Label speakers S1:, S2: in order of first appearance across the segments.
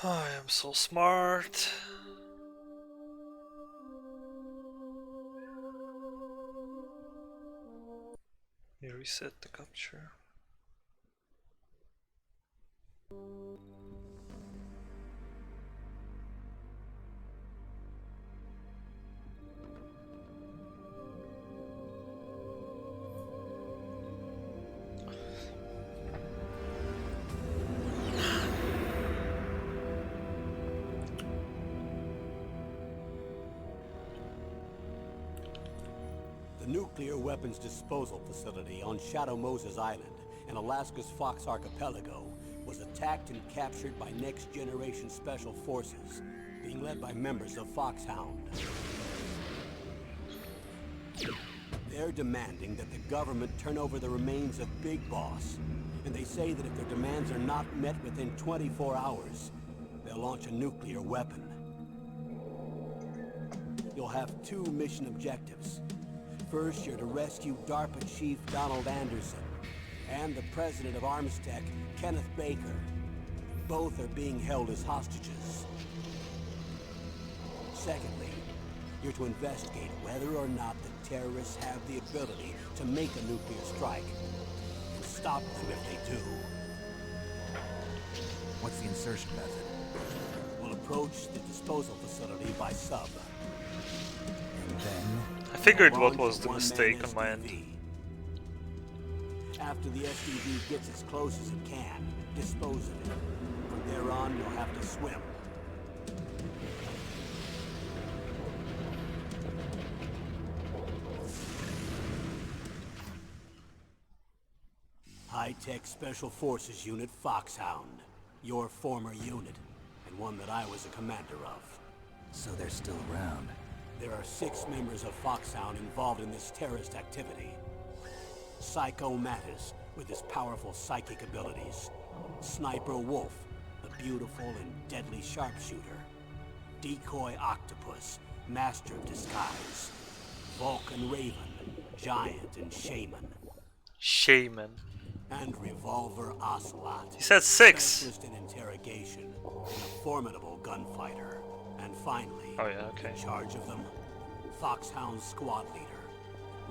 S1: I am so smart. You reset the capture.
S2: The nuclear weapons disposal facility on Shadow Moses Island in Alaska's Fox Archipelago was attacked and captured by Next Generation Special Forces, being led by members of Foxhound. They're demanding that the government turn over the remains of Big Boss, and they say that if their demands are not met within 24 hours, they'll launch a nuclear weapon. You'll have two mission objectives. First, you're to rescue DARPA Chief Donald Anderson and the president of Armstech, Kenneth Baker. Both are being held as hostages. Secondly, you're to investigate whether or not the terrorists have the ability to make a nuclear strike and stop them if they do.
S3: What's the insertion method?
S2: We'll approach the disposal facility by sub.
S3: And then...
S1: I figured what was the mistake on my end.
S2: After the SDV gets as close as it can, dispose of it. From there on, you'll have to swim. High-Tech Special Forces Unit Foxhound. Your former unit, and one that I was a commander of.
S3: So they're still around.
S2: There are 6 members of Foxhound involved in this terrorist activity. Psycho Mattis, with his powerful psychic abilities. Sniper Wolf, the beautiful and deadly sharpshooter. Decoy Octopus, master of disguise. Vulcan Raven, giant and shaman.
S1: Shaman.
S2: And Revolver Ocelot.
S1: He said 6.
S2: Specialist in interrogation, and a formidable gunfighter. And finally,
S1: Oh yeah, okay.
S2: in charge of them, Foxhound squad leader,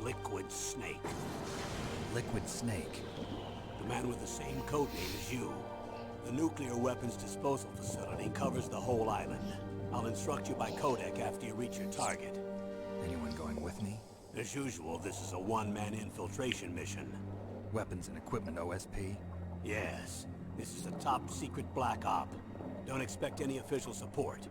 S2: Liquid Snake.
S3: Liquid Snake.
S2: The man with the same code name as you. The nuclear weapons disposal facility covers the whole island. I'll instruct you by codec after you reach your target.
S3: Anyone going with me?
S2: As usual, this is a one-man infiltration mission.
S3: Weapons and equipment OSP?
S2: Yes, this is a top-secret black op. Don't expect any official support.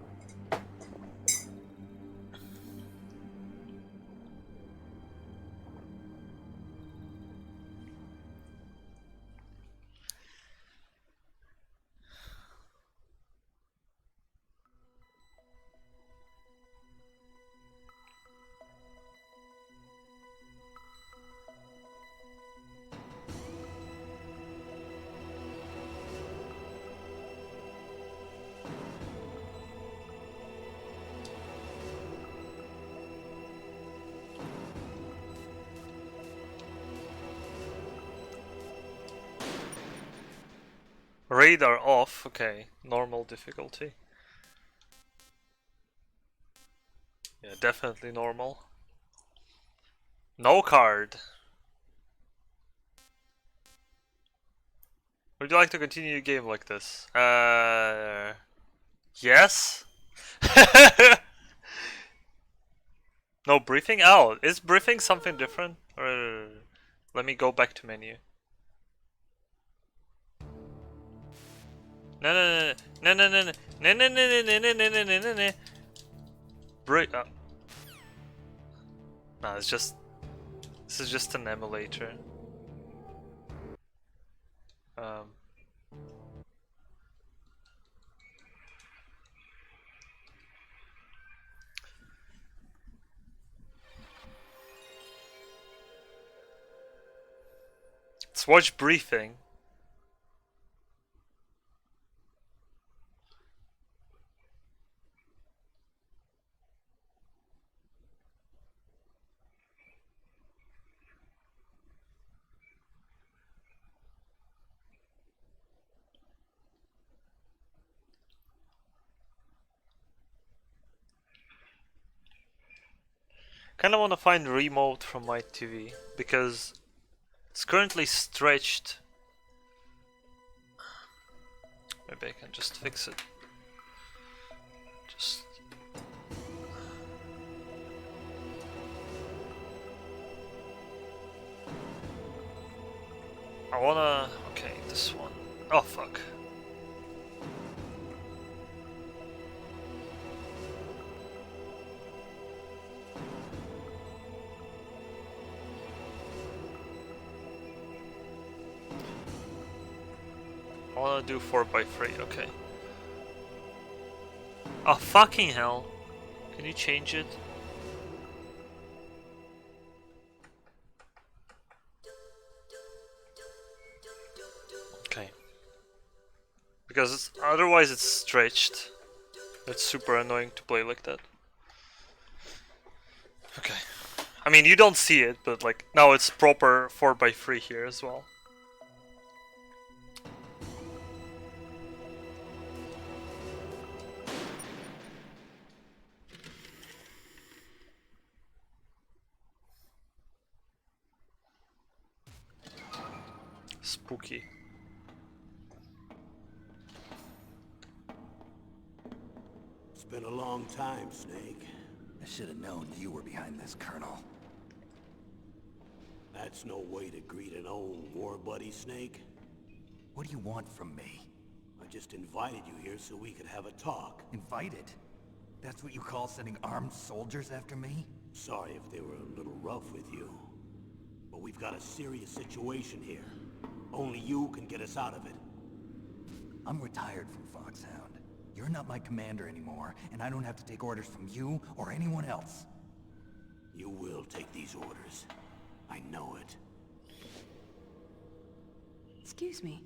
S1: Radar off, okay. Normal difficulty. Yeah, definitely normal. No card. Would you like to continue your game like this? Yes? No briefing? Oh, is briefing something different? Or let me go back to menu. No no no no no no no no no no no no no no no no. Break. No, it's just. This is just an emulator. Let's watch briefing. Kind of want to find remote from my TV because it's currently stretched. Maybe I can just fix it. Just. I wanna. Okay, this one. Oh fuck. I wanna do 4x3, okay. Oh fucking hell. Can you change it? Okay. Because otherwise it's stretched. It's super annoying to play like that. Okay. I mean, you don't see it, but like now it's proper 4x3 here as well. Spooky.
S2: It's been a long time, Snake.
S3: I should have known you were behind this, Colonel.
S2: That's no way to greet an old war buddy, Snake.
S3: What do you want from me?
S2: I just invited you here so we could have a talk.
S3: Invited? That's what you call sending armed soldiers after me?
S2: Sorry if they were a little rough with you. But we've got a serious situation here. Only you can get us out of it.
S3: I'm retired from Foxhound. You're not my commander anymore, and I don't have to take orders from you or anyone else.
S2: You will take these orders. I know it.
S4: Excuse me.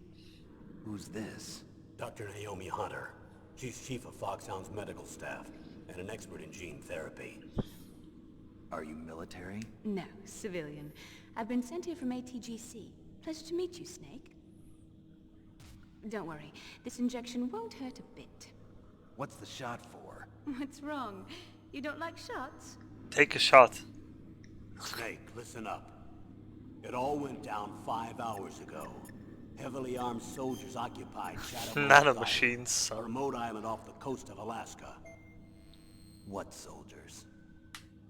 S3: Who's this?
S2: Dr. Naomi Hunter. She's chief of Foxhound's medical staff, and an expert in gene therapy.
S3: Are you military?
S4: No, civilian. I've been sent here from ATGC. Pleasure to meet you, Snake. Don't worry, this injection won't hurt a bit.
S3: What's the shot for?
S4: What's wrong? You don't like shots?
S1: Take a shot.
S2: Snake, listen up. It all went down 5 hours ago. Heavily armed soldiers occupied Shadow
S1: Nanomachines,
S2: a
S1: son.
S2: remote island off the coast of Alaska.
S3: What soldiers?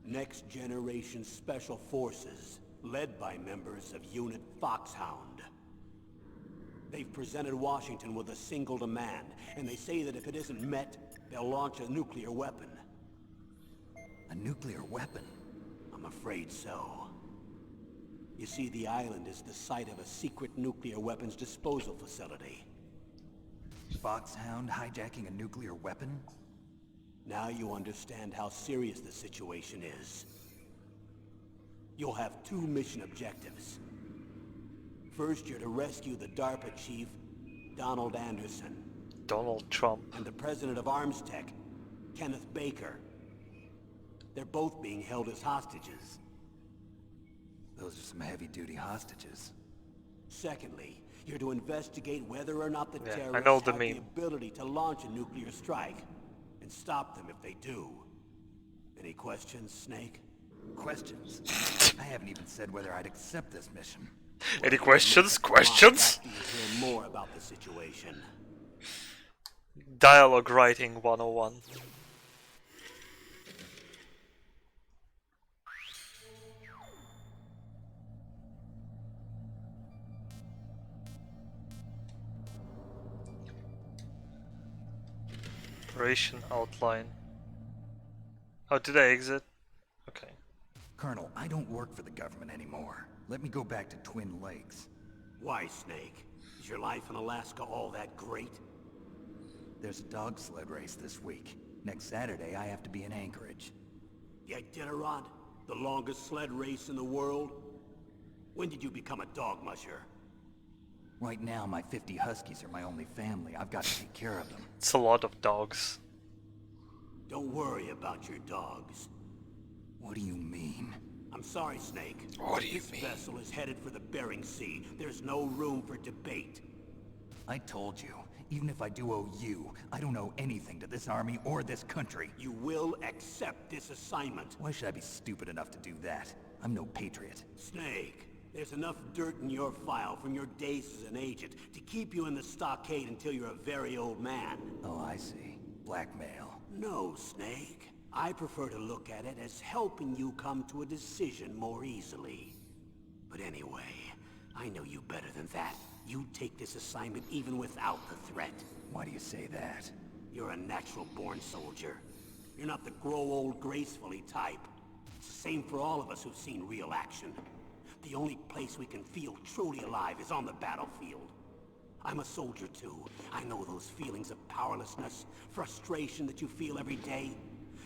S2: Next generation special forces, led by members of Unit Foxhound. They've presented Washington with a single demand, and they say that if it isn't met, they'll launch a nuclear weapon.
S3: A nuclear weapon?
S2: I'm afraid so. You see, the island is the site of a secret nuclear weapons disposal facility.
S3: Foxhound hijacking a nuclear weapon?
S2: Now you understand how serious the situation is. You'll have 2 mission objectives. First, you're to rescue the DARPA chief, Donald Anderson,
S1: Donald Trump.
S2: and the president of ArmsTech, Kenneth Baker. They're both being held as hostages.
S3: Those are some heavy-duty hostages.
S2: Secondly, you're to investigate whether or not the
S1: Yeah, I
S2: terrorists
S1: know the
S2: have the
S1: meme.
S2: ability to launch a nuclear strike, and stop them if they do. Any questions, Snake?
S3: Questions? I haven't even said whether I'd accept this mission.
S1: Any questions? Questions?
S2: After you hear more about the situation.
S1: Dialogue writing 101. Operation outline. How did I exit? Okay.
S3: Colonel, I don't work for the government anymore. Let me go back to Twin Lakes.
S2: Why, Snake? Is your life in Alaska all that great?
S3: There's a dog sled race this week. Next Saturday, I have to be in Anchorage.
S2: The Iditarod? The longest sled race in the world? When did you become a dog musher?
S3: Right now, my 50 Huskies are my only family. I've got to take care of them.
S1: It's a lot of dogs.
S2: Don't worry about your dogs.
S3: What do you mean?
S2: I'm sorry, Snake.
S1: What do you
S2: This
S1: mean?
S2: vessel is headed for the Bering Sea. There's no room for debate.
S3: I told you, Even if I do owe you, I don't owe anything to this army or this country.
S2: You will accept this assignment.
S3: Why should I be stupid enough to do that? I'm no patriot.
S2: Snake, there's enough dirt in your file from your days as an agent to keep you in the stockade until you're a very old man.
S3: Oh, I see. Blackmail.
S2: No, Snake. I prefer to look at it as helping you come to a decision more easily. But anyway, I know you better than that. You take this assignment even without the threat.
S3: Why do you say that?
S2: You're a natural-born soldier. You're not the grow old gracefully type. It's the same for all of us who've seen real action. The only place we can feel truly alive is on the battlefield. I'm a soldier too. I know those feelings of powerlessness, frustration that you feel every day.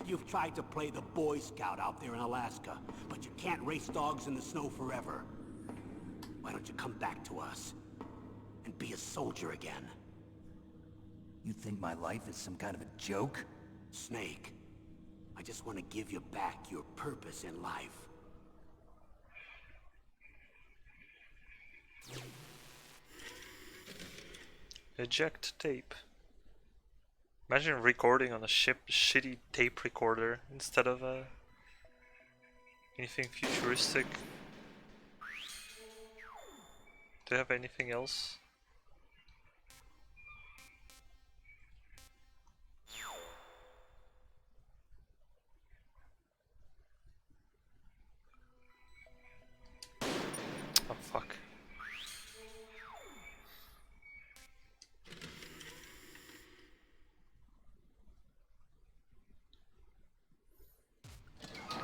S2: You've tried to play the Boy Scout out there in Alaska, but you can't race dogs in the snow forever. Why don't you come back to us and be a soldier again?
S3: You think my life is some kind of a joke?
S2: Snake, I just want to give you back your purpose in life.
S1: Eject tape. Imagine recording on a shitty tape recorder instead of anything futuristic. Do you have anything else? Oh fuck.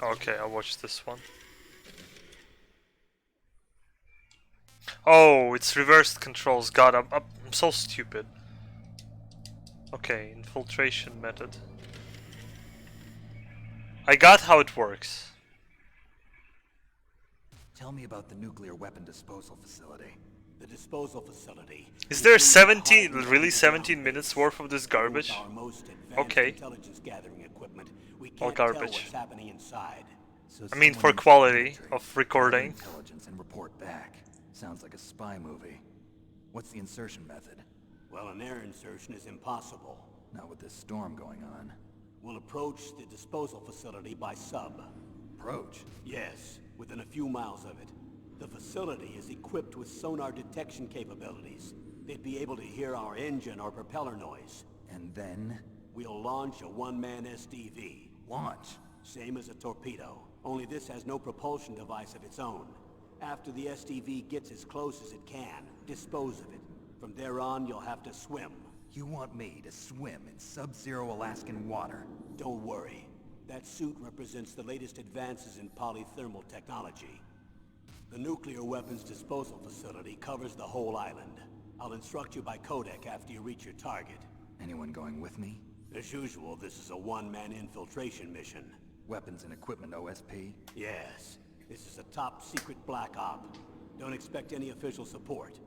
S1: Okay, I'll watch this one. Oh, it's reversed controls. God, I'm so stupid. Okay, infiltration method. I got how it works.
S3: Tell me about the nuclear weapon disposal facility.
S2: The disposal facility.
S1: Is there 17, really 17 minutes worth of this garbage?
S2: Our most advanced
S1: Okay.
S2: intelligence gathering equipment. We
S1: All
S2: can't tell
S1: garbage.
S2: what's happening inside.
S3: So
S1: I mean,
S3: someone
S1: for
S3: used the
S1: quality
S3: military
S1: of
S3: to gather
S1: recording.
S3: intelligence and report back. Sounds like a spy movie. What's the insertion method?
S2: Well, an air insertion is impossible.
S3: Not with this storm going on.
S2: We'll approach the disposal facility by sub.
S3: Approach.
S2: Yes, within a few miles of it. The facility is equipped with sonar detection capabilities. They'd be able to hear our engine or propeller noise.
S3: And then
S2: We'll launch a one-man SDV.
S3: launch.
S2: Same as a torpedo, only this has no propulsion device of its own. After the SDV gets as close as it can, dispose of it. From there on, you'll have to swim.
S3: You want me to swim in sub-zero Alaskan water?
S2: Don't worry. That suit represents the latest advances in polythermal technology. The nuclear weapons disposal facility covers the whole island. I'll instruct you by codec after you reach your target.
S3: Anyone going with me?
S2: As usual, this is a one-man infiltration mission.
S3: Weapons and equipment OSP?
S2: Yes, this is a top-secret black op. Don't expect any official support.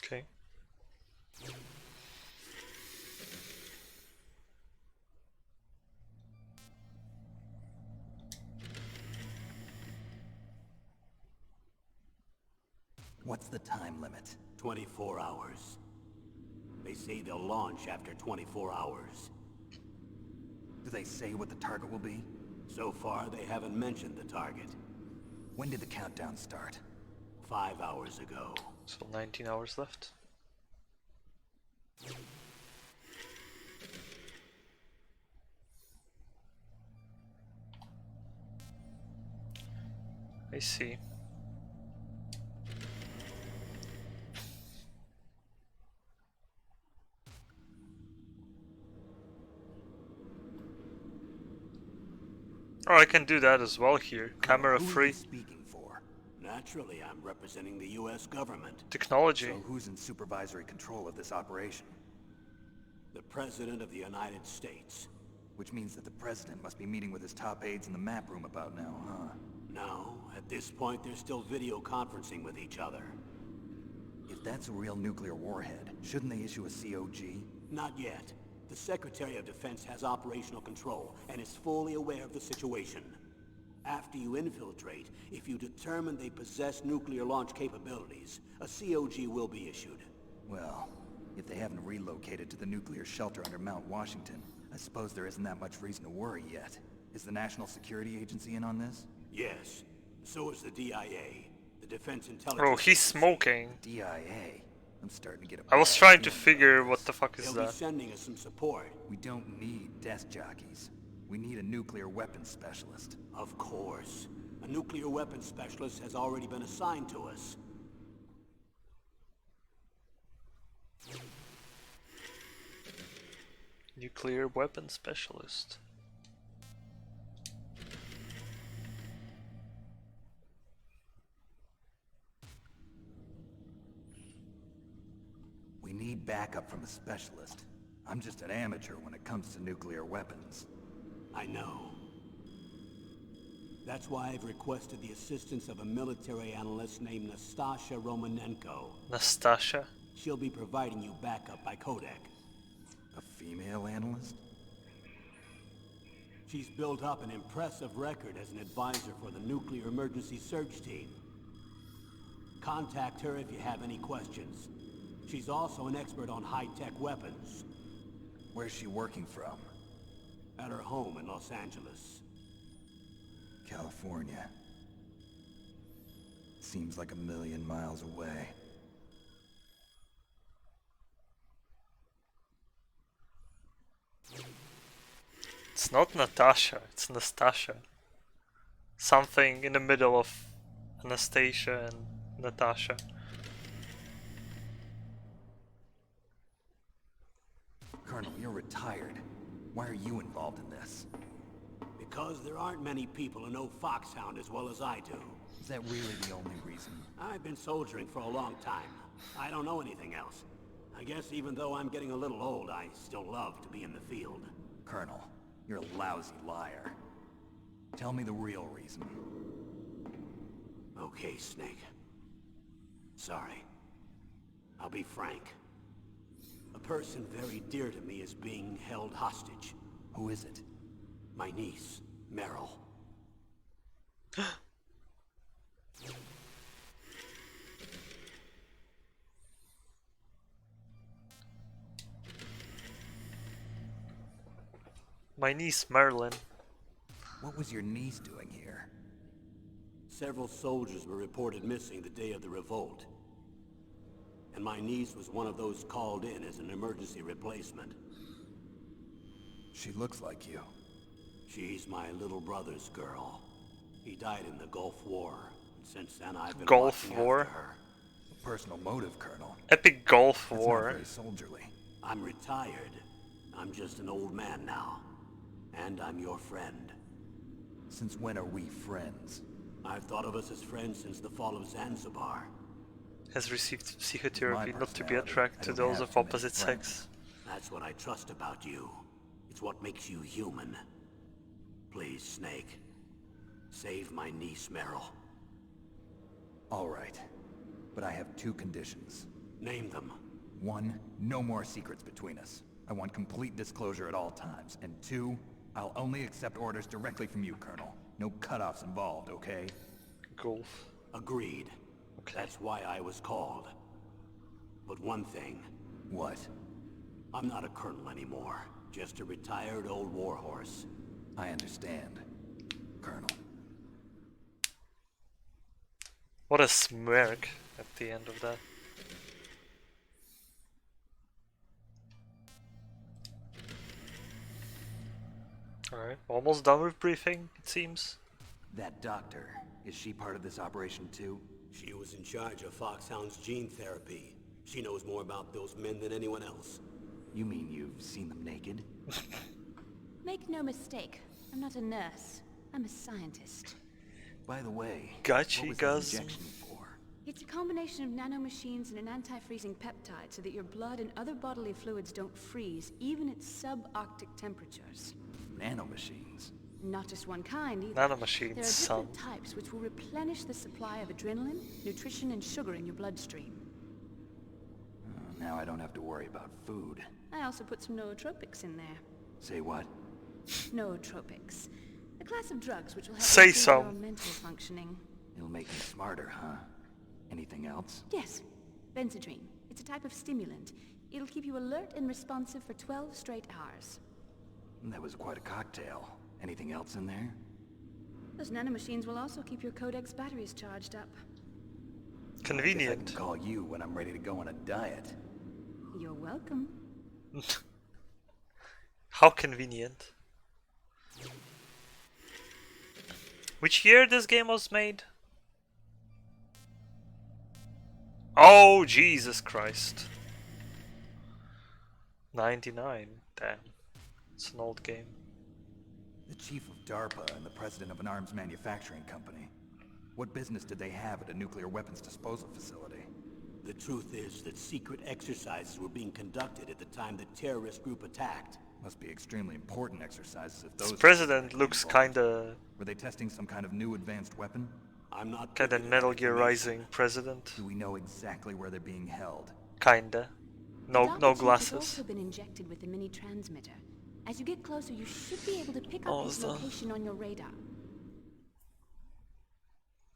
S1: Okay.
S3: What's the time limit?
S2: 24 hours. They say they'll launch after 24 hours.
S3: Do they say what the target will be?
S2: So far, they haven't mentioned the target.
S3: When did the countdown start?
S2: 5 hours ago.
S1: So 19 hours left. I see. Oh, I can do that as well here. Camera
S3: Who are you
S1: free
S3: speaking for?
S2: Naturally, I'm representing the U.S. government.
S1: technology.
S3: So who's in supervisory control of this operation?
S2: The President of the United States.
S3: Which means that the president must be meeting with his top aides in the map room about now, huh?
S2: No, at this point, they're still video conferencing with each other.
S3: If that's a real nuclear warhead, shouldn't they issue a COG?
S2: Not yet. The Secretary of Defense has operational control and is fully aware of the situation. After you infiltrate, if you determine they possess nuclear launch capabilities, a COG will be issued.
S3: Well, If they haven't relocated to the nuclear shelter under Mount Washington, I suppose there isn't that much reason to worry yet. Is the National Security Agency in on this?
S2: Yes. So is the DIA, the Defense Intelligence
S1: Oh, he's
S2: Agency.
S1: smoking.
S3: DIA? I'm starting to get a
S1: I was
S3: bad
S1: trying to
S3: feeling
S1: figure
S3: about
S1: what
S3: this.
S1: the fuck is
S2: They'll be
S1: that.
S2: sending us some support.
S3: We don't need desk jockeys. We need a nuclear weapons specialist.
S2: Of course. A nuclear weapons specialist has already been assigned to us.
S1: Nuclear weapon specialist.
S3: We need backup from a specialist. I'm just an amateur when it comes to nuclear weapons.
S2: I know. That's why I've requested the assistance of a military analyst named Nastasha Romanenko.
S1: Nastasha?
S2: She'll be providing you backup by Kodak.
S3: A female analyst?
S2: She's built up an impressive record as an advisor for the Nuclear Emergency Search Team. Contact her if you have any questions. She's also an expert on high-tech weapons.
S3: Where's she working from?
S2: At her home in Los Angeles.
S3: California. Seems like 1,000,000 miles away.
S1: It's not Natasha, it's Nastasha. Something in the middle of Anastasia and Natasha.
S3: Colonel, you're retired. Why are you involved in this?
S2: Because there aren't many people who know Foxhound as well as I do.
S3: Is that really the only reason?
S2: I've been soldiering for a long time. I don't know anything else. I guess even though I'm getting a little old, I still love to be in the field.
S3: Colonel, you're a lousy liar. Tell me the real reason.
S2: Okay, Snake. Sorry. I'll be frank. A person very dear to me is being held hostage.
S3: Who is it?
S2: My niece, Meryl.
S1: My niece Marilyn.
S3: What was your niece doing here?
S2: Several soldiers were reported missing the day of the revolt. And my niece was one of those called in as an emergency replacement.
S3: She looks like you.
S2: She's my little brother's girl. He died in the Gulf War. Since then, I've been
S1: Gulf
S2: watching
S1: War?
S2: after her.
S3: A personal motive, Colonel.
S1: Epic Gulf
S3: That's not
S1: War.
S3: very soldierly.
S2: I'm retired. I'm just an old man now. And I'm your friend.
S3: Since when are we friends?
S2: I've thought of us as friends since the fall of Zanzibar.
S1: Has received psychotherapy
S3: My
S1: not to be
S3: personality,
S1: attracted
S3: I
S1: to
S3: don't
S1: those
S3: have
S1: of
S3: too many
S1: opposite
S3: friends.
S1: sex.
S2: That's what I trust about you. It's what makes you human. Please, Snake. Save my niece, Meryl.
S3: All right. But I have two conditions.
S2: Name them.
S3: One, no more secrets between us. I want complete disclosure at all times. And two, I'll only accept orders directly from you, Colonel. No cutoffs involved, okay?
S1: Golf.
S2: Agreed.
S1: Okay.
S2: That's why I was called. But one thing,
S3: What?
S2: I'm not a colonel anymore. Just a retired old warhorse.
S3: I understand, Colonel.
S1: What a smirk at the end of that. Alright, almost done with briefing, it seems.
S3: That doctor, is she part of this operation too?
S2: She was in charge of Foxhound's gene therapy. She knows more about those men than anyone else.
S3: You mean you've seen them naked?
S4: Make no mistake, I'm not a nurse. I'm a scientist.
S3: By the way,
S1: Gotcha,
S3: what was that
S1: guys.
S3: injection for?
S4: It's a combination of nanomachines and an anti-freezing peptide so that your blood and other bodily fluids don't freeze, even at subarctic temperatures.
S3: Nanomachines.
S4: Not just one kind either.
S1: Nanomachines,
S4: There are
S1: son.
S4: different types which will replenish the supply of adrenaline, nutrition, and sugar in your bloodstream.
S3: Now I don't have to worry about food.
S4: I also put some nootropics in there.
S3: Say what?
S4: Nootropics. A class of drugs which will help
S1: Say
S4: improve
S1: so.
S4: your mental functioning.
S3: It'll make me smarter, huh? Anything else?
S4: Yes, Benzedrine. It's a type of stimulant. It'll keep you alert and responsive for 12 straight hours.
S3: That was quite a cocktail. Anything else in there?
S4: Those nanomachines will also keep your Codex batteries charged up.
S3: I guess I
S1: Convenient.
S3: can call you when I'm ready to go on a diet.
S4: You're welcome.
S1: How convenient. Which year this game was made? Oh, Jesus Christ. 99. Damn. It's an old game.
S3: The chief of DARPA and the president of an arms manufacturing company. What business did they have at a nuclear weapons disposal facility?
S2: The truth is that secret exercises were being conducted at the time the terrorist group attacked.
S3: Must be extremely important exercises if
S1: This
S3: those...
S1: president looks kinda
S3: Were they testing some kind of new advanced weapon?
S2: I'm not
S1: kinda
S2: privy to
S1: Metal
S2: that
S1: Gear
S2: information.
S1: Rising president.
S3: Do we know exactly where they're being held?
S1: Kinda. No
S4: The DARPA chief has
S1: glasses.
S4: also been injected with a mini transmitter. As you get closer, you should be able to pick
S1: Oh,
S4: up his
S1: is that-
S4: location on your radar.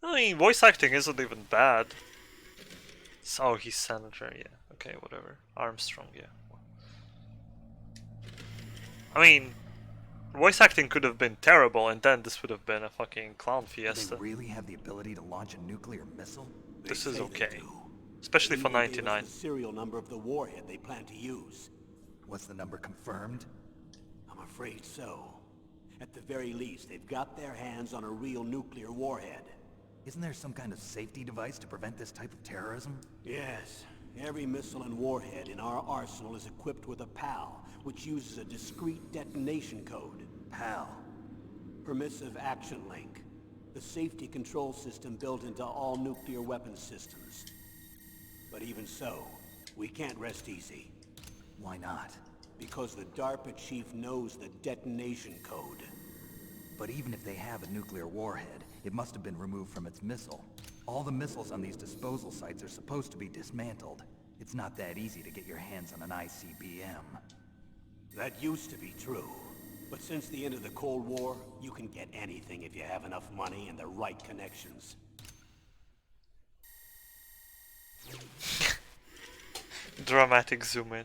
S1: I mean, voice acting isn't even bad. Oh, he's senator, yeah. Okay, whatever. Armstrong, yeah. I mean, voice acting could have been terrible, and then this would have been a fucking clown
S3: Do
S1: fiesta.
S3: they really have the ability to launch a nuclear missile?
S2: They
S1: This is
S2: say they
S1: okay.
S2: do.
S1: Especially
S2: They
S1: for
S2: even gave us
S1: 99.
S2: the serial number of the warhead they plan to use.
S3: Was the number confirmed?
S2: I'm afraid so. At the very least, they've got their hands on a real nuclear warhead.
S3: Isn't there some kind of safety device to prevent this type of terrorism?
S2: Yes. Every missile and warhead in our arsenal is equipped with a PAL, which uses a discrete detonation code.
S3: PAL.
S2: Permissive Action Link. The safety control system built into all nuclear weapons systems. But even so, we can't rest easy.
S3: Why not?
S2: Because the DARPA chief knows the detonation code.
S3: But even if they have a nuclear warhead, it must have been removed from its missile. All the missiles on these disposal sites are supposed to be dismantled. It's not that easy to get your hands on an ICBM.
S2: That used to be true. But since the end of the Cold War, you can get anything if you have enough money and the right connections.
S1: Dramatic zoom in.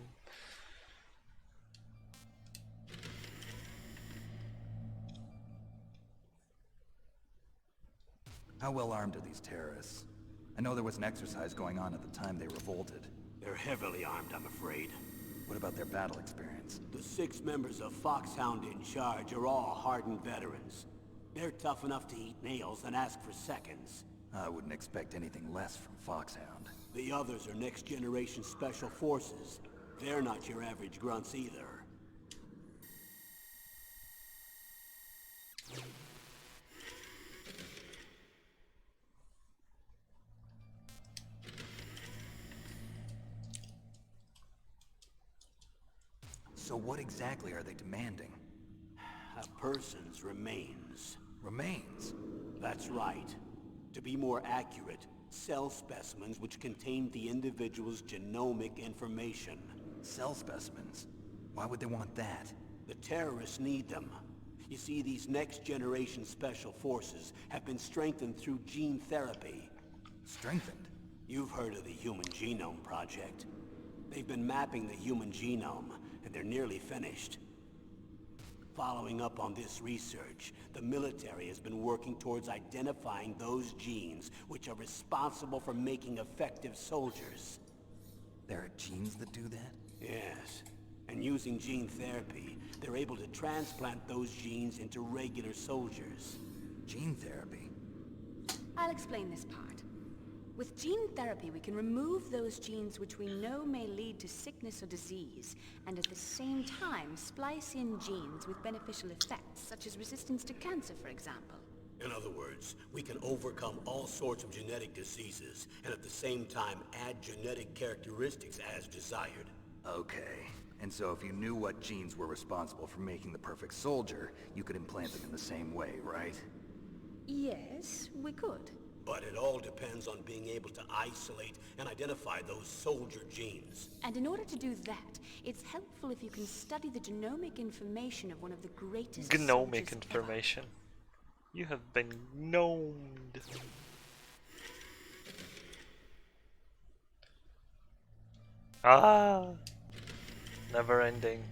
S3: How well armed are these terrorists? I know there was an exercise going on at the time they revolted.
S2: They're heavily armed, I'm afraid.
S3: What about their battle experience?
S2: The 6 members of Foxhound in charge are all hardened veterans. They're tough enough to eat nails and ask for seconds.
S3: I wouldn't expect anything less from Foxhound.
S2: The others are next-generation special forces. They're not your average grunts either.
S3: So what exactly are they demanding?
S2: A person's remains.
S3: Remains?
S2: That's right. To be more accurate, cell specimens which contain the individual's genomic information.
S3: Cell specimens? Why would they want that?
S2: The terrorists need them. You see, these next-generation special forces have been strengthened through gene therapy.
S3: Strengthened?
S2: You've heard of the Human Genome Project. They've been mapping the human genome, and they're nearly finished. Following up on this research, the military has been working towards identifying those genes which are responsible for making effective soldiers.
S3: There are genes that do that?
S2: Yes, and using gene therapy, they're able to transplant those genes into regular soldiers.
S3: Gene therapy?
S4: I'll explain this part. With gene therapy, we can remove those genes which we know may lead to sickness or disease, and at the same time splice in genes with beneficial effects, such as resistance to cancer, for example.
S2: In other words, we can overcome all sorts of genetic diseases, and at the same time add genetic characteristics as desired.
S3: Okay. And so if you knew what genes were responsible for making the perfect soldier, you could implant them in the same way, right?
S4: Yes, we could.
S2: But it all depends on being able to isolate and identify those soldier genes.
S4: And in order to do that, it's helpful if you can study the genomic information of one of the greatest
S1: Gnomic
S4: soldiers ever.
S1: information. You have been gnomed. Ah, Never ending.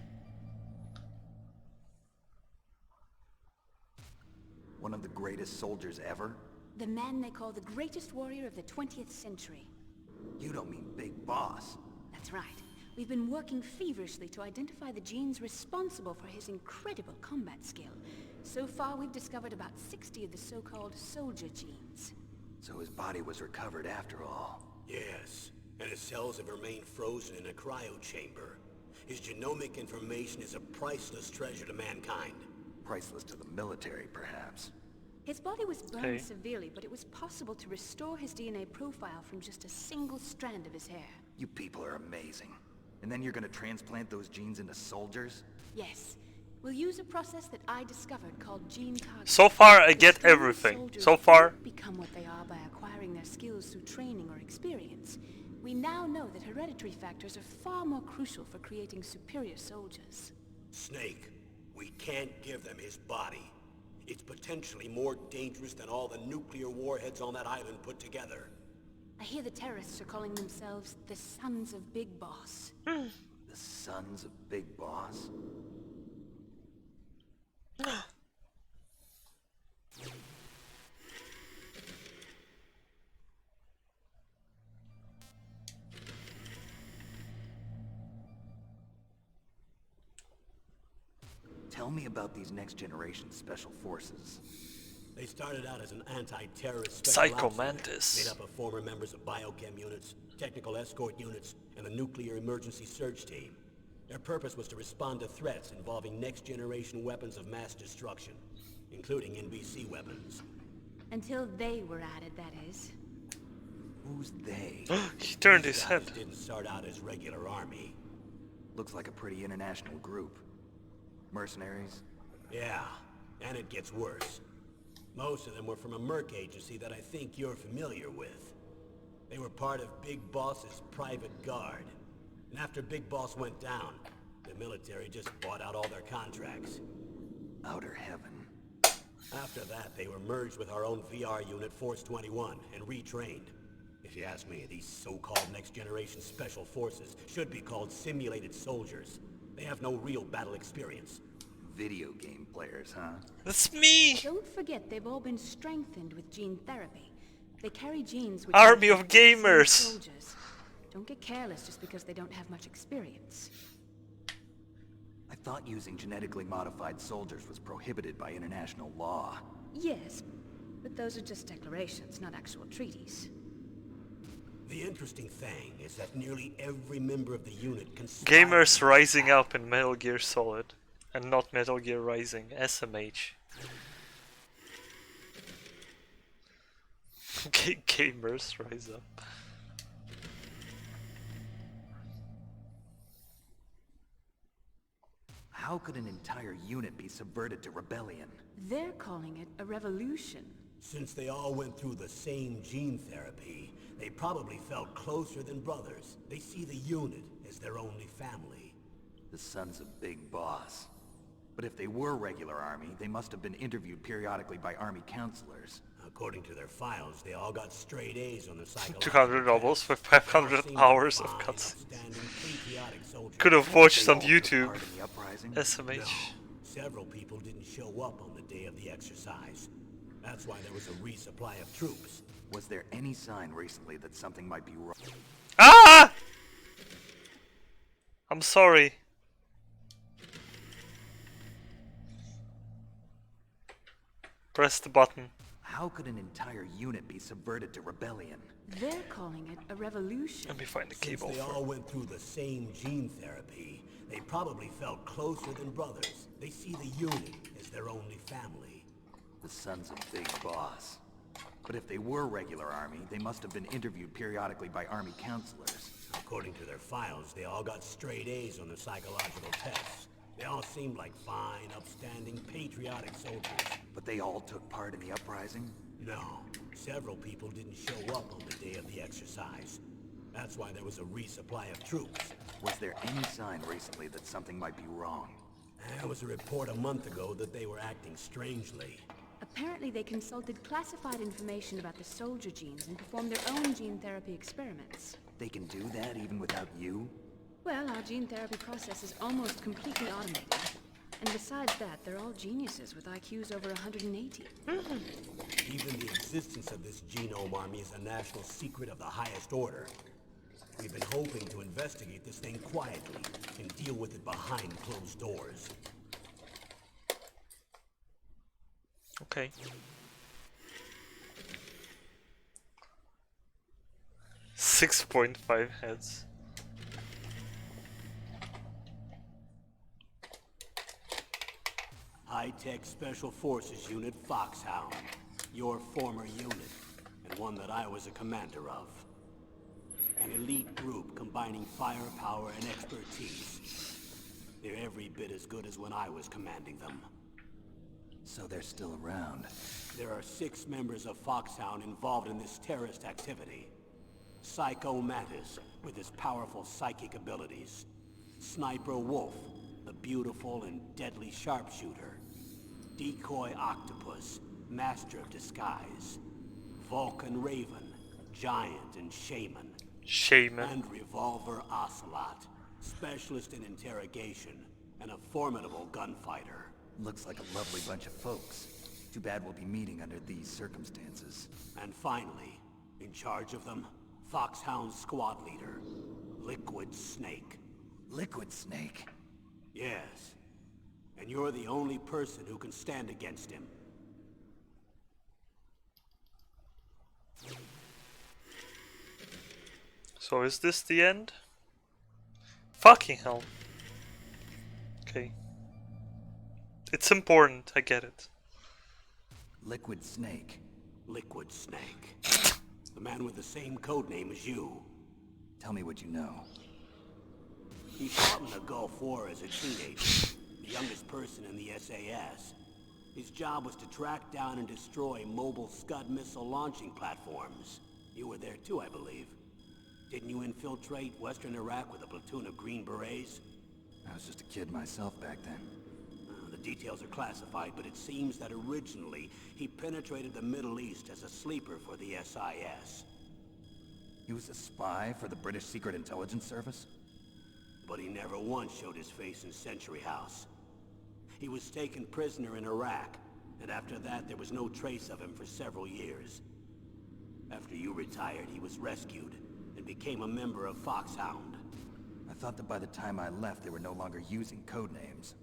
S3: One of the greatest soldiers ever?
S4: The man they call the greatest warrior of the 20th century.
S3: You don't mean Big Boss.
S4: That's right. We've been working feverishly to identify the genes responsible for his incredible combat skill. So far, we've discovered about 60 of the so-called soldier genes.
S3: So his body was recovered after all.
S2: Yes, and his cells have remained frozen in a cryo chamber. His genomic information is a priceless treasure to mankind.
S3: Priceless to the military, perhaps.
S4: His body was burned
S1: Okay.
S4: severely, but it was possible to restore his DNA profile from just a single strand of his hair.
S3: You people are amazing. And then you're gonna transplant those genes into soldiers?
S4: Yes. We'll use a process that I discovered called gene targeting.
S1: So far, I
S4: The
S1: get
S4: stolen
S1: everything.
S4: soldiers
S1: So far,
S4: don't become what they are by acquiring their skills through training or experience. We now know that hereditary factors are far more crucial for creating superior soldiers.
S2: Snake, we can't give them his body. It's potentially more dangerous than all the nuclear warheads on that island put together.
S4: I hear the terrorists are calling themselves the Sons of Big Boss.
S3: The Sons of Big Boss? Tell me about these next-generation special forces.
S2: They started out as an anti-terrorist special
S1: Psycho
S2: outfit
S1: Mantis.
S2: made up of former members of biochem units, technical escort units, and the nuclear emergency surge team. Their purpose was to respond to threats involving next-generation weapons of mass destruction, including NBC weapons.
S4: Until they were added, that is.
S3: Who's they?
S1: he turned
S2: These
S1: his
S2: guys
S1: head.
S2: didn't start out as regular army.
S3: Looks like a pretty international group. Mercenaries?
S2: Yeah, and it gets worse. Most of them were from a merc agency that I think you're familiar with. They were part of Big Boss's private guard. And after Big Boss went down, the military just bought out all their contracts.
S3: Outer heaven.
S2: After that, they were merged with our own VR unit, Force 21, and retrained. If you ask me, these so-called next-generation special forces should be called simulated soldiers. They have no real battle experience.
S3: Video game players, huh?
S1: That's me!
S4: Don't forget they've all been strengthened with gene therapy. They carry genes which
S1: Army
S4: make
S1: of
S4: them excellent
S1: gamers.
S4: soldiers. Don't get careless just because they don't have much experience.
S3: I thought using genetically modified soldiers was prohibited by international law.
S4: Yes, but those are just declarations, not actual treaties.
S2: The interesting thing is that nearly every member of the unit conspired
S1: Gamers
S2: to
S1: rising
S2: attack.
S1: up in Metal Gear Solid. And not Metal Gear Rising. SMH. Gamers rise up.
S3: How could an entire unit be subverted to rebellion?
S4: They're calling it a revolution.
S2: Since they all went through the same gene therapy, they probably felt closer than brothers. They see the unit as their only family.
S3: The Sons of Big Boss. But if they were regular army, they must have been interviewed periodically by army counselors.
S2: According to their files, they all got straight A's on the psychological
S1: 200 novels
S2: test.
S1: for
S2: They all
S1: 500
S2: seemed
S1: hours of
S2: fine,
S1: cutscenes.
S2: upstanding, patriotic soldiers.
S1: Could have watched
S3: They
S1: on
S3: all took
S1: YouTube.
S3: part in the uprising?
S1: SMH.
S2: No, several people didn't show up on the day of the exercise. That's why there was a resupply of troops.
S3: Was there any sign recently that something might be wrong?
S1: Ah! I'm sorry. Press the button.
S3: How could an entire unit be subverted to rebellion?
S4: They're calling it a revolution.
S1: Let me find the
S2: Since
S1: cable
S2: they
S1: for
S2: all went through the same gene therapy, they probably felt closer than brothers. They see the unit as their only family.
S3: The Sons of Big Boss. But if they were regular army, they must have been interviewed periodically by army counselors.
S2: According to their files, they all got straight A's on the psychological tests. They all seemed like fine, upstanding, patriotic soldiers.
S3: But they all took part in the uprising?
S2: No, several people didn't show up on the day of the exercise. That's why there was a resupply of troops.
S3: Was there any sign recently that something might be wrong?
S2: There was a report a month ago that they were acting strangely.
S4: Apparently they consulted classified information about the soldier genes and performed their own gene therapy experiments.
S3: They can do that even without you?
S4: Well, our gene therapy process is almost completely automated. And besides that, they're all geniuses with IQs over 180.
S2: Even the existence of this genome army is a national secret of the highest order. We've been hoping to investigate this thing quietly and deal with it behind closed doors.
S1: Okay. 6.5 heads.
S2: High-Tech Special Forces Unit Foxhound. Your former unit, and one that I was a commander of. An elite group combining firepower and expertise. They're every bit as good as when I was commanding them.
S3: So they're still around.
S2: There are 6 members of Foxhound involved in this terrorist activity. Psycho Mantis, with his powerful psychic abilities. Sniper Wolf, the beautiful and deadly sharpshooter. Decoy Octopus, master of disguise. Vulcan Raven, giant and shaman.
S1: Shaman.
S2: And Revolver Ocelot, specialist in interrogation and a formidable gunfighter.
S3: Looks like a lovely bunch of folks. Too bad we'll be meeting under these circumstances.
S2: And finally, in charge of them, Foxhound's squad leader, Liquid Snake.
S3: Liquid Snake?
S2: Yes. And you're the only person who can stand against him.
S1: So is this the end? Fucking hell. Okay. It's important, I get it.
S3: Liquid Snake.
S2: Liquid Snake. The man with the same codename as you.
S3: Tell me what you know.
S2: He fought in the Gulf War as a teenager, the youngest person in the SAS. His job was to track down and destroy mobile Scud missile launching platforms. You were there too, I believe. Didn't you infiltrate Western Iraq with a platoon of Green Berets?
S3: I was just a kid myself back then.
S2: The details are classified, but it seems that originally he penetrated the Middle East as a sleeper for the SIS.
S3: He was a spy for the British Secret Intelligence Service?
S2: But he never once showed his face in Century House. He was taken prisoner in Iraq, and after that there was no trace of him for several years. After you retired, he was rescued and became a member of Foxhound.
S3: I thought that by the time I left, they were no longer using code names.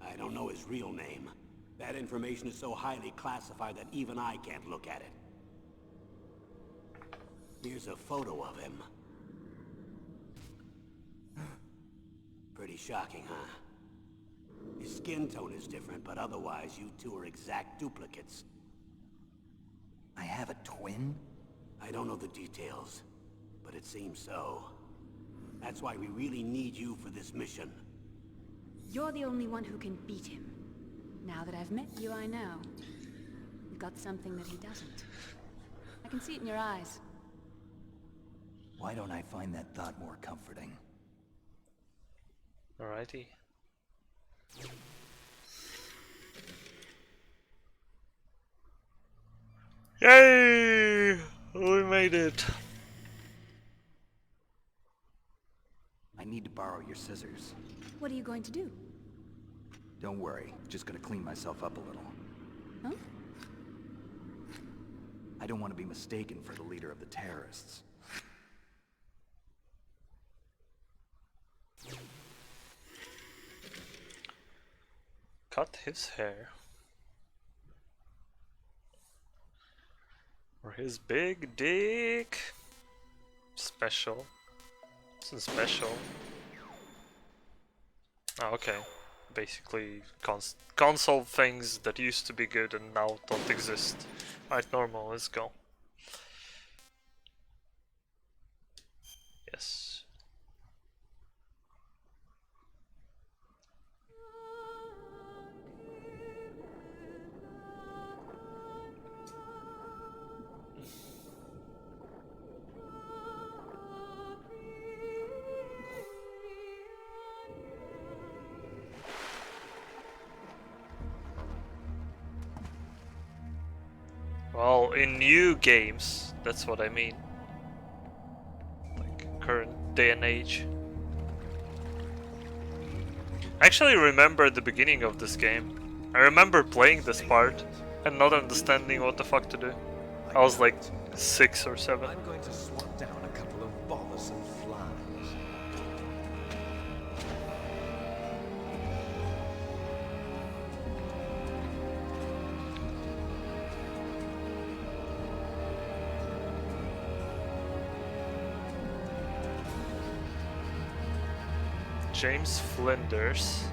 S2: I don't know his real name. That information is so highly classified that even I can't look at it. Here's a photo of him. Pretty shocking, huh? His skin tone is different, but otherwise you two are exact duplicates.
S3: I have a twin?
S2: I don't know the details, but it seems so. That's why we really need you for this mission.
S4: You're the only one who can beat him. Now that I've met you, I know. You've got something that he doesn't. I can see it in your eyes.
S3: Why don't I find that thought more comforting?
S1: Alrighty. Yay! We made it.
S3: I need to borrow your scissors.
S4: What are you going to do?
S3: Don't worry, just gonna clean myself up a little.
S4: Huh?
S3: I don't want to be mistaken for the leader of the terrorists.
S1: Cut his hair. Or his big dick. Special. It's special. Oh, okay. Basically console things that used to be good and now don't exist. Alright, normal, let's go. Yes. Well, in new games, that's what I mean. Like current day and age. I actually remember the beginning of this game. I remember playing this part and not understanding what the fuck to do. I was like 6 or 7.
S5: I'm going to swat down a couple of bothersome flies.
S1: James Flinders.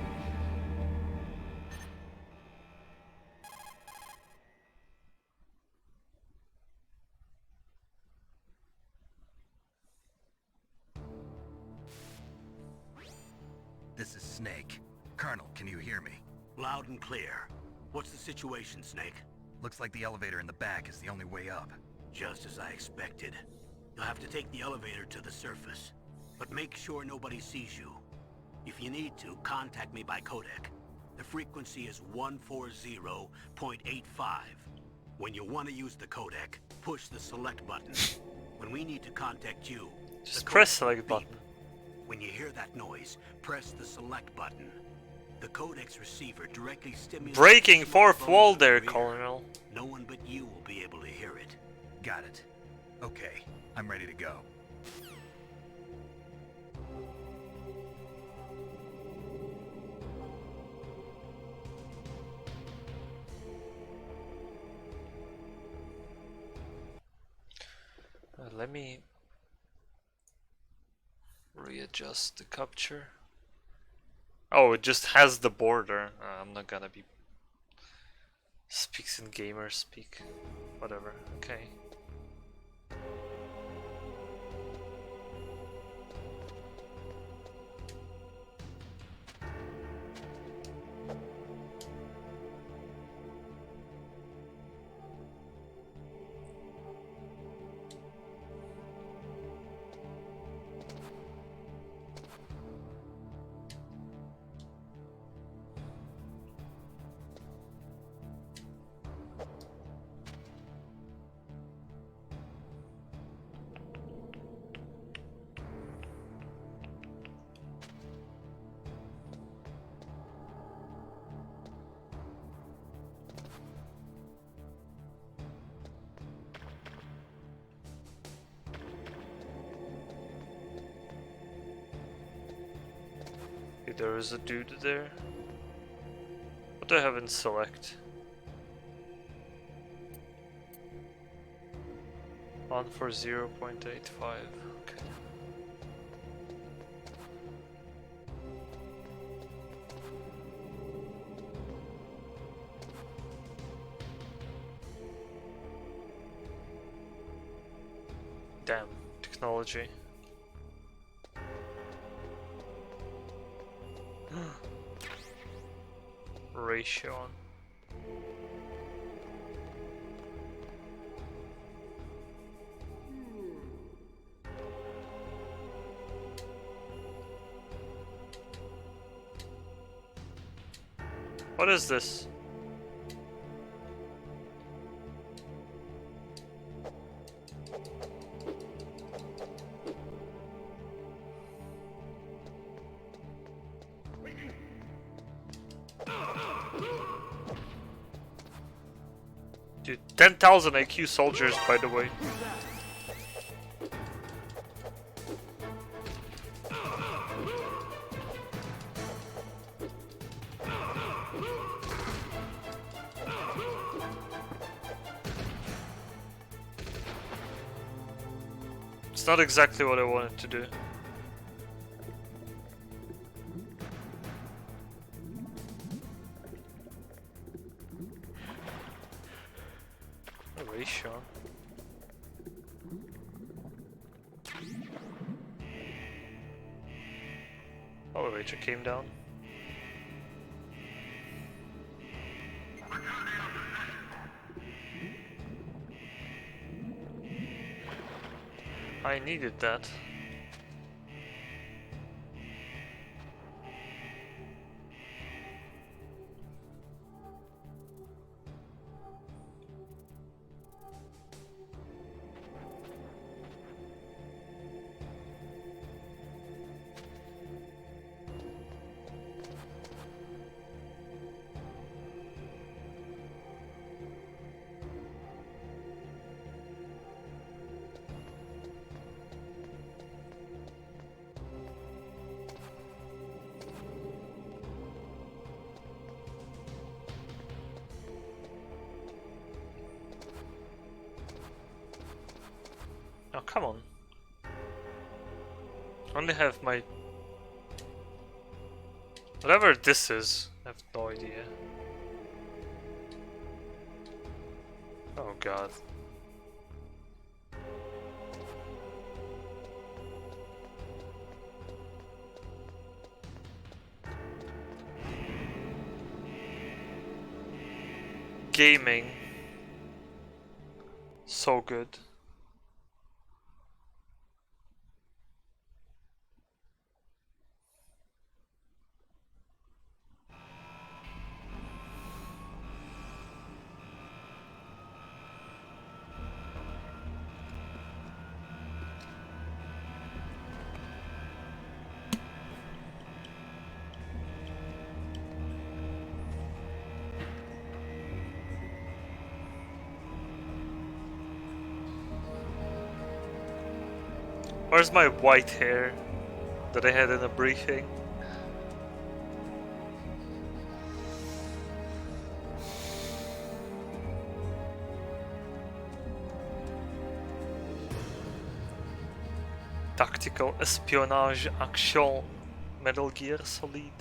S3: This is Snake. Colonel, can you hear me?
S2: Loud and clear. What's the situation, Snake?
S3: Looks like the elevator in the back is the only way up.
S2: Just as I expected. You'll have to take the elevator to the surface. But make sure nobody sees you. If you need to, contact me by codec. The frequency is 140.85. When you want to use the codec, push the select button. When we need to contact you,
S1: Just
S2: the
S1: press
S2: codec
S1: select
S2: will beep.
S1: button.
S2: When you hear that noise, press the select button. The codec's receiver directly stimulates
S1: Breaking
S2: the small
S1: fourth
S2: bones
S1: wall
S2: of
S1: there,
S2: your ear.
S1: Colonel.
S2: No one but you will be able to hear it.
S3: Got it. Okay, I'm ready to go.
S1: Let me readjust the capture. Oh, it just has the border. I'm not gonna be speaks in gamer speak. Whatever. Okay. Okay, there is a dude there. What do I have in select? On for 0.85. Okay. Damn, technology. Ratio on. What is this? Dude, 10,000 IQ soldiers, by the way. It's not exactly what I wanted to do. Ratio. Elevator came down. I needed that. Oh, come on. Only have my... Whatever this is, I have no idea. Oh god. Gaming. So good. Where's my white hair that I had in a briefing? Tactical espionage action, Metal Gear Solid.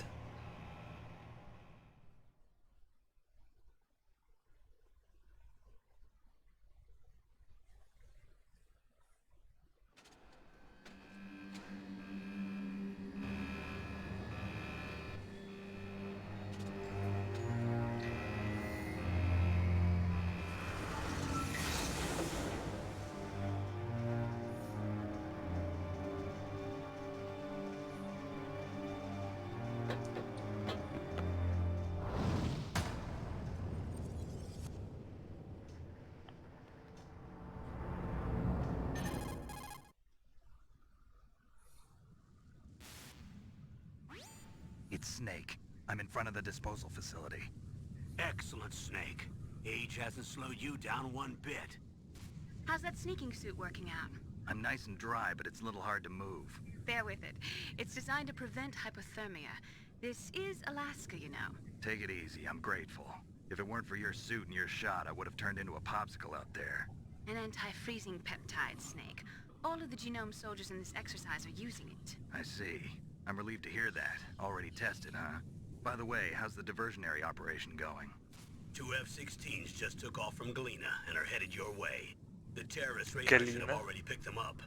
S3: It's Snake. I'm in front of the disposal facility.
S2: Excellent, Snake. Age hasn't slowed you down one bit.
S4: How's that sneaking suit working out?
S3: I'm nice and dry, but it's a little hard to move.
S4: Bear with it. It's designed to prevent hypothermia. This is Alaska, you know.
S3: Take it easy, I'm grateful. If it weren't for your suit and your shot, I would have turned into a popsicle out there.
S4: An anti-freezing peptide, Snake. All of the genome soldiers in this exercise are using it.
S3: I see. I'm relieved to hear that. Already tested, huh? By the way, how's the diversionary operation going?
S2: 2 F-16s just took off from Galena and are headed your way. The terrorist radar should have
S1: Galena?
S2: already picked them up.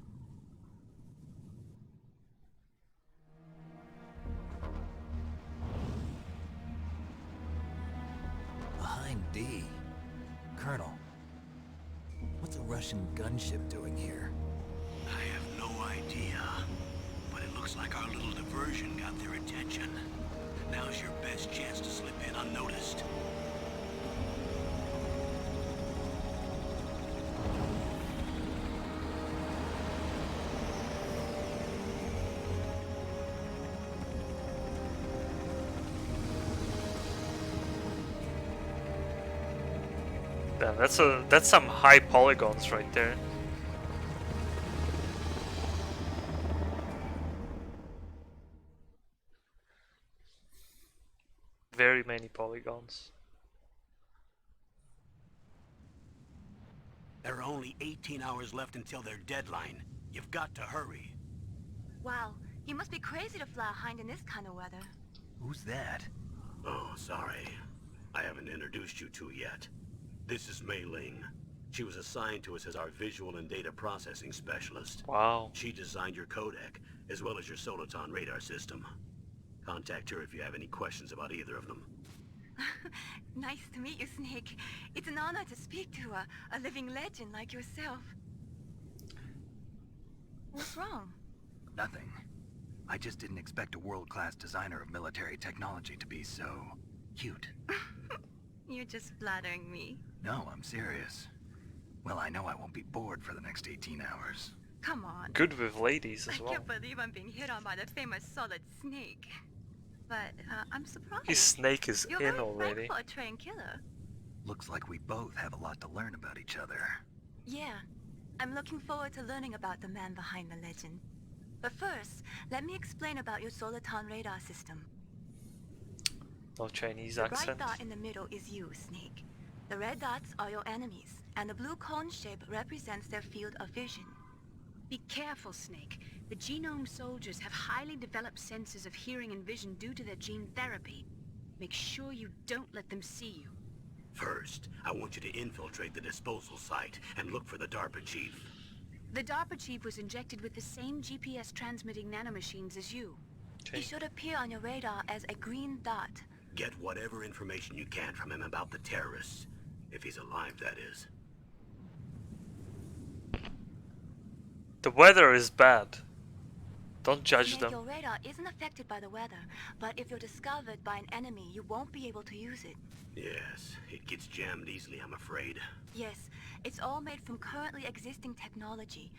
S3: Behind D. Colonel, what's a Russian gunship doing here?
S2: I have no idea. But it looks like our little diversion got their attention. Now's your best chance to slip in unnoticed.
S1: Damn, that's some high polygons right there. Very many polygons.
S2: There are only 18 hours left until their deadline. You've got to hurry.
S4: Wow, you must be crazy to fly a hind in this kind of weather.
S3: Who's that?
S2: Oh, sorry. I haven't introduced you to yet. This is Mei Ling. She was assigned to us as our visual and data processing specialist.
S1: Wow.
S2: She designed your codec, as well as your Soliton radar system. Contact her if you have any questions about either of them.
S4: Nice to meet you, Snake. It's an honor to speak to a living legend like yourself. What's wrong?
S3: Nothing. I just didn't expect a world-class designer of military technology to be so... cute.
S4: You're just flattering me.
S3: No, I'm serious. Well, I know I won't be bored for the next 18 hours.
S4: Come on.
S1: Good with ladies as
S4: I
S1: well.
S4: can't believe I'm being hit on by the famous Solid Snake. But I'm surprised.
S1: His snake is
S4: You're
S1: in
S4: very
S1: already.
S4: frank for a trained killer.
S3: Looks like we both have a lot to learn about each other.
S4: Yeah, I'm looking forward to learning about the man behind the legend. But first, let me explain about your Soliton radar system.
S1: No Chinese
S4: The
S1: accent.
S4: bright dot in the middle is you, Snake. The red dots are your enemies, and the blue cone shape represents their field of vision. Be careful, Snake. The genome soldiers have highly developed senses of hearing and vision due to their gene therapy. Make sure you don't let them see you.
S2: First, I want you to infiltrate the disposal site and look for the DARPA chief.
S4: The DARPA chief was injected with the same GPS transmitting nanomachines as you.
S1: Okay.
S4: He should appear on your radar as a green dot.
S2: Get whatever information you can from him about the terrorists. If he's alive, that is.
S1: The weather is bad. Don't judge
S4: Snake,
S1: them.
S4: your radar isn't affected by the weather, but if you're discovered by an enemy, you won't be able to use it.
S2: Yes, it gets jammed easily, I'm afraid.
S4: Yes, it's all made from currently existing technology.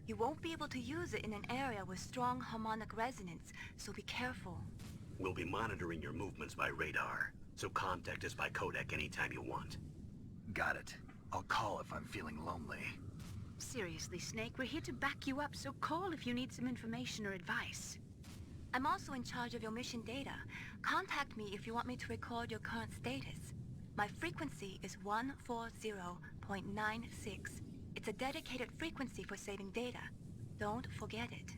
S4: You won't be able to use it in an area with strong harmonic resonance, so be careful.
S2: We'll be monitoring your movements by radar, so contact us by codec anytime you want.
S3: Got it. I'll call if I'm feeling lonely.
S4: Seriously, Snake, we're here to back you up, so call if you need some information or advice. I'm also in charge of your mission data. Contact me if you want me to record your current status. My frequency is 140.96. It's a dedicated frequency for saving data. Don't forget it.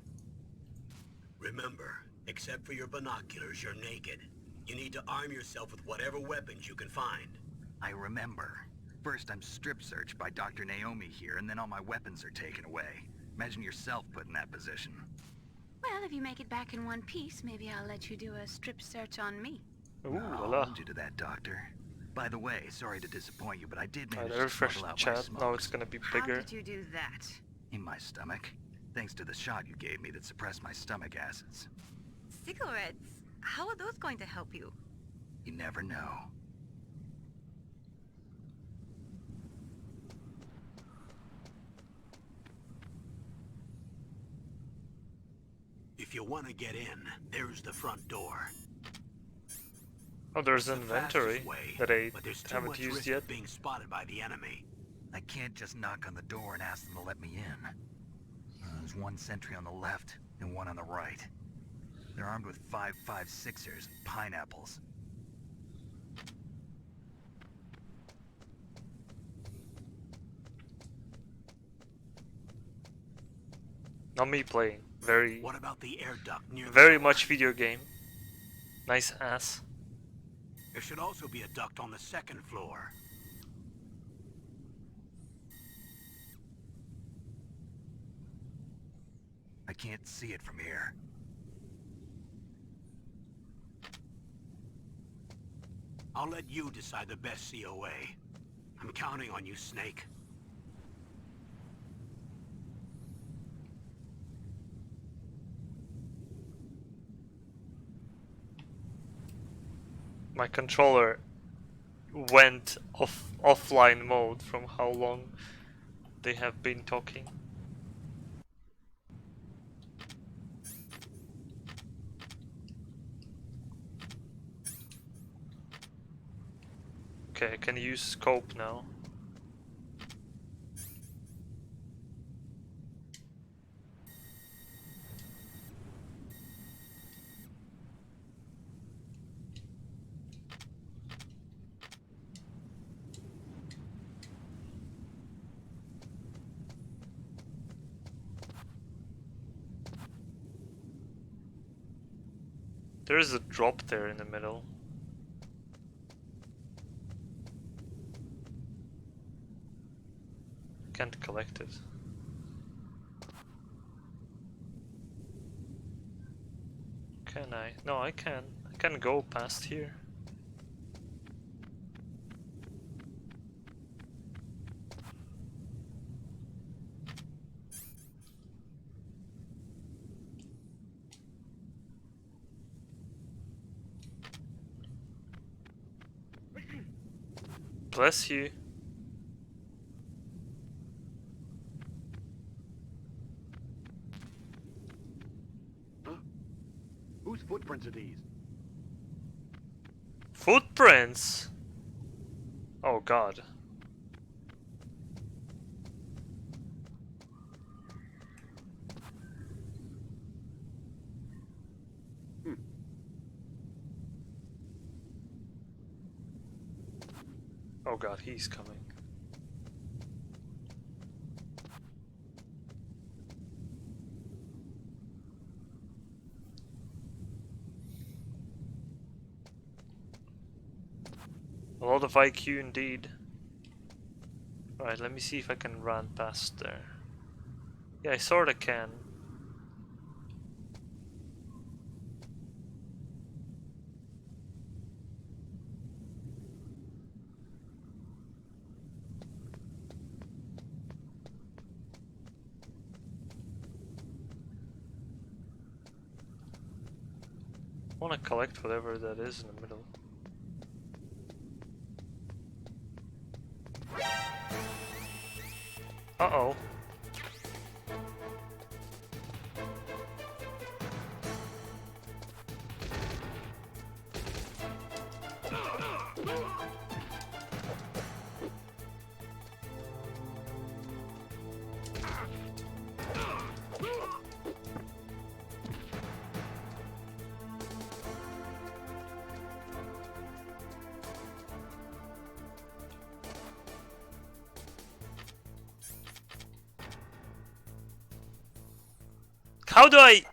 S2: Remember, except for your binoculars, you're naked. You need to arm yourself with whatever weapons you can find.
S3: I remember. First, I'm strip searched by Dr. Naomi here, and then all my weapons are taken away. Imagine yourself put in that position.
S4: Well, if you make it back in one piece, maybe I'll let you do a strip search on me.
S1: Ooh,
S3: I'll
S1: voila.
S3: hold you to that, Doctor. By the way, sorry to disappoint you, but I did manage
S1: Alright,
S3: to
S1: refresh
S3: smuggle
S1: the
S3: out my
S1: chat. Now it's
S3: smokes
S1: gonna be
S4: How
S1: bigger.
S4: did you do that?
S3: in my stomach, thanks to the shot you gave me that suppressed my stomach acids.
S4: Cigarettes? How are those going to help you?
S3: You never know.
S2: If you want to get in, there's the front door.
S1: Oh, there's
S2: The
S1: an inventory
S2: fastest way,
S1: that I
S2: but there's too
S1: haven't
S2: much
S1: used
S2: risk
S1: yet.
S2: of being spotted by the enemy.
S3: I can't just knock on the door and ask them to let me in. There's one sentry on the left and one on the right. They're armed with 5.56ers and pineapples.
S1: Not me playing. Very,
S2: What about the air duct near the
S1: very
S2: door?
S1: much video game. Nice ass.
S2: There should also be a duct on the second floor.
S3: I can't see it from here.
S2: I'll let you decide the best COA. I'm counting on you, Snake.
S1: My controller went offline mode from how long they have been talking. Okay, I can use scope now. There is a drop there in the middle. Can't collect it. Can I? No, I can. I can go past here. Bless you.
S2: Whose footprints are these?
S1: Footprints! Oh god. Oh god, he's coming. A lot of IQ indeed. Right, let me see if I can run past there. Yeah, I sorta can. I wanna collect whatever that is in the middle. Uh-oh. How do I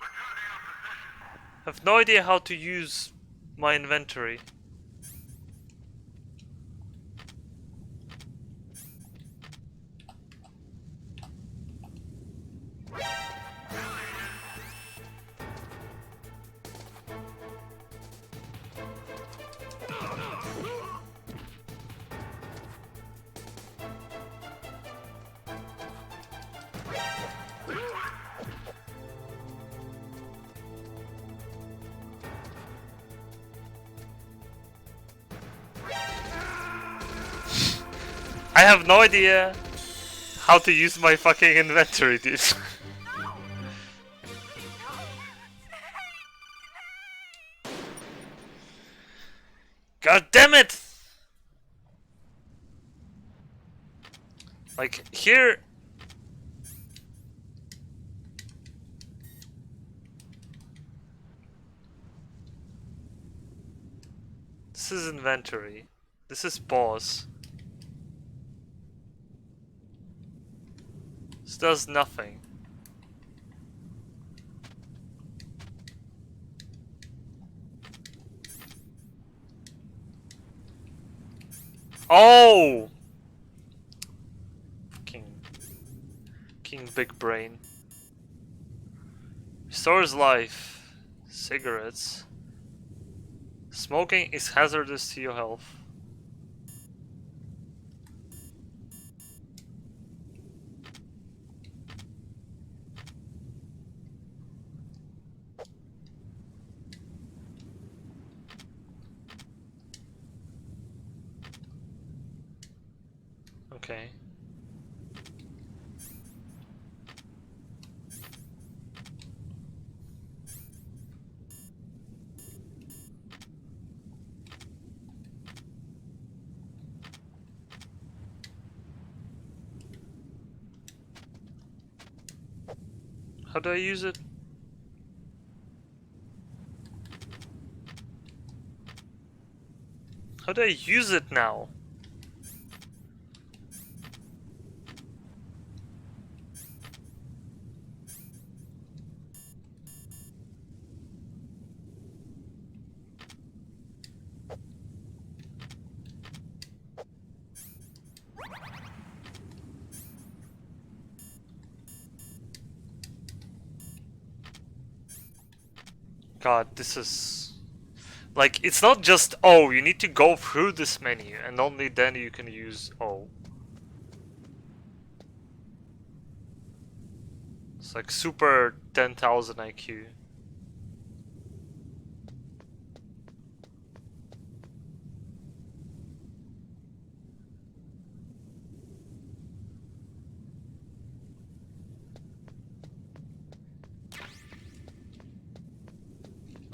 S1: have no idea how to use my inventory? I have no idea how to use my fucking inventory, dude. God damn it! Like, here... This is inventory. This is pause. This does nothing. Oh! King big brain. Restores life. Cigarettes. Smoking is hazardous to your health. Okay. How do I use it? How do I use it now? God, this is... Like, it's not just, oh, you need to go through this menu, and only then you can use O. It's like super 10,000 IQ.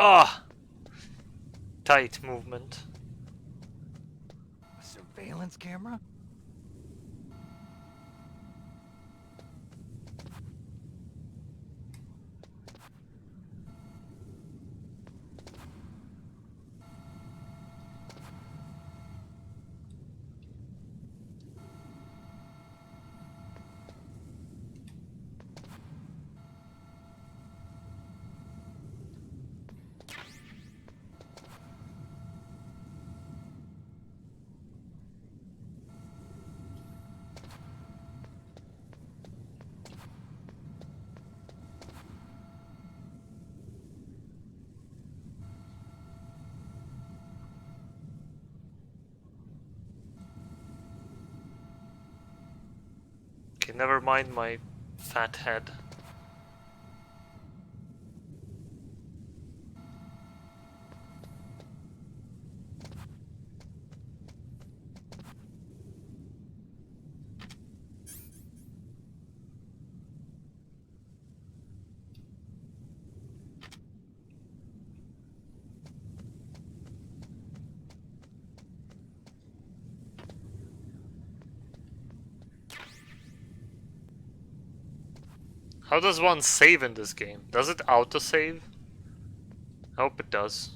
S1: Ah! Tight movement.
S3: A surveillance camera?
S1: Okay, never mind my fat head. How does one save in this game? Does it auto-save? I hope it does.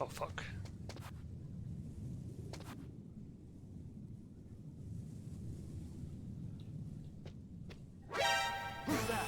S1: Oh fuck.
S2: Who's that?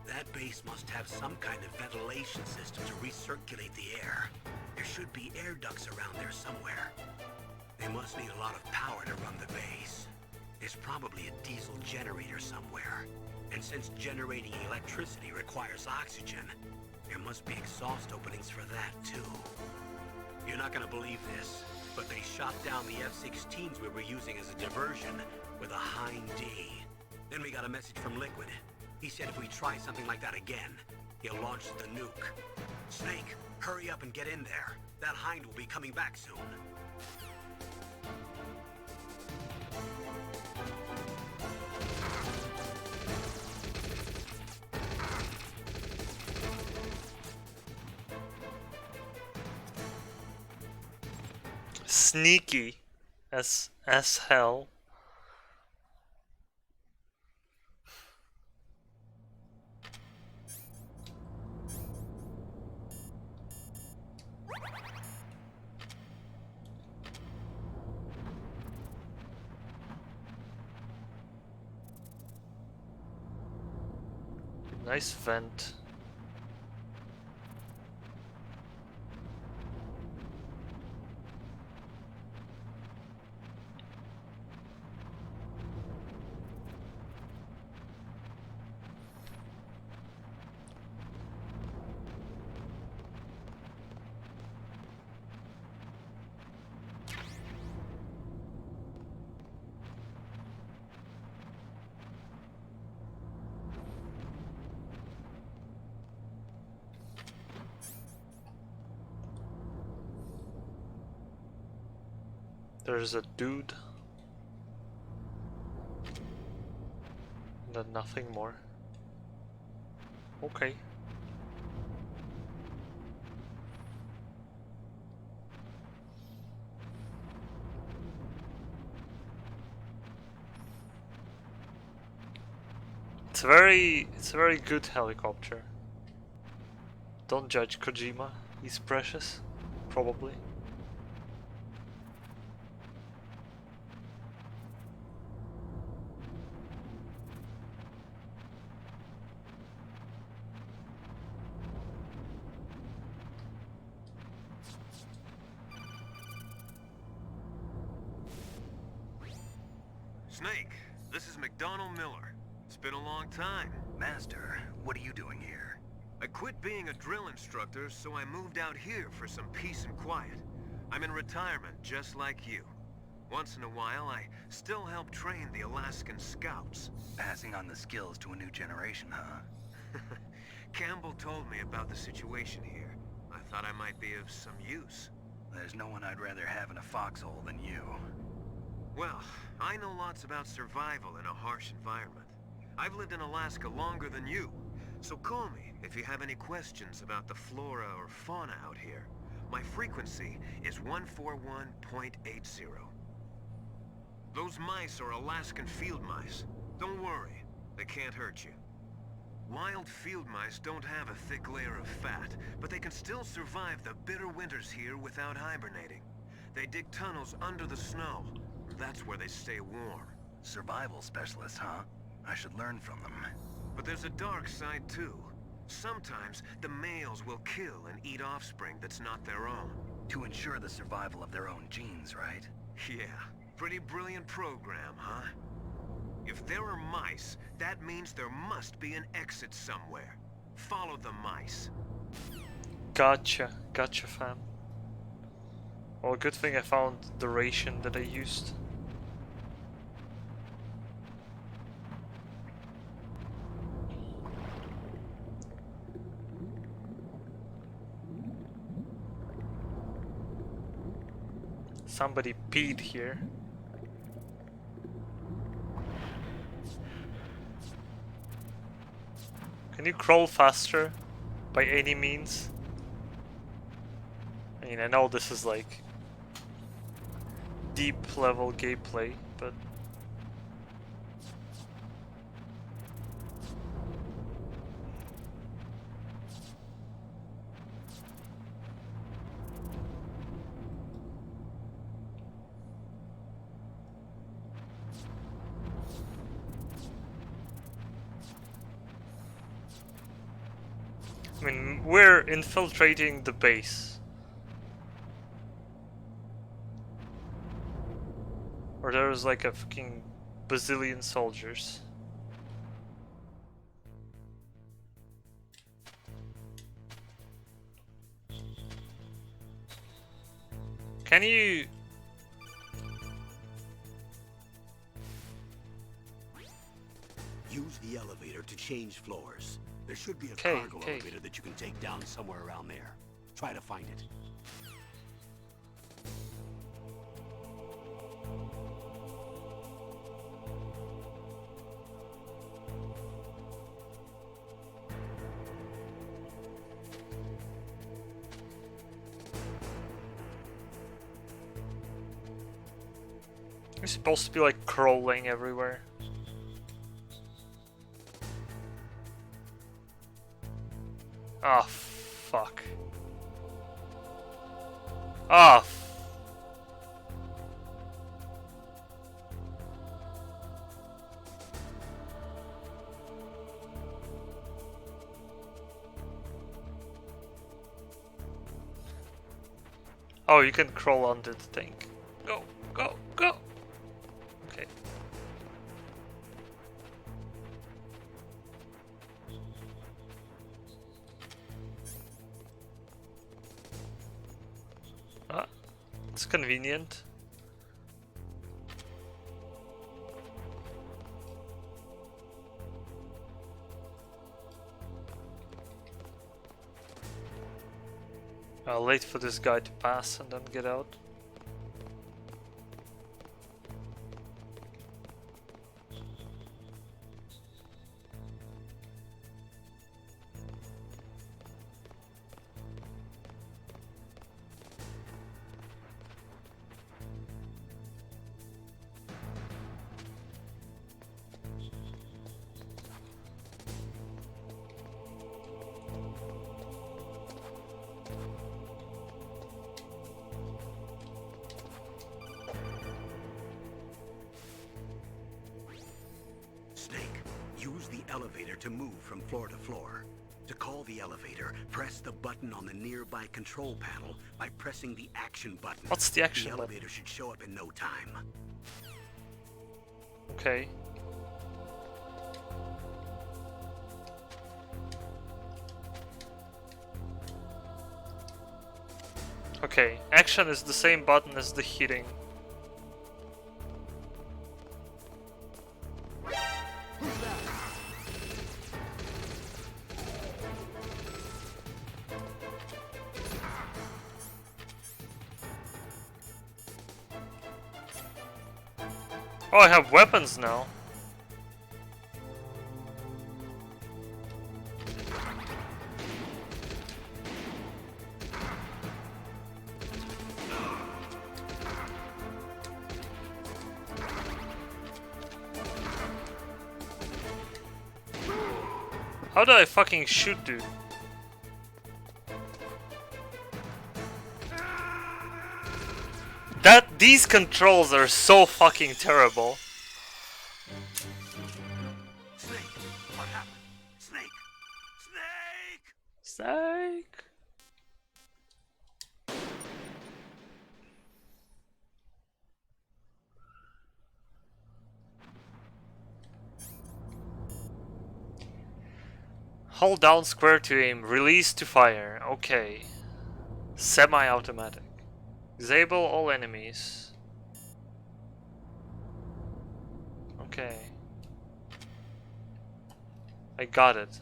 S2: That base must have some kind of ventilation system to recirculate the air. There should be air ducts around there somewhere. They must need a lot of power to run the base. There's probably a diesel generator somewhere. And since generating electricity requires oxygen, there must be exhaust openings for that too. You're not gonna believe this, but they shot down the F-16s we were using as a diversion with a Hind D. Then we got a message from Liquid. He said if we try something like that again, he'll launch the nuke. Snake, hurry up and get in there. That Hind will be coming back soon.
S1: Sneaky as hell. Nice vent. There's a dude. And then nothing more. Okay. It's a very good helicopter. Don't judge Kojima, he's precious, probably.
S6: Snake, this is McDonald Miller. It's been a long time.
S3: Master, what are you doing here?
S6: I quit being a drill instructor, so I moved out here for some peace and quiet. I'm in retirement, just like you. Once in a while, I still help train the Alaskan Scouts.
S3: Passing on the skills to a new generation, huh?
S6: Campbell told me about the situation here. I thought I might be of some use.
S3: There's no one I'd rather have in a foxhole than you.
S6: Well, I know lots about survival in a harsh environment. I've lived in Alaska longer than you, so call me if you have any questions about the flora or fauna out here. My frequency is 141.80. Those mice are Alaskan field mice. Don't worry, they can't hurt you. Wild field mice don't have a thick layer of fat, but they can still survive the bitter winters here without hibernating. They dig tunnels under the snow. That's where they stay warm.
S3: Survival specialists, huh? I should learn from them.
S6: But there's a dark side too. Sometimes the males will kill and eat offspring that's not their own.
S3: To ensure the survival of their own genes, right?
S6: Yeah, pretty brilliant program, huh? If there are mice, that means there must be an exit somewhere. Follow the mice.
S1: Gotcha, fam. Well, good thing I found the ration that I used. Somebody peed here. Can you crawl faster by any means? I mean, I know this is like deep level gameplay, but I mean, we're infiltrating the base. Or there's like a fucking bazillion soldiers. Can you...
S2: Use the elevator to change floors. There should be a
S1: Okay,
S2: cargo
S1: okay.
S2: elevator that you can take down somewhere around there. Try to find it.
S1: You're supposed to be like crawling everywhere. Ah, fuck. Ah. Oh, you can crawl under the thing. Go, go, go. Okay. Ah, it's convenient. I'll wait for this guy to pass and then get out.
S2: Snake, use the elevator to move from floor to floor. To call the elevator, press the button on the nearby control panel by pressing the action button.
S1: What's the action
S2: The
S1: button?
S2: elevator should show up in no time.
S1: Okay. Okay, action is the same button as the hitting. Oh, I have weapons now. How did I fucking shoot, dude? These controls are so fucking terrible.
S2: Snake, what happened? Snake! Snake!
S1: Psych. Hold down square to aim, release to fire. Okay. Semi-automatic. Disable all enemies. Okay. I got it.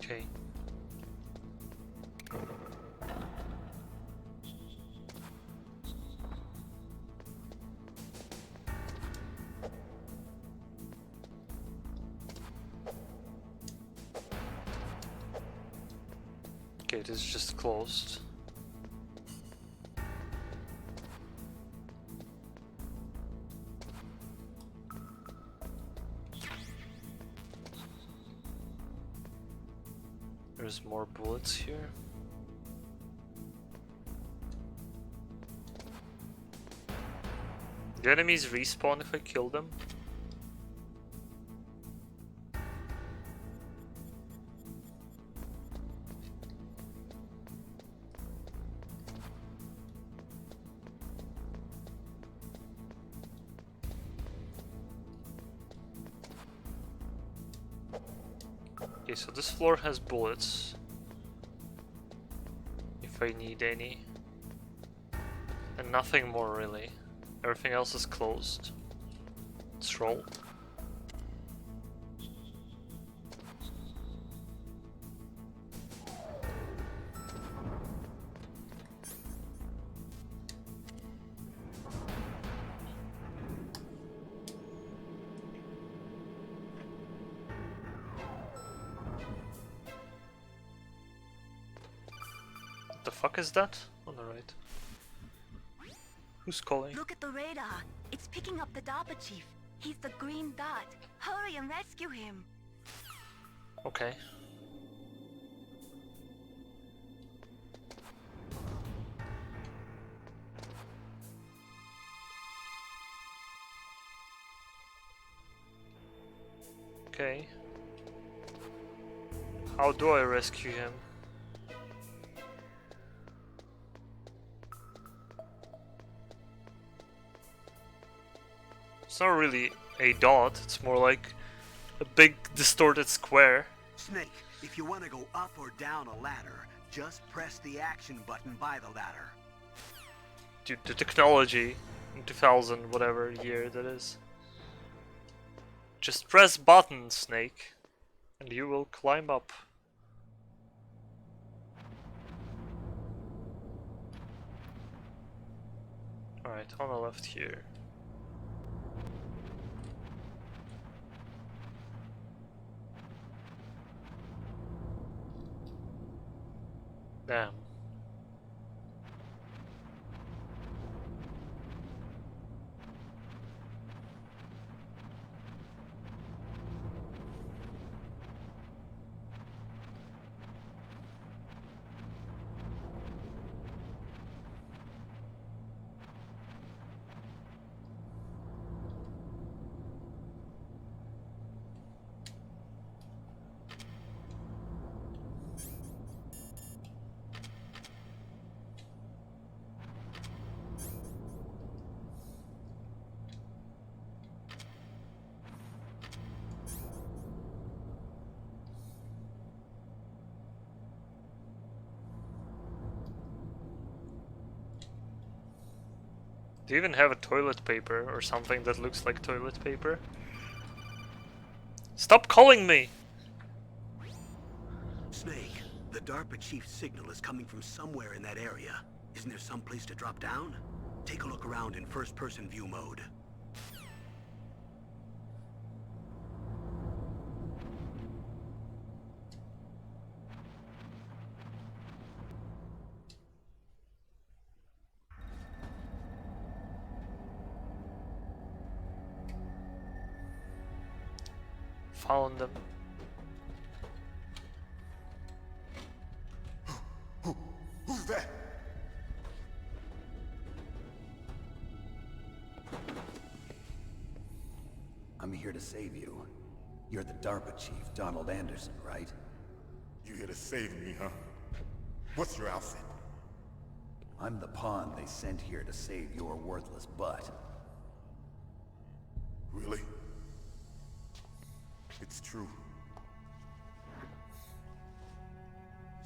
S1: Okay. Okay, this is just closed. There's more bullets here. Do enemies respawn if I kill them? Okay, so this floor has bullets. If I need any. And nothing more really. Everything else is closed. Let's roll. What the fuck is that? On the right. Who's calling?
S7: Look at the radar. It's picking up the DARPA chief. He's the green dot. Hurry and rescue him.
S1: Okay. Okay. How do I rescue him? It's not really a dot, it's more like a big distorted square.
S2: Snake, if you want to go up or down a ladder, just press the action button by the ladder.
S1: Dude, the technology in 2000 whatever year that is. Just press button, Snake, and you will climb up. Alright, on the left here. Damn. Do you even have a toilet paper or something that looks like toilet paper? Stop calling me!
S2: Snake, the DARPA chief's signal is coming from somewhere in that area. Isn't there some place to drop down? Take a look around in first-person view mode.
S1: Found them.
S8: Who's that?
S3: I'm here to save you. You're the DARPA chief, Donald Anderson, right?
S8: You here to save me, huh? What's your outfit?
S3: I'm the pawn they sent here to save your worthless butt.
S8: Really? It's true.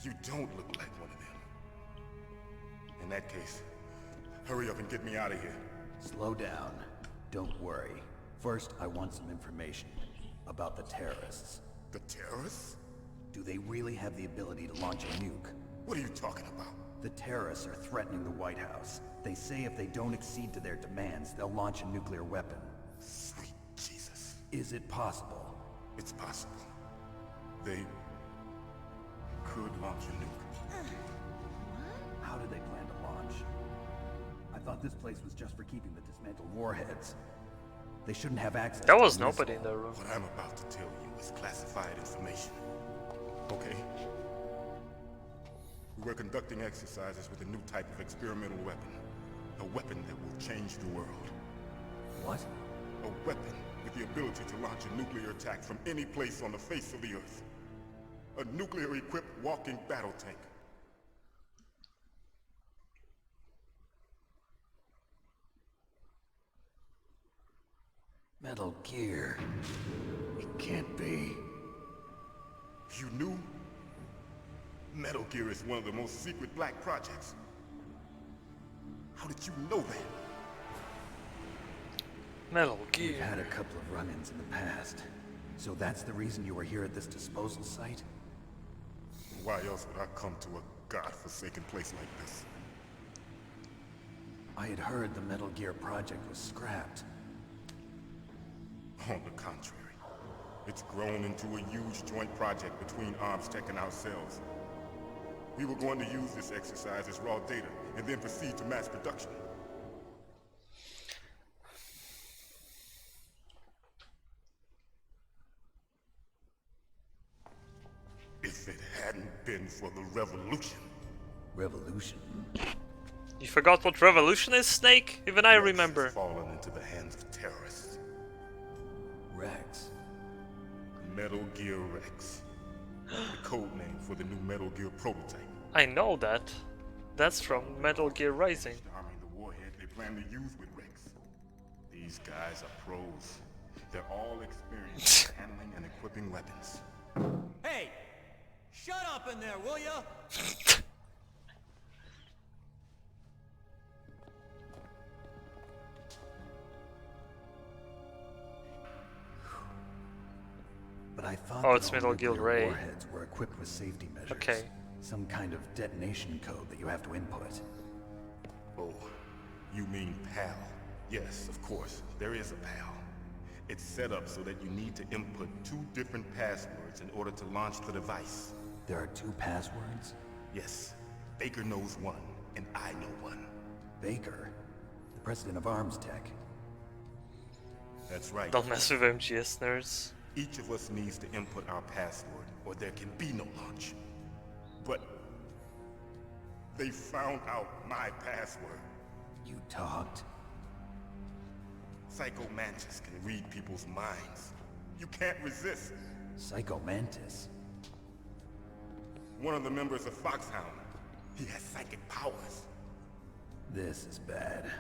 S8: You don't look like one of them. In that case, hurry up and get me out of here.
S3: Slow down. Don't worry. First, I want some information about the terrorists.
S8: The terrorists?
S3: Do they really have the ability to launch a nuke?
S8: What are you talking about?
S3: The terrorists are threatening the White House. They say if they don't accede to their demands, they'll launch a nuclear weapon.
S8: Sweet Jesus.
S3: Is it possible?
S8: It's possible. They could launch a nuke.
S3: How do they plan to launch? I thought this place was just for keeping the dismantled warheads. They shouldn't have access
S1: There
S3: to
S1: was
S3: the missile.
S1: nobody in the room.
S8: What I'm about to tell you is classified information. Okay? We were conducting exercises with a new type of experimental weapon. A weapon that will change the world.
S3: What?
S8: A weapon with the ability to launch a nuclear attack from any place on the face of the Earth. A nuclear-equipped walking battle tank.
S3: Metal Gear. It can't be.
S8: You knew? Metal Gear is one of the most secret black projects. How did you know that?
S1: Metal
S3: We've
S1: Gear.
S3: had a couple of run-ins in the past. So that's the reason you were here at this disposal site?
S8: Why else would I come to a godforsaken place like this?
S3: I had heard the Metal Gear project was scrapped.
S8: On the contrary, it's grown into a huge joint project between ArmsTech and ourselves. We were going to use this exercise as raw data and then proceed to mass production. If it hadn't been for the revolution.
S3: Revolution?
S1: You forgot what revolution is, Snake? Even I
S8: Rex
S1: remember.
S8: has fallen into the hands of terrorists.
S3: Rex.
S8: Metal Gear Rex. The code name for the new Metal Gear prototype.
S1: I know that. That's from Metal Gear Rising.
S8: Arming the warhead they plan to use with Rex. These guys are pros. They're all experienced at handling and equipping weapons.
S9: Hey! Shut up in there, will ya?
S3: But I thought
S1: Oh,
S3: that
S1: it's
S3: all
S1: Metal Gear
S3: nuclear
S1: Ray.
S3: warheads were equipped with safety measures.
S1: Okay.
S3: Some kind of detonation code that you have to input.
S8: Oh, you mean PAL? Yes, of course. There is a PAL. It's set up so that you need to input 2 different passwords in order to launch the device.
S3: There are 2 passwords?
S8: Yes, Baker knows one, and I know one.
S3: Baker, the president of Arms Tech.
S8: That's right.
S1: Don't mess with MGS nerds.
S8: Each of us needs to input our password, or there can be no launch. But they found out my password.
S3: You talked?
S8: Psycho Mantis can read people's minds. You can't resist.
S3: Psycho Mantis?
S8: One of the members of Foxhound. He has psychic powers.
S3: This is bad.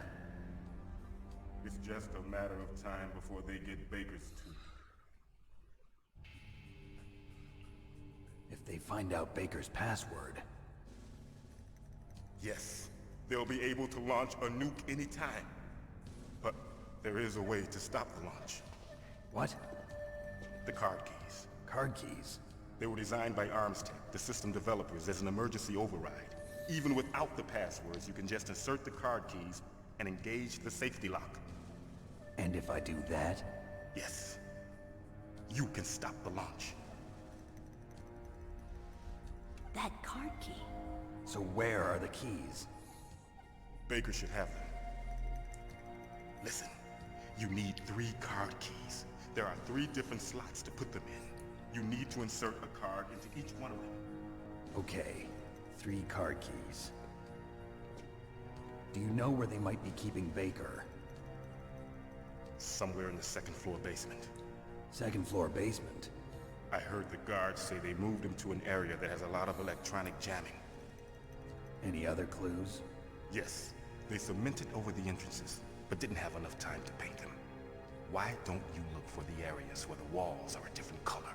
S8: It's just a matter of time before they get Baker's tooth.
S3: If they find out Baker's password...
S8: Yes, they'll be able to launch a nuke anytime. But there is a way to stop the launch.
S3: What?
S8: The card keys.
S3: Card keys?
S8: They were designed by Armstech, the system developers, as an emergency override. Even without the passwords, you can just insert the card keys and engage the safety lock.
S3: And if I do that?
S8: Yes. You can stop the launch.
S4: That card key.
S3: So where are the keys?
S8: Baker should have them. Listen, you need 3 card keys. There are 3 different slots to put them in. You need to insert a card into each one of them.
S3: Okay, 3 card keys. Do you know where they might be keeping Baker?
S8: Somewhere in the 2nd floor basement.
S3: 2nd floor basement?
S8: I heard the guards say they moved him to an area that has a lot of electronic jamming.
S3: Any other clues?
S8: Yes, they cemented over the entrances, but didn't have enough time to paint them. Why don't you look for the areas where the walls are a different color?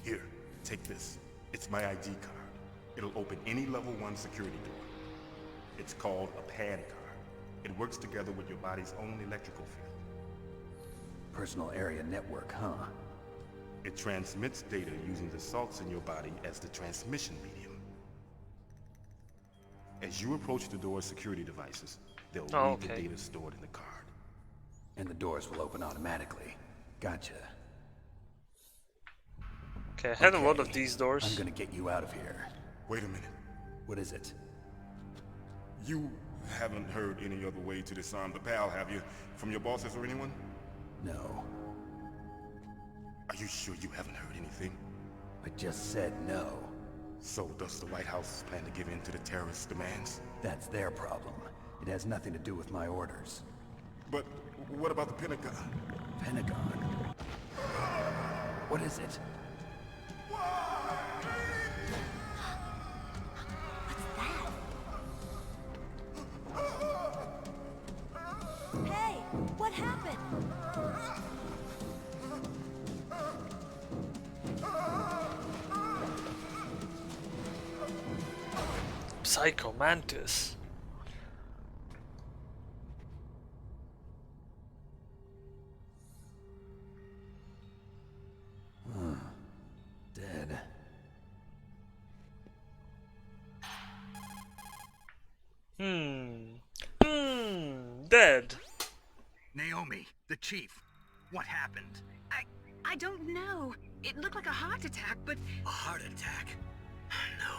S8: Here, take this. It's my ID card. It'll open any level 1 security door. It's called a PAN card. It works together with your body's own electrical field.
S3: Personal area network, huh?
S8: It transmits data using the salts in your body as the transmission medium. As you approach the door's security devices, they'll read the data stored in the card.
S3: And the doors will open automatically. Gotcha.
S1: Okay, I had a lot of these doors.
S3: I'm gonna get you out of here.
S8: Wait a minute.
S3: What is it?
S8: You haven't heard any other way to disarm the PAL, have you? From your bosses or anyone?
S3: No.
S8: Are you sure you haven't heard anything?
S3: I just said no.
S8: So does the White House plan to give in to the terrorists' demands?
S3: That's their problem. It has nothing to do with my orders.
S8: But what about the Pentagon?
S3: Pentagon? What is it?
S4: Hey, what happened?
S1: Psycho Mantis.
S3: Dead.
S1: Dead.
S3: Naomi, the chief. What happened?
S7: I don't know. It looked like a heart attack, but...
S2: A heart attack? No.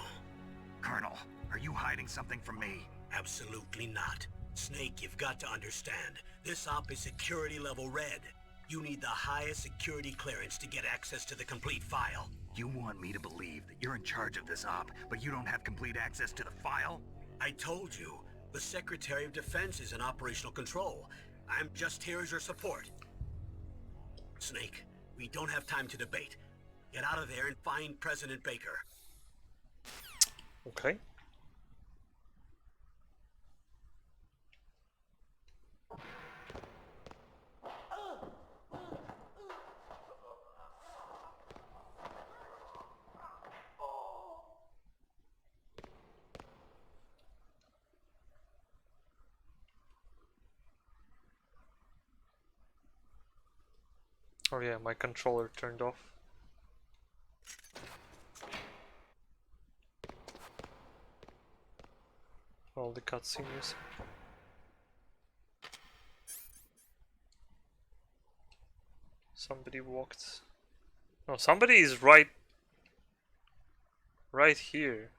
S3: Colonel, are you hiding something from me?
S2: Absolutely not. Snake, you've got to understand. This op is security level red. You need the highest security clearance to get access to the complete file.
S3: You want me to believe that you're in charge of this op, but you don't have complete access to the file?
S2: I told you, the Secretary of Defense is in operational control. I'm just here as your support. Snake, we don't have time to debate. Get out of there and find President Baker.
S1: Okay. Oh yeah, my controller turned off. All the cutscene music. Somebody walked. No, somebody is right Right here.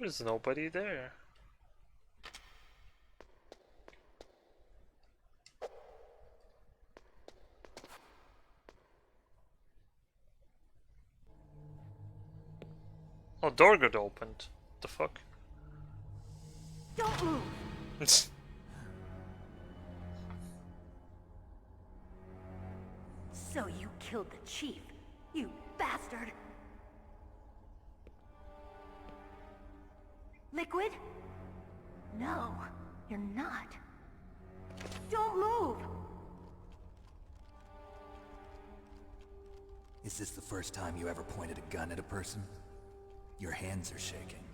S1: There's nobody there. Oh, door got opened. The fuck?
S7: Don't move! So you killed the chief, you bastard! Liquid? No, you're not. Don't move!
S3: Is this the first time you ever pointed a gun at a person? Your hands are shaking.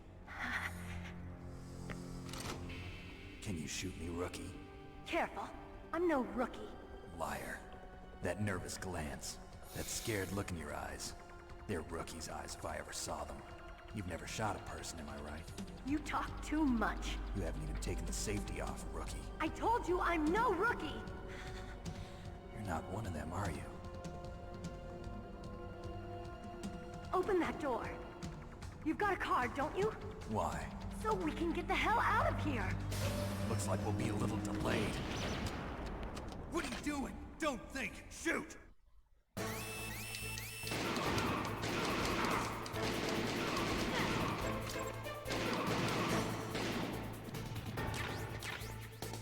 S3: Can you shoot me, rookie?
S7: Careful, I'm no rookie.
S3: Liar. That nervous glance, that scared look in your eyes. They're rookie's eyes if I ever saw them. You've never shot a person, am I right?
S7: You talk too much.
S3: You haven't even taken the safety off, rookie.
S7: I told you I'm no rookie!
S3: You're not one of them, are you?
S7: Open that door. You've got a card, don't you?
S3: Why?
S7: So we can get the hell out of here!
S3: Looks like we'll be a little delayed.
S9: What are you doing? Don't think. Shoot!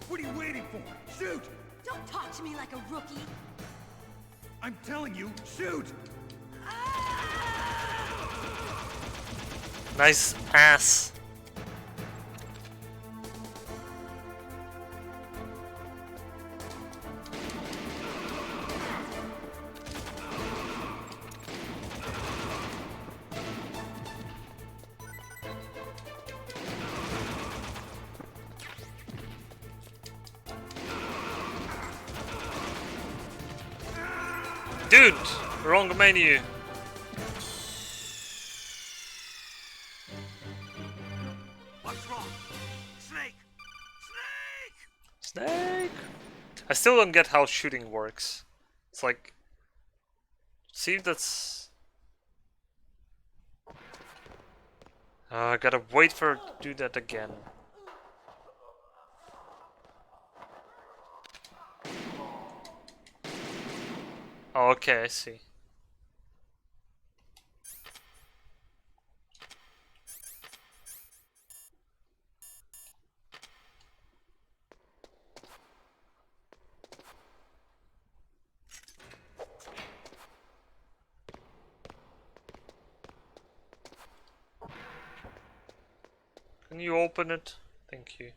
S9: What are you waiting for? Shoot!
S4: Don't talk to me like a rookie.
S9: I'm telling you, shoot!
S1: Nice ass. Dude, wrong menu.
S6: What's wrong? Snake! Snake!
S1: Snake. I still don't get how shooting works. It's like, see, that's. I gotta wait for her to do that again. Oh, okay, I see. Can you open it? Thank you.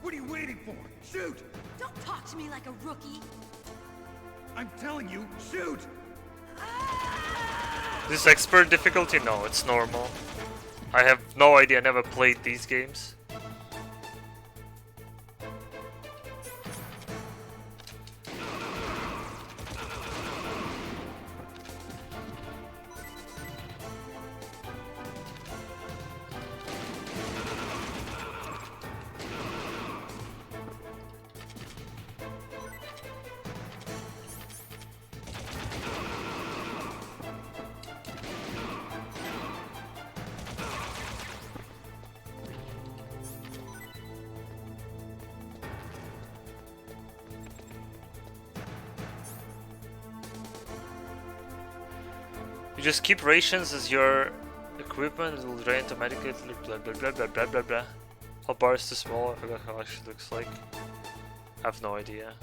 S9: What are you waiting for? Shoot!
S4: Don't talk to me like a rookie.
S9: I'm telling you, shoot!
S1: This expert difficulty? No, it's normal. I have no idea, I never played these games. You just keep rations as your equipment, it will drain automatically, blah blah blah blah blah blah blah. How bar is too small, I forgot how actually looks like. I have no idea.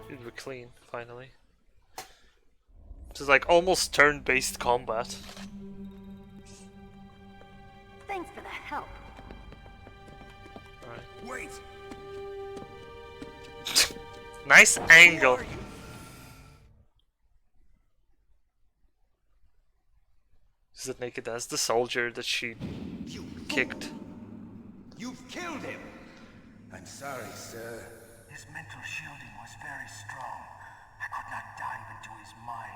S1: Dude, we're clean, finally. This is like almost turn-based combat.
S7: Thanks for the help.
S3: Wait!
S1: Nice angle. Is it naked as the soldier that she kicked?
S5: You've killed him!
S10: I'm sorry, sir.
S11: His mental shielding was very strong. I could not dive into his mind.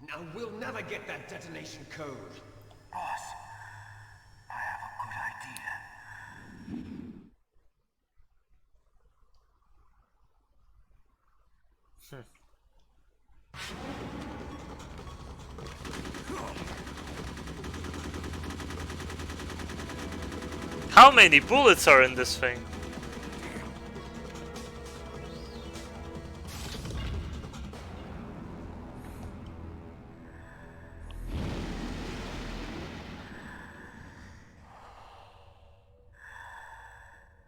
S5: Now we'll never get that detonation code.
S11: Boss, I have a good idea.
S1: How many bullets are in this thing?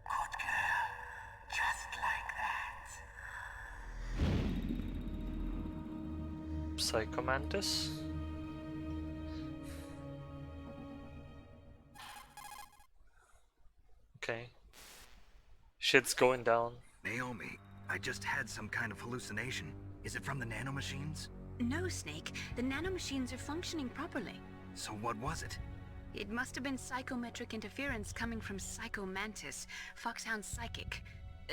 S11: Good girl. Just like that.
S1: Psycho Mantis? Okay. Shit's going down.
S3: Naomi, I just had some kind of hallucination. Is it from the nanomachines?
S4: No, Snake. The nanomachines are functioning properly.
S3: So what was it?
S4: It must have been psychometric interference coming from Psycho Mantis, Foxhound's psychic.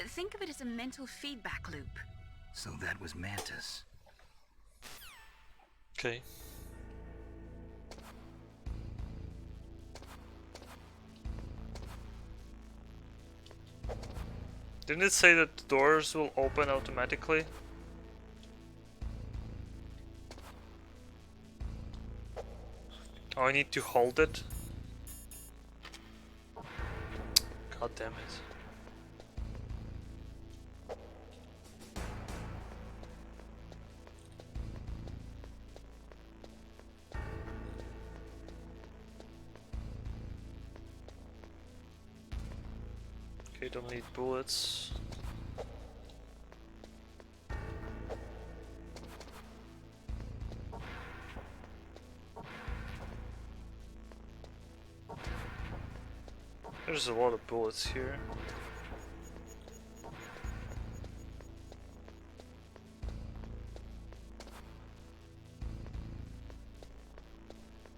S4: Think of it as a mental feedback loop.
S3: So that was Mantis.
S1: Okay. Didn't it say that the doors will open automatically? Oh, I need to hold it? God damn it. Okay, don't need bullets. There's a lot of bullets here.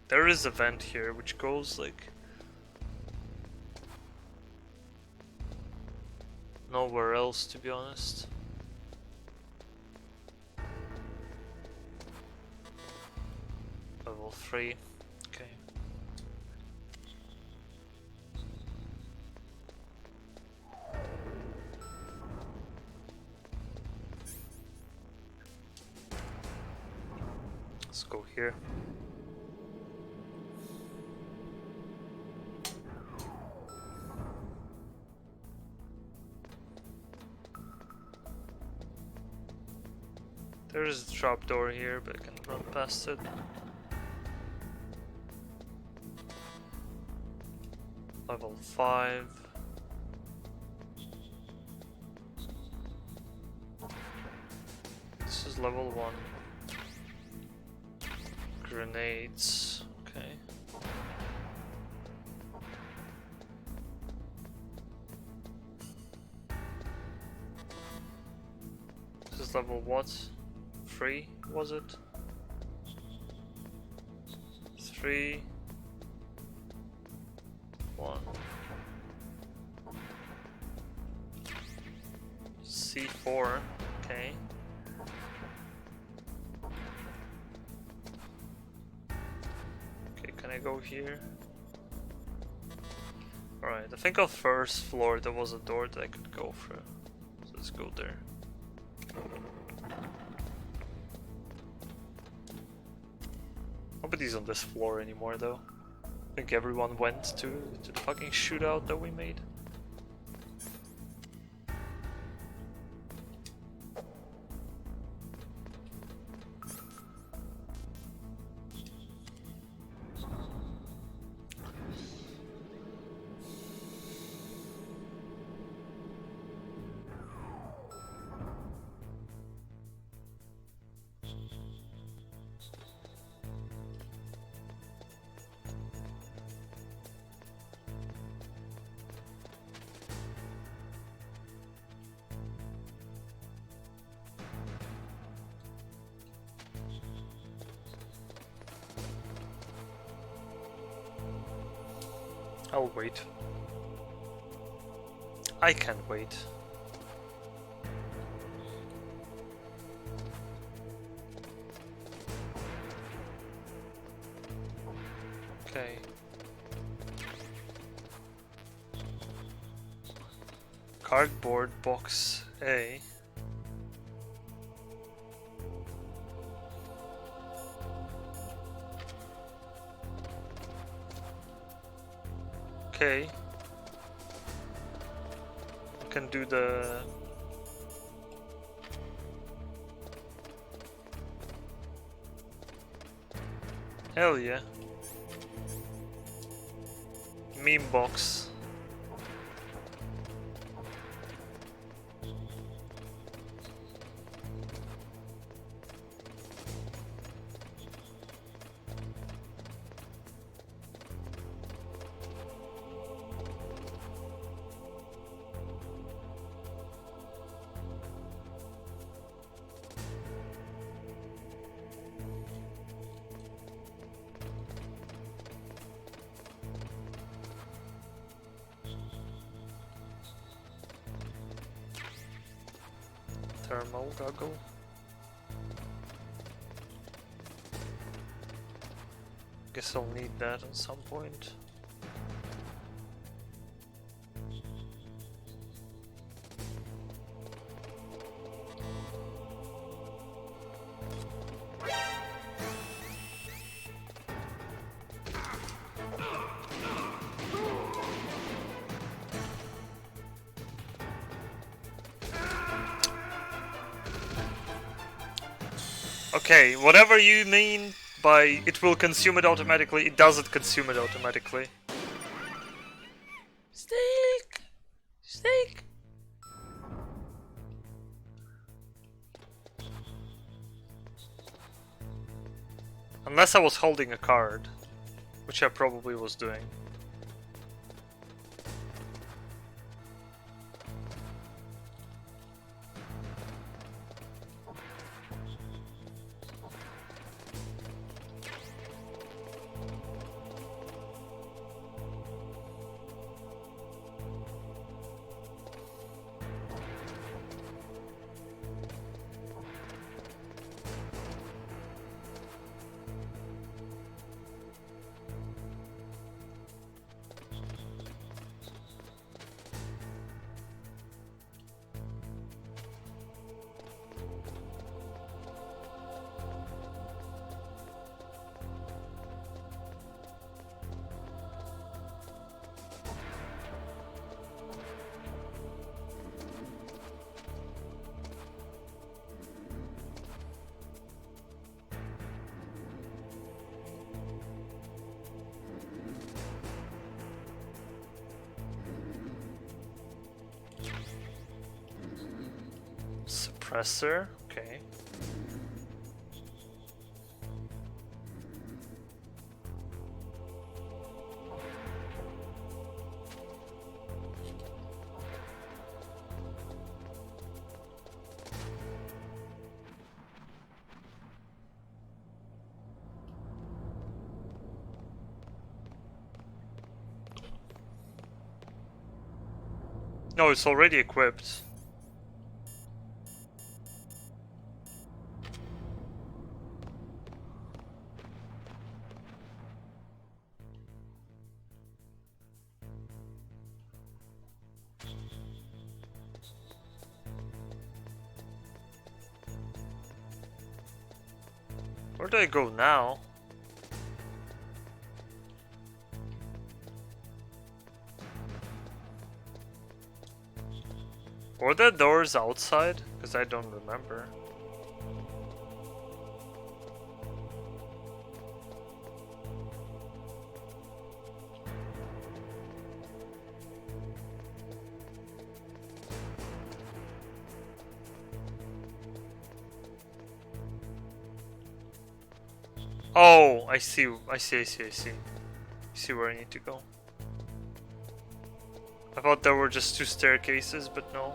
S1: There is a vent here which goes like nowhere else, to be honest. Level 3. Okay. Let's go here. There is a trapdoor here, but I can run past it. Level 5. This is level 1. Grenades. Okay. This is level what? 3, was it? 3, 1. C4, okay. Okay, can I go here? Alright, I think on first floor there was a door that I could go through. So let's go there. Nobody's on this floor anymore though. I think everyone went to the fucking shootout that we made. I'll wait. I can wait. Okay. Cardboard box A. Okay. We can do the... Hell yeah. Meme box. Thermal goggle. Guess I'll need that at some point. Okay, whatever you mean by it will consume it automatically, it doesn't consume it automatically. Steak! Steak! Unless I was holding a card, which I probably was doing. Suppressor, okay. No, it's already equipped. Where do I go now? Were there doors outside? Because I don't remember. Oh, I see. I see where I need to go. I thought there were just two staircases, but no.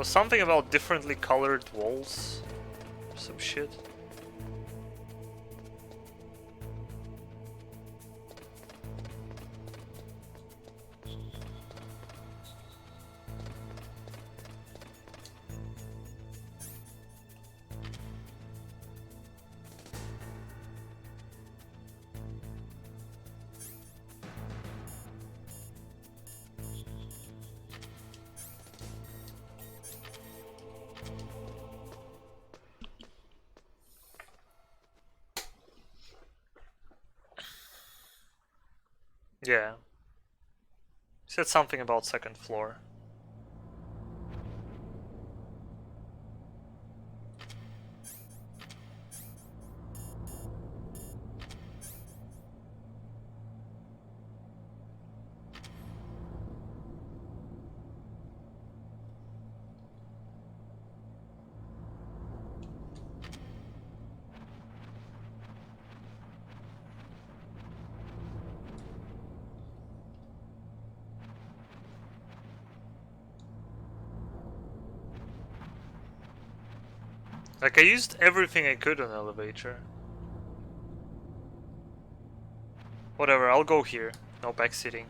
S1: was something about differently colored walls. Some shit. Yeah. Said something about second floor. Like, I used everything I could on elevator. Whatever, I'll go here. No backseating.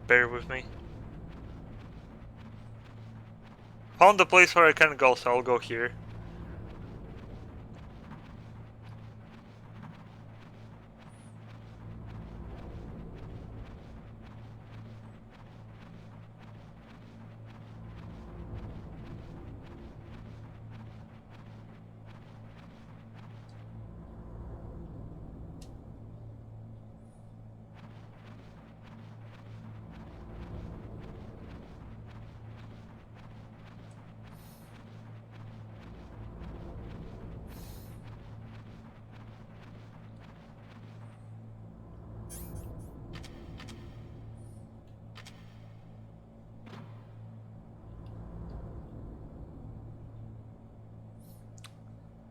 S1: Bear with me. Found the place where I can go, so I'll go here.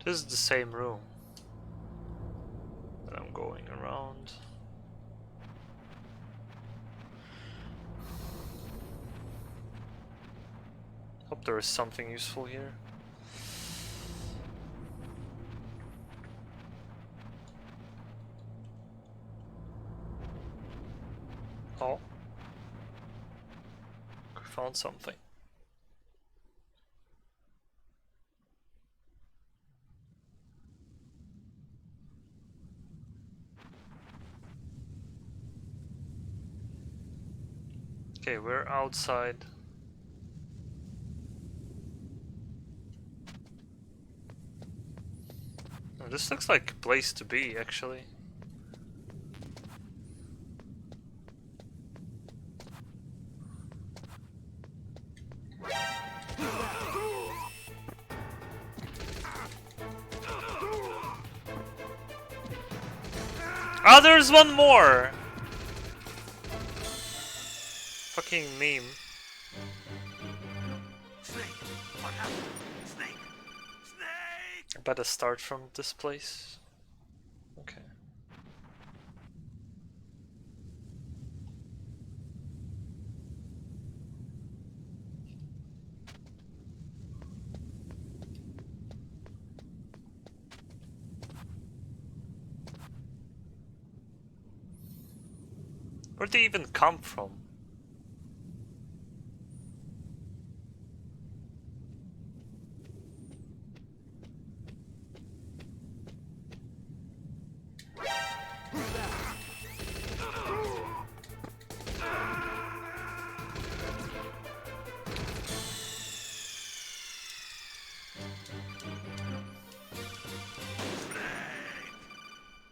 S1: This is the same room that I'm going around. Hope there is something useful here. Oh. I found something. Okay, we're outside. Oh, this looks like a place to be, actually. Ah, there's one more! Fucking meme.
S6: Snake! What happened? Snake! Snake!
S1: I better start from this place. Okay. Where'd they even come from?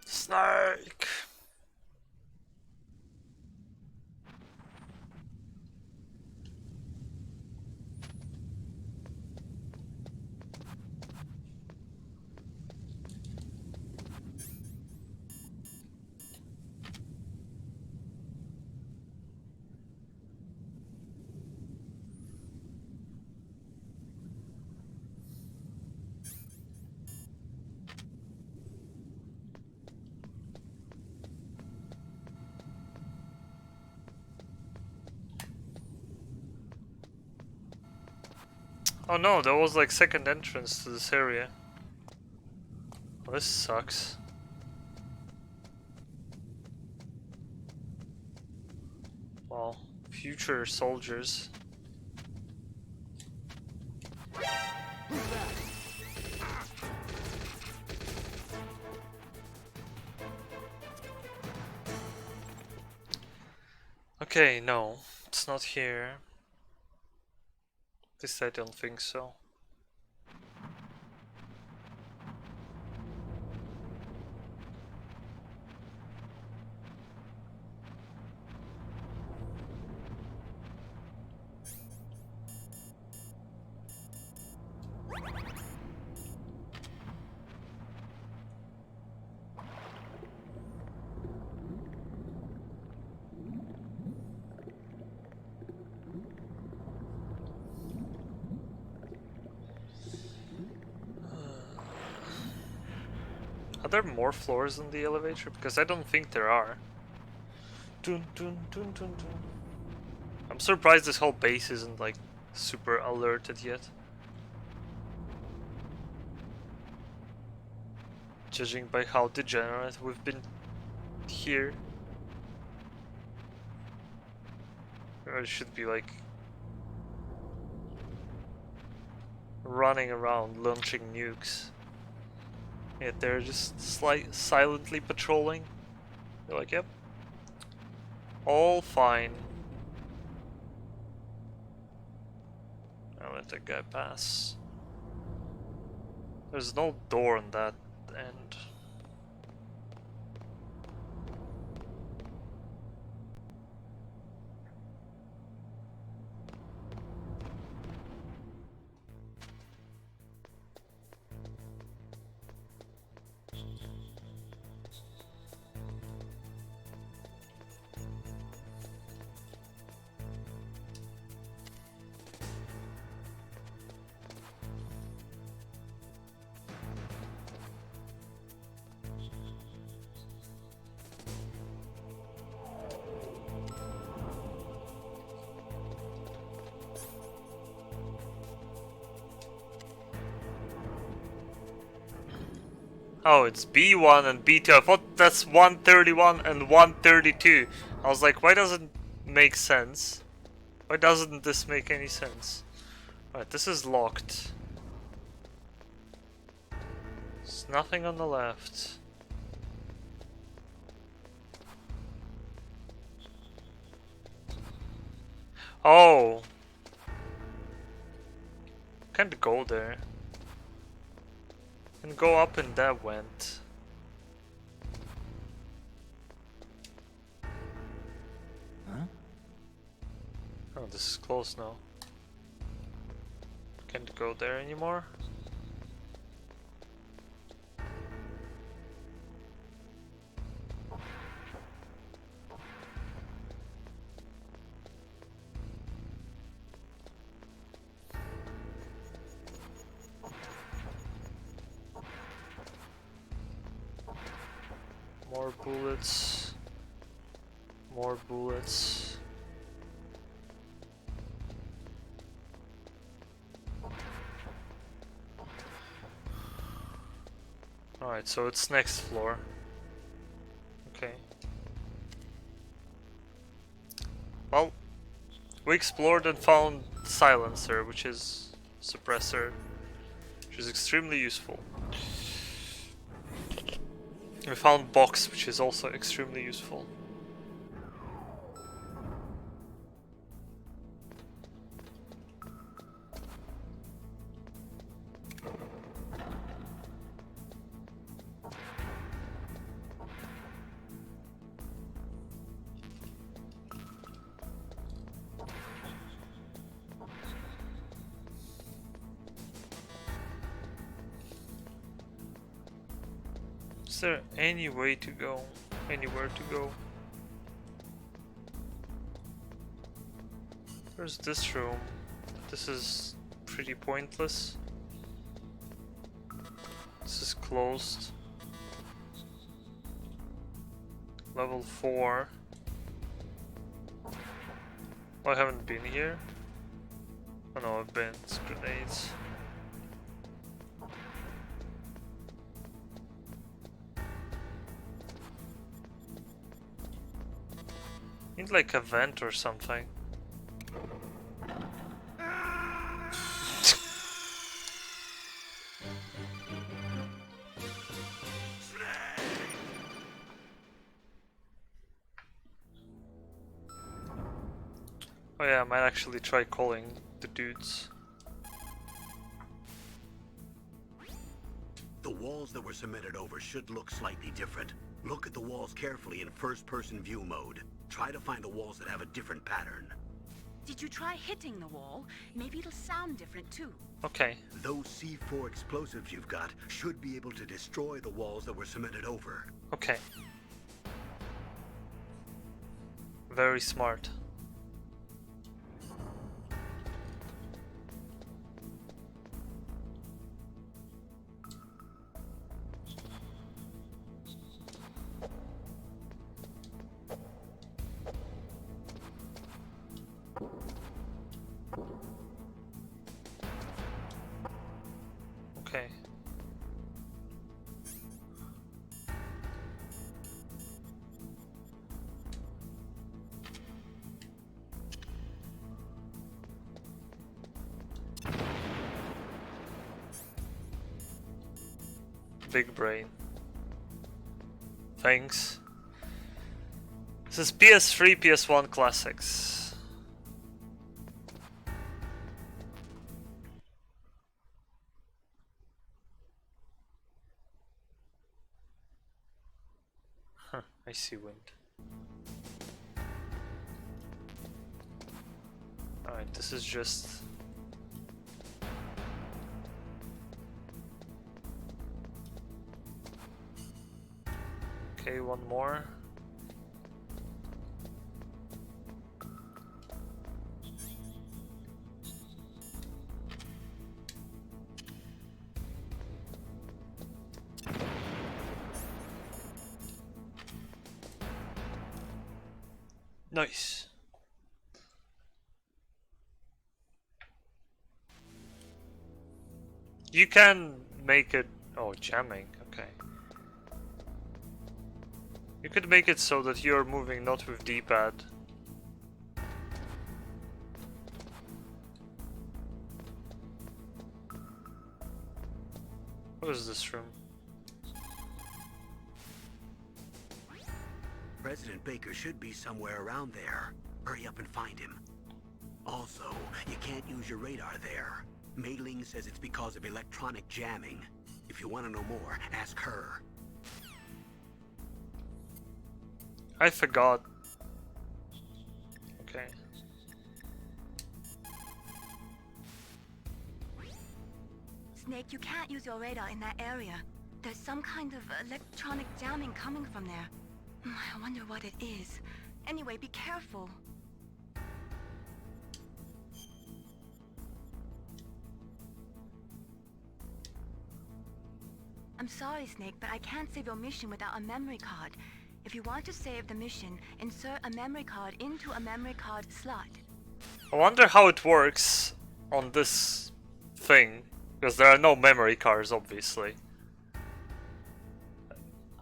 S1: Snake! Oh no, there was like second entrance to this area. Well, this sucks. Well, future soldiers. Okay, no, it's not here. At least I don't think so. Are there more floors in the elevator? Because I don't think there are. Dun, dun, dun, dun, dun. I'm surprised this whole base isn't like super alerted yet. Judging by how degenerate we've been here. Or it should be like running around launching nukes. Yet they're just silently patrolling. They're like, yep, all fine. I'll let that guy pass. There's no door on that end. Oh, it's B1 and B2. I thought that's 131 and 132. I was like, why doesn't it make sense? Why doesn't this make any sense? Alright, this is locked. There's nothing on the left. Oh! Can't go there. And go up and that went.
S3: Huh?
S1: Oh, this is close now. Can't go there anymore. More bullets. More bullets. Alright, so it's next floor. Okay. Well, we explored and found silencer, which is suppressor, which is extremely useful. We found box, which is also extremely useful. Is there any way to go? Anywhere to go? There's this room. This is pretty pointless. This is closed. Level 4. Oh, I haven't been here. Oh no, bins, grenades. Need like a vent or something. Oh yeah, I might actually try calling the dudes.
S2: The walls that were cemented over should look slightly different. Look at the walls carefully in first-person view mode. Try to find the walls that have a different pattern.
S4: Did you try hitting the wall? Maybe it'll sound different too.
S1: Okay.
S2: Those C4 explosives you've got should be able to destroy the walls that were cemented over.
S1: Okay. Very smart. Okay. Big brain. Thanks. This is PS3, PS1 classics. Huh, I see wind. Alright, this is just... Okay, one more. Nice. You can make it... Oh, jamming, okay. You could make it so that you're moving not with D-pad. What is this room?
S2: President Baker should be somewhere around there. Hurry up and find him. Also, you can't use your radar there. Mei Ling says it's because of electronic jamming. If you want to know more, ask her.
S1: I forgot. Okay.
S7: Snake, you can't use your radar in that area. There's some kind of electronic jamming coming from there. I wonder what it is. Anyway, be careful. I'm sorry, Snake, but I can't save your mission without a memory card. If you want to save the mission, insert a memory card into a memory card slot.
S1: I wonder how it works on this thing, because there are no memory cards, obviously.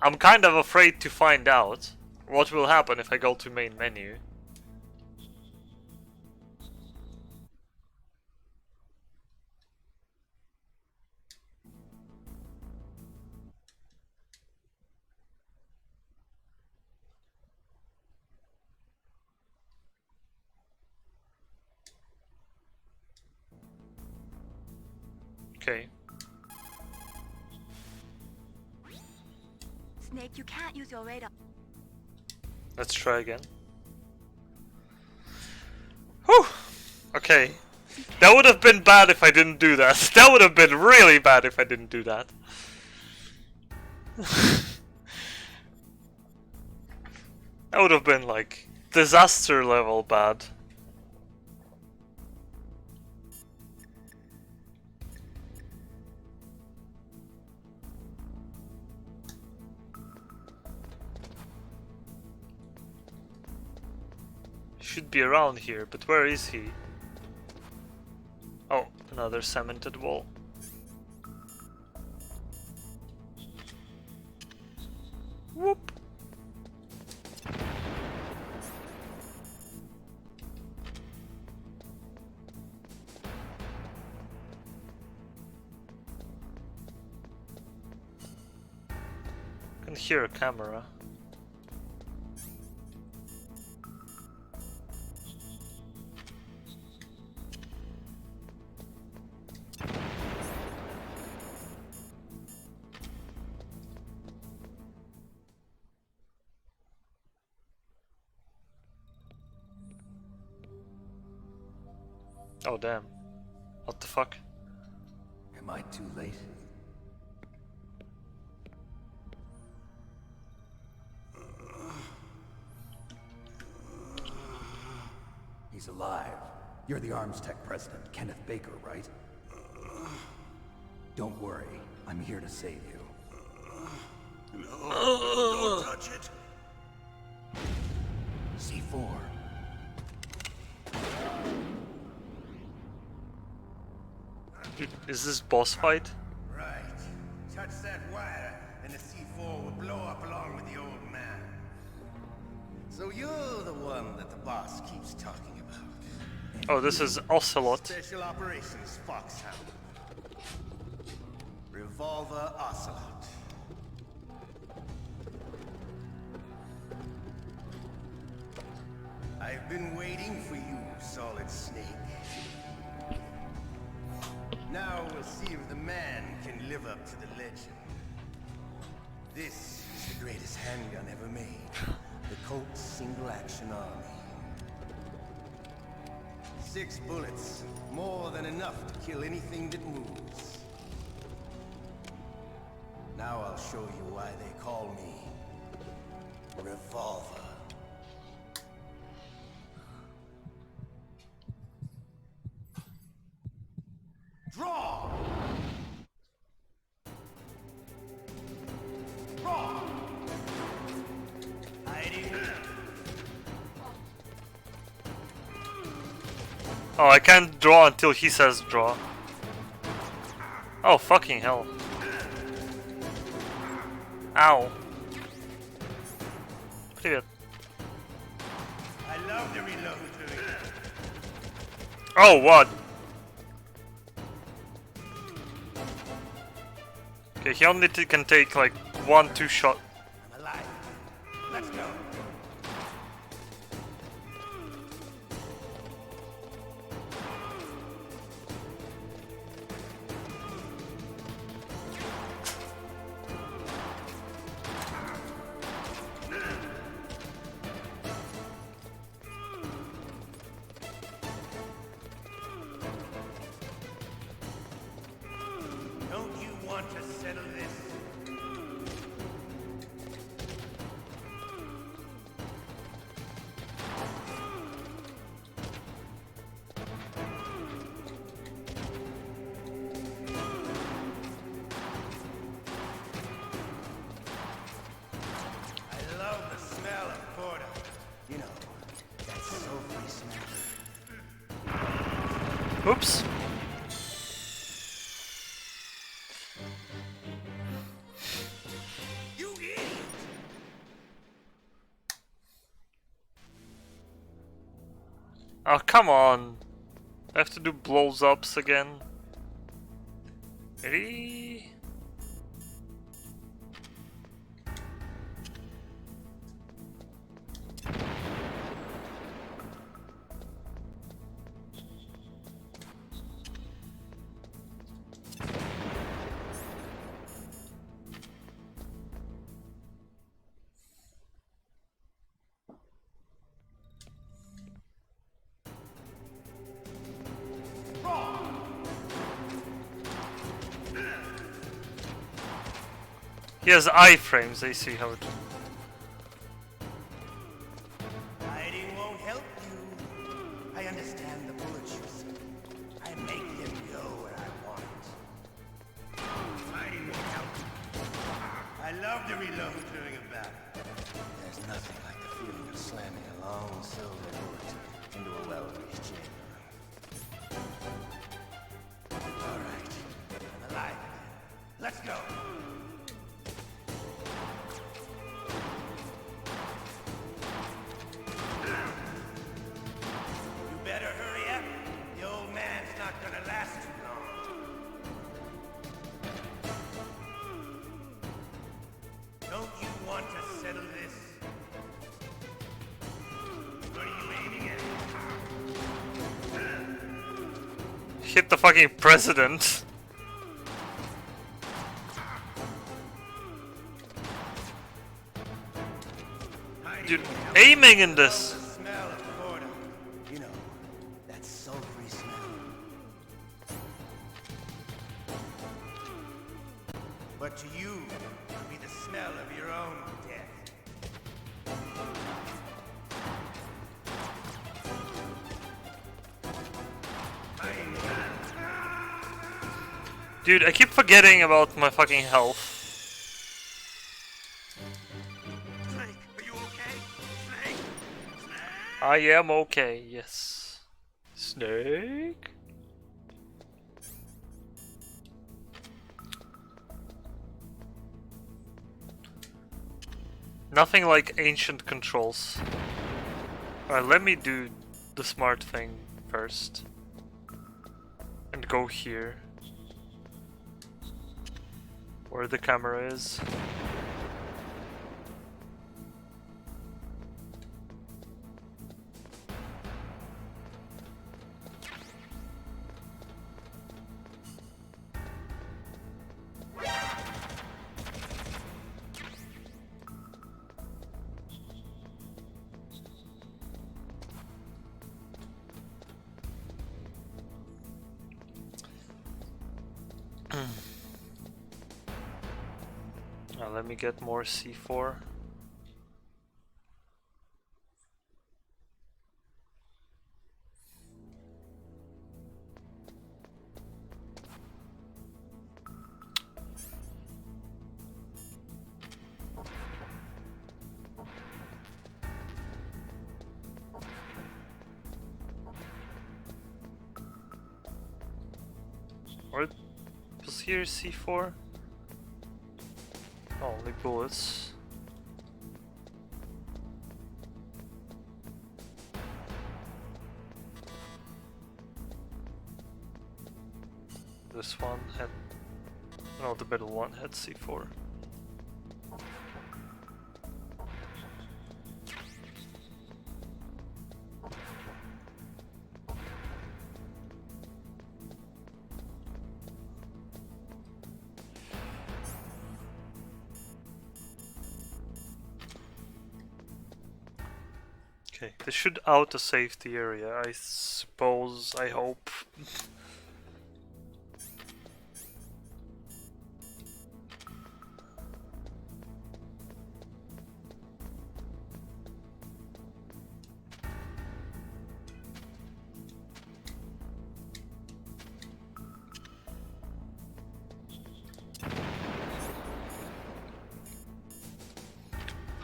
S1: I'm kind of afraid to find out what will happen if I go to main menu. Okay.
S7: Snake, you can't use your radar.
S1: Let's try again. Whew! Okay. That would have been bad if I didn't do that. That would have been really bad if I didn't do that. That would have been like disaster level bad. Should be around here, but where is he? Another cemented wall. Whoop. I can hear a camera. Oh damn. What the fuck?
S3: Am I too late? He's alive. You're the Arms Tech president, Kenneth Baker, right? Don't worry. I'm here to save you.
S8: No, don't touch it.
S3: C4.
S1: Is this boss fight?
S10: Right. Touch that wire, and the C4 will blow up along with the old man. So you're the one that the boss keeps talking about.
S1: Oh, this is Ocelot.
S10: Special Operations Foxhound. Revolver Ocelot. I've been waiting for you, Solid Snake. Now we'll see if the man can live up to the legend. This is the greatest handgun ever made. The Colt Single Action Army. 6 bullets, more than enough to kill anything that moves. Now I'll show you why they call me Revolver. Draw! Draw! Hiding.
S1: Oh, I can't draw until he says draw. Oh, fucking hell. Ow. Привет.
S10: I love the reload doing it.
S1: Oh, what? Okay, he only can take like 1-2 shot.
S10: I'm alive. Let's go. Don't you want to settle this? I love the smell of porter. You know, that sulfury smell.
S1: Oops.
S10: You idiot!
S1: Oh, come on. I have to do blows ups again. Ready? He has iframes, I see how it...
S10: Hiding won't help you. I understand the bullets you see. I make them go where I want. Hiding won't help you. I love the reload during a battle. There's nothing like the feeling of slamming a long silver bullet into a well-greased chamber. settle this? What are you aiming at?
S1: Hit the fucking president. Dude, aiming in this.
S10: The smell of Corda. You know, that sulfury smell. But to you, it would be the smell of your own death.
S1: Dude, I keep forgetting about my fucking health.
S10: Snake, are you okay? Snake?
S1: I am okay, yes. Snake? Nothing like ancient controls. Alright, let me do the smart thing first. And go here. Where the camera is. Now let me get more C4. Or was here C4? Oh, only bullets. This one had... No, the middle one had C4. Okay, this should out the safety area, I suppose, I hope.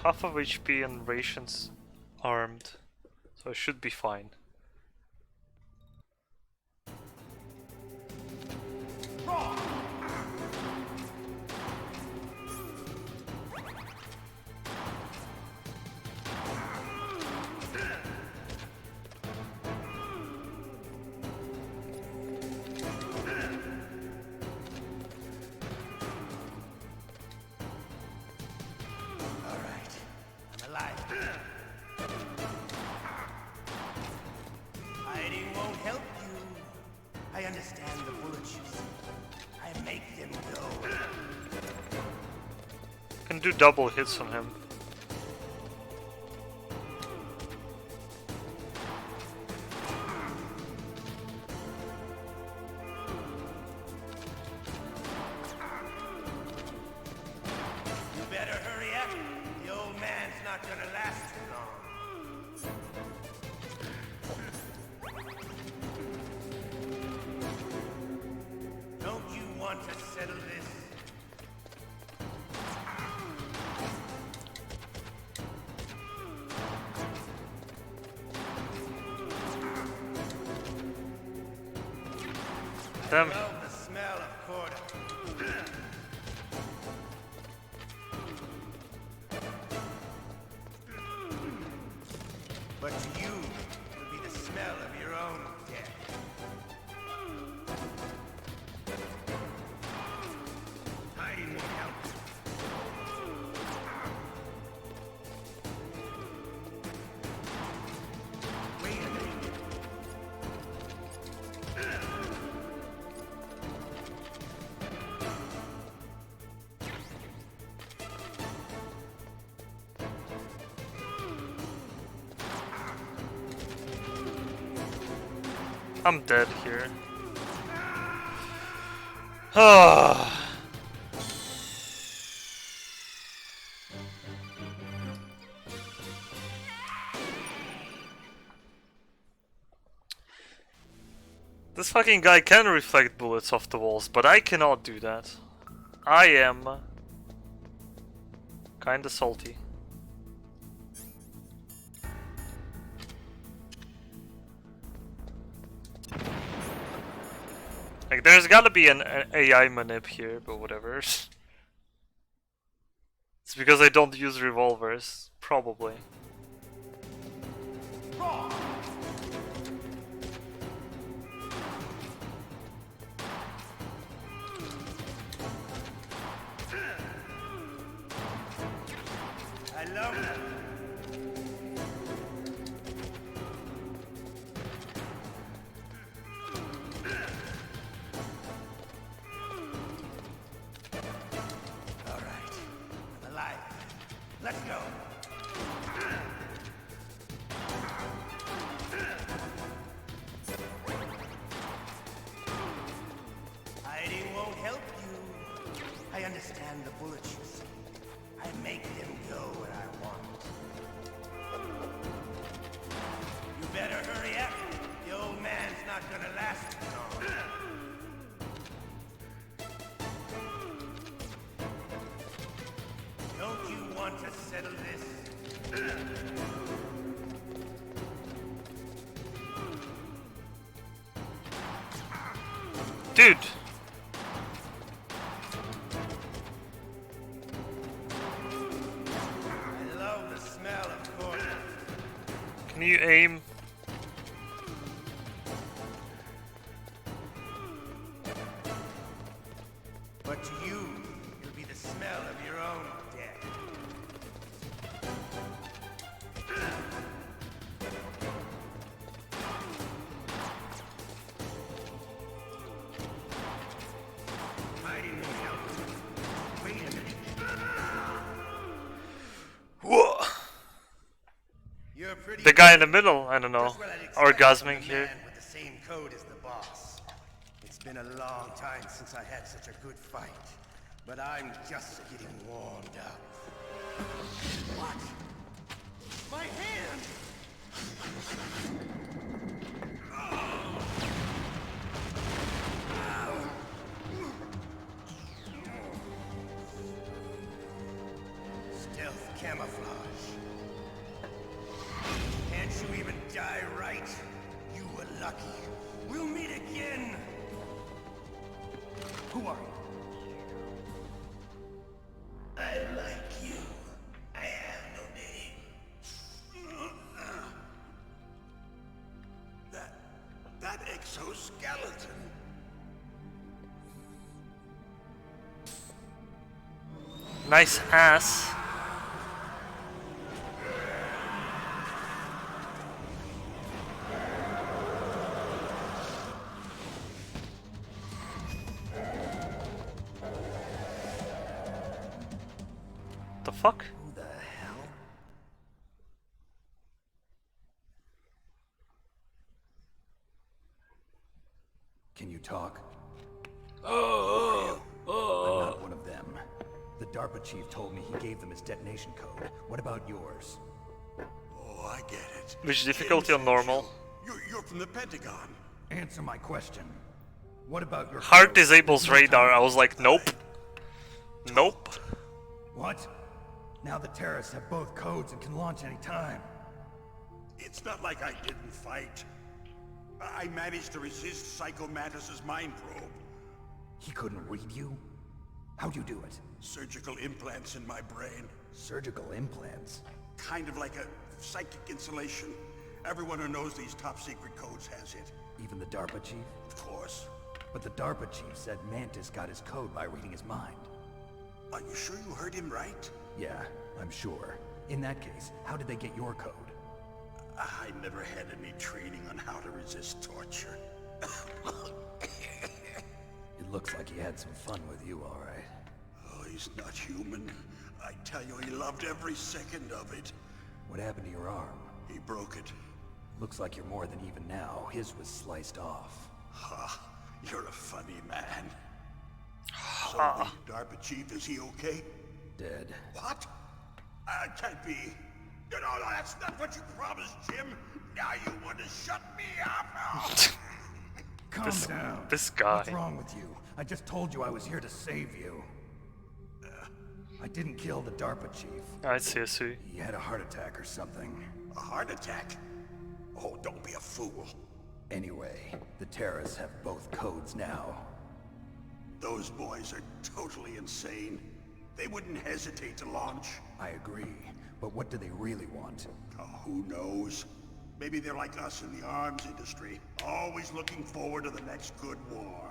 S1: Half of HP and rations armed, so I should be fine.
S10: Hiding won't help you. I understand the bullets you see. I make them go.
S1: Can do double hits on him.
S10: You better hurry up. The old man's not gonna last too long. Don't you want to settle this?
S1: Damn.
S10: I love the smell of Corda. But to you, it would be the smell of your own death. Hiding won't help.
S1: I'm dead here. Ah. This fucking guy can reflect bullets off the walls, but I cannot do that. I am kinda salty. Like, there's gotta be an AI manip here, but whatever. It's because I don't use revolvers, probably.
S10: I love that. All right, I'm alive. Let's go. Hiding won't help you. I understand the bullets you see. I make them go where I want. You better hurry up. The old man's not gonna last long. Don't you want to settle this?
S1: Dude!
S10: I love the smell of corn.
S1: Can you aim?
S10: But to you, it'll be the smell of your own death. Hiding won't help. Wait a minute.
S1: Whoa!
S10: You're pretty
S1: The guy in the middle, I don't know,
S10: Just what I'd expect from
S1: orgasming
S10: a
S1: here.
S10: man with the same code as the boss. It's been a long time since I had such a good fight, but I'm just getting warmed up. What? My hand! Stealth camouflage. Can't you even die right? You were lucky. We'll meet again! Who are you? I like you. I have no name. That exoskeleton.
S1: Nice ass. The fuck?
S3: Who the hell? Can you talk? I'm not one of them. The DARPA chief told me he gave them his detonation code. What about yours?
S11: Oh, I get it.
S1: Which difficulty on normal?
S11: You're from the Pentagon.
S3: Answer my question. What about your
S1: Hard
S3: code?
S1: disables radar. I was like, nope. Nope.
S3: What? Now the terrorists have both codes and can launch any time.
S11: It's not like I didn't fight. I managed to resist Psycho Mantis's mind probe.
S3: He couldn't read you? How'd you do it?
S11: Surgical implants in my brain.
S3: Surgical implants?
S11: Kind of like a psychic insulation. Everyone who knows these top secret codes has it.
S3: Even the DARPA chief?
S11: Of course.
S3: But the DARPA chief said Mantis got his code by reading his mind.
S11: Are you sure you heard him right?
S3: Yeah, I'm sure. In that case, how did they get your code?
S11: I never had any training on how to resist torture.
S3: It looks like he had some fun with you, all right.
S11: Oh, he's not human. I tell you, he loved every second of it.
S3: What happened to your arm?
S11: He broke it.
S3: Looks like you're more than even now. His was sliced off.
S11: Ha, you're a funny man. So the DARPA chief, is he okay?
S3: Dead.
S11: What? Can't be. No, that's not what you promised, Jim. Now you want to shut me up?
S3: Calm down.
S1: This guy.
S3: What's wrong with you? I just told you I was here to save you. I didn't kill the DARPA chief.
S1: I see.
S3: He had a heart attack or something.
S11: A heart attack? Oh, don't be a fool.
S3: Anyway, the terrorists have both codes now.
S11: Those boys are totally insane. They wouldn't hesitate to launch.
S3: I agree, but what do they really want?
S11: Oh, who knows? Maybe they're like us in the arms industry, always looking forward to the next good war.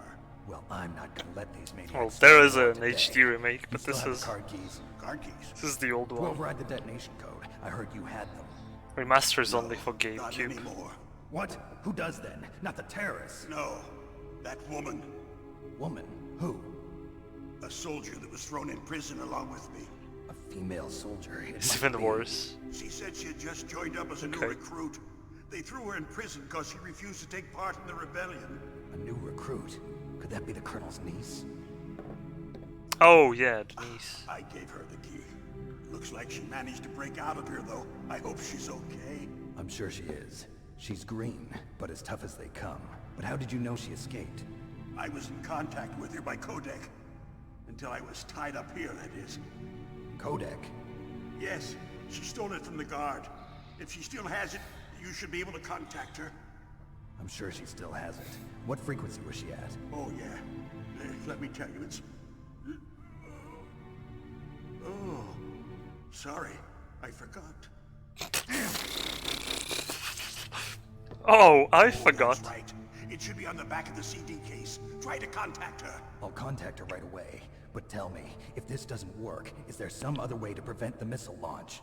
S3: Well, I'm not gonna let these maniacs...
S1: Well, there is an HD remake, but
S3: You
S1: this
S3: still have
S1: is
S3: the card keys.
S11: Card keys?
S1: this is the old
S3: To
S1: one.
S3: override the detonation code. I heard you had them.
S1: Remasters only for
S11: Not
S1: GameCube.
S11: anymore.
S3: What? Who does then? Not the terrorists.
S11: No, that woman.
S3: Woman? Who?
S11: A soldier that was thrown in prison along with me.
S3: A female soldier. It
S1: It's
S3: must
S1: even
S3: be.
S1: worse.
S11: She said she had just joined up as a new
S1: Okay.
S11: recruit. They threw her in prison because she refused to take part in the rebellion.
S3: A new recruit? Could that be the colonel's niece?
S1: Oh yeah, Denise.
S11: I gave her the key. Looks like she managed to break out of here, though. I hope she's okay.
S3: I'm sure she is. She's green, but as tough as they come. But how did you know she escaped?
S11: I was in contact with her by codec. Until I was tied up here, that is.
S3: Codec?
S11: Yes, she stole it from the guard. If she still has it, you should be able to contact her.
S3: I'm sure she still has it. What frequency was she at?
S11: Oh, yeah. Let me tell you, it's... Oh, sorry. I forgot.
S1: Oh, I forgot.
S11: That's right. It should be on the back of the CD case. Try to contact her.
S3: I'll contact her right away. But tell me, if this doesn't work, is there some other way to prevent the missile launch?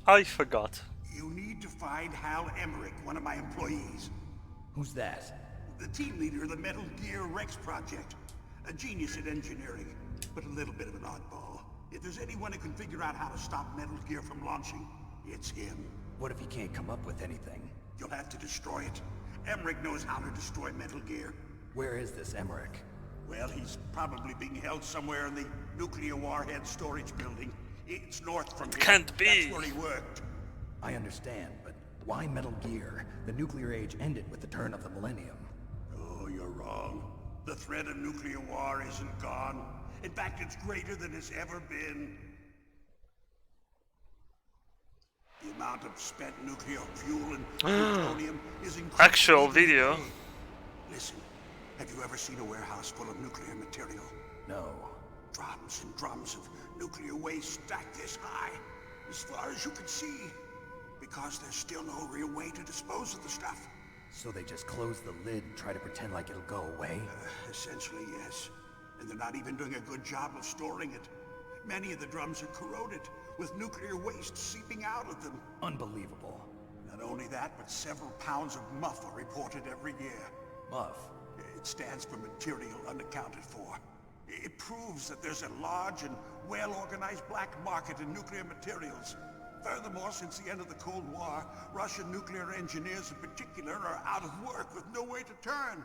S1: I forgot.
S11: You need to find Hal Emmerich, one of my employees.
S3: Who's that?
S11: The team leader of the Metal Gear Rex project. A genius at engineering, but a little bit of an oddball. If there's anyone who can figure out how to stop Metal Gear from launching, it's him.
S3: What if he can't come up with anything?
S11: You'll have to destroy it. Emmerich knows how to destroy Metal Gear.
S3: Where is this Emmerich?
S11: Well, he's probably being held somewhere in the nuclear warhead storage building. It's north from here.
S1: Can't be.
S11: That's where he worked.
S3: I understand, but why Metal Gear? The nuclear age ended with the turn of the millennium.
S11: Oh, you're wrong. The threat of nuclear war isn't gone. In fact, it's greater than it's ever been. The amount of spent nuclear fuel and plutonium is increasing.
S1: Actual video.
S11: Listen, have you ever seen a warehouse full of nuclear material?
S3: No.
S11: Drums and drums of nuclear waste stacked this high, as far as you can see, because there's still no real way to dispose of the stuff.
S3: So they just close the lid and try to pretend like it'll go away?
S11: Essentially, yes. And they're not even doing a good job of storing it. Many of the drums are corroded, with nuclear waste seeping out of them.
S3: Unbelievable.
S11: Not only that, but several pounds of MUF are reported every year.
S3: MUF?
S11: It stands for material unaccounted for. It proves that there's a large and well-organized black market in nuclear materials. Furthermore, since the end of the Cold War, Russian nuclear engineers in particular are out of work with no way to turn.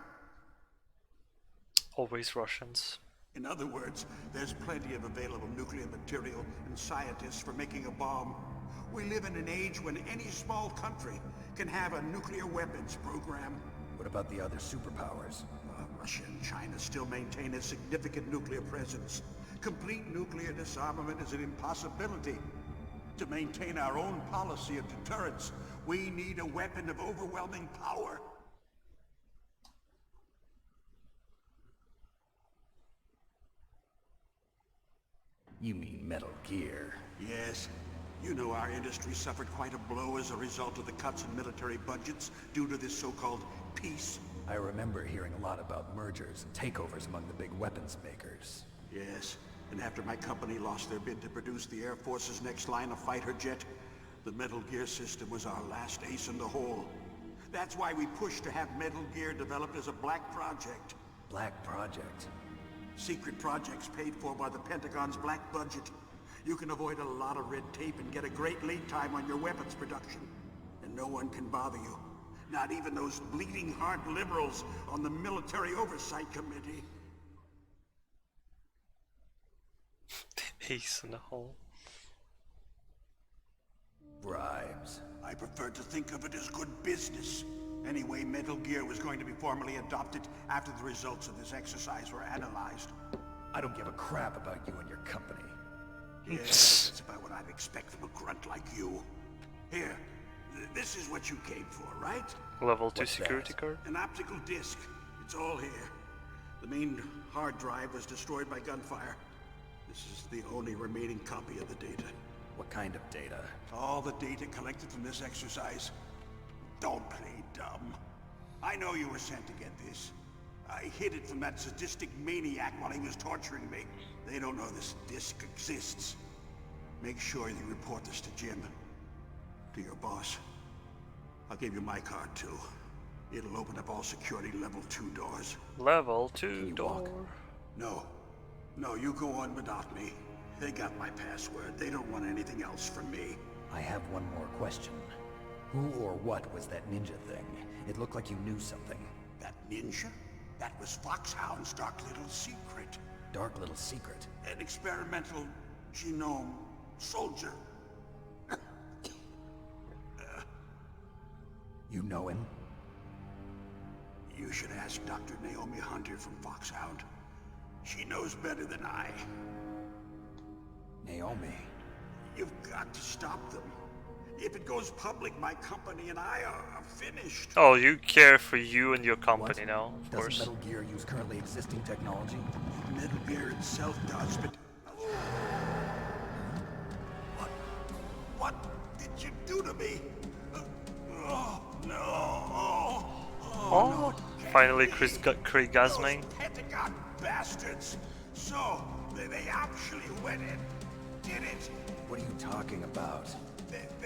S1: Always Russians.
S11: In other words, there's plenty of available nuclear material and scientists for making a bomb. We live in an age when any small country can have a nuclear weapons program.
S3: What about the other superpowers?
S11: Russia and China still maintain a significant nuclear presence. Complete nuclear disarmament is an impossibility. To maintain our own policy of deterrence, we need a weapon of overwhelming power.
S3: You mean Metal Gear?
S11: Yes. You know our industry suffered quite a blow as a result of the cuts in military budgets due to this so-called peace.
S3: I remember hearing a lot about mergers and takeovers among the big weapons makers.
S11: Yes, and after my company lost their bid to produce the Air Force's next line of fighter jet, the Metal Gear system was our last ace in the hole. That's why we pushed to have Metal Gear developed as a black project.
S3: Black Project?
S11: Secret projects paid for by the Pentagon's black budget. You can avoid a lot of red tape and get a great lead time on your weapons production. And no one can bother you. Not even those bleeding heart liberals on the Military Oversight Committee.
S1: Ace in the hole.
S11: Bribes. I prefer to think of it as good business. Anyway, Metal Gear was going to be formally adopted after the results of this exercise were analyzed.
S3: I don't give a crap about you and your company.
S11: Yes, that's about what I'd expect from a grunt like you. Here, this is what you came for, right?
S1: Level 2 security card?
S11: An optical disc. It's all here. The main hard drive was destroyed by gunfire. This is the only remaining copy of the data.
S3: What kind of data?
S11: All the data collected from this exercise. Don't play dumb. I know you were sent to get this. I hid it from that sadistic maniac while he was torturing me. They don't know this disc exists. Make sure you report this to Jim. To your boss. I'll give you my card too. It'll open up all security level 2 doors.
S1: Level 2 door.
S11: No. No, you go on without me. They got my password. They don't want anything else from me.
S3: I have one more question. Who or what was that ninja thing? It looked like you knew something.
S11: That ninja? That was Foxhound's dark little secret.
S3: Dark little secret?
S11: An experimental genome soldier.
S3: You know him?
S11: You should ask Dr. Naomi Hunter from Foxhound. She knows better than I.
S3: Naomi?
S11: You've got to stop them. If it goes public, my company and I are finished.
S1: Oh, you care for you and your company
S3: What?
S1: now, of course.
S3: Doesn't Metal Gear use currently existing technology?
S11: Metal Gear itself does, but... What did you do to me? Oh, no.
S1: Oh, finally Chris got Kriegazming.
S11: Pentagon bastards. So, they actually went in, did it.
S3: What are you talking about?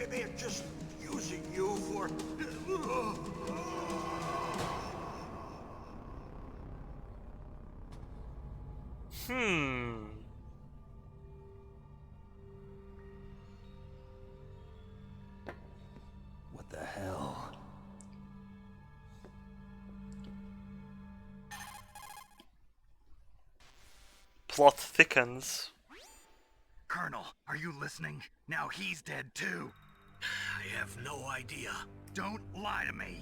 S11: They're just using you for...
S3: What the hell?
S1: Plot thickens.
S3: Colonel, are you listening? Now he's dead too.
S2: I have no idea.
S3: Don't lie to me.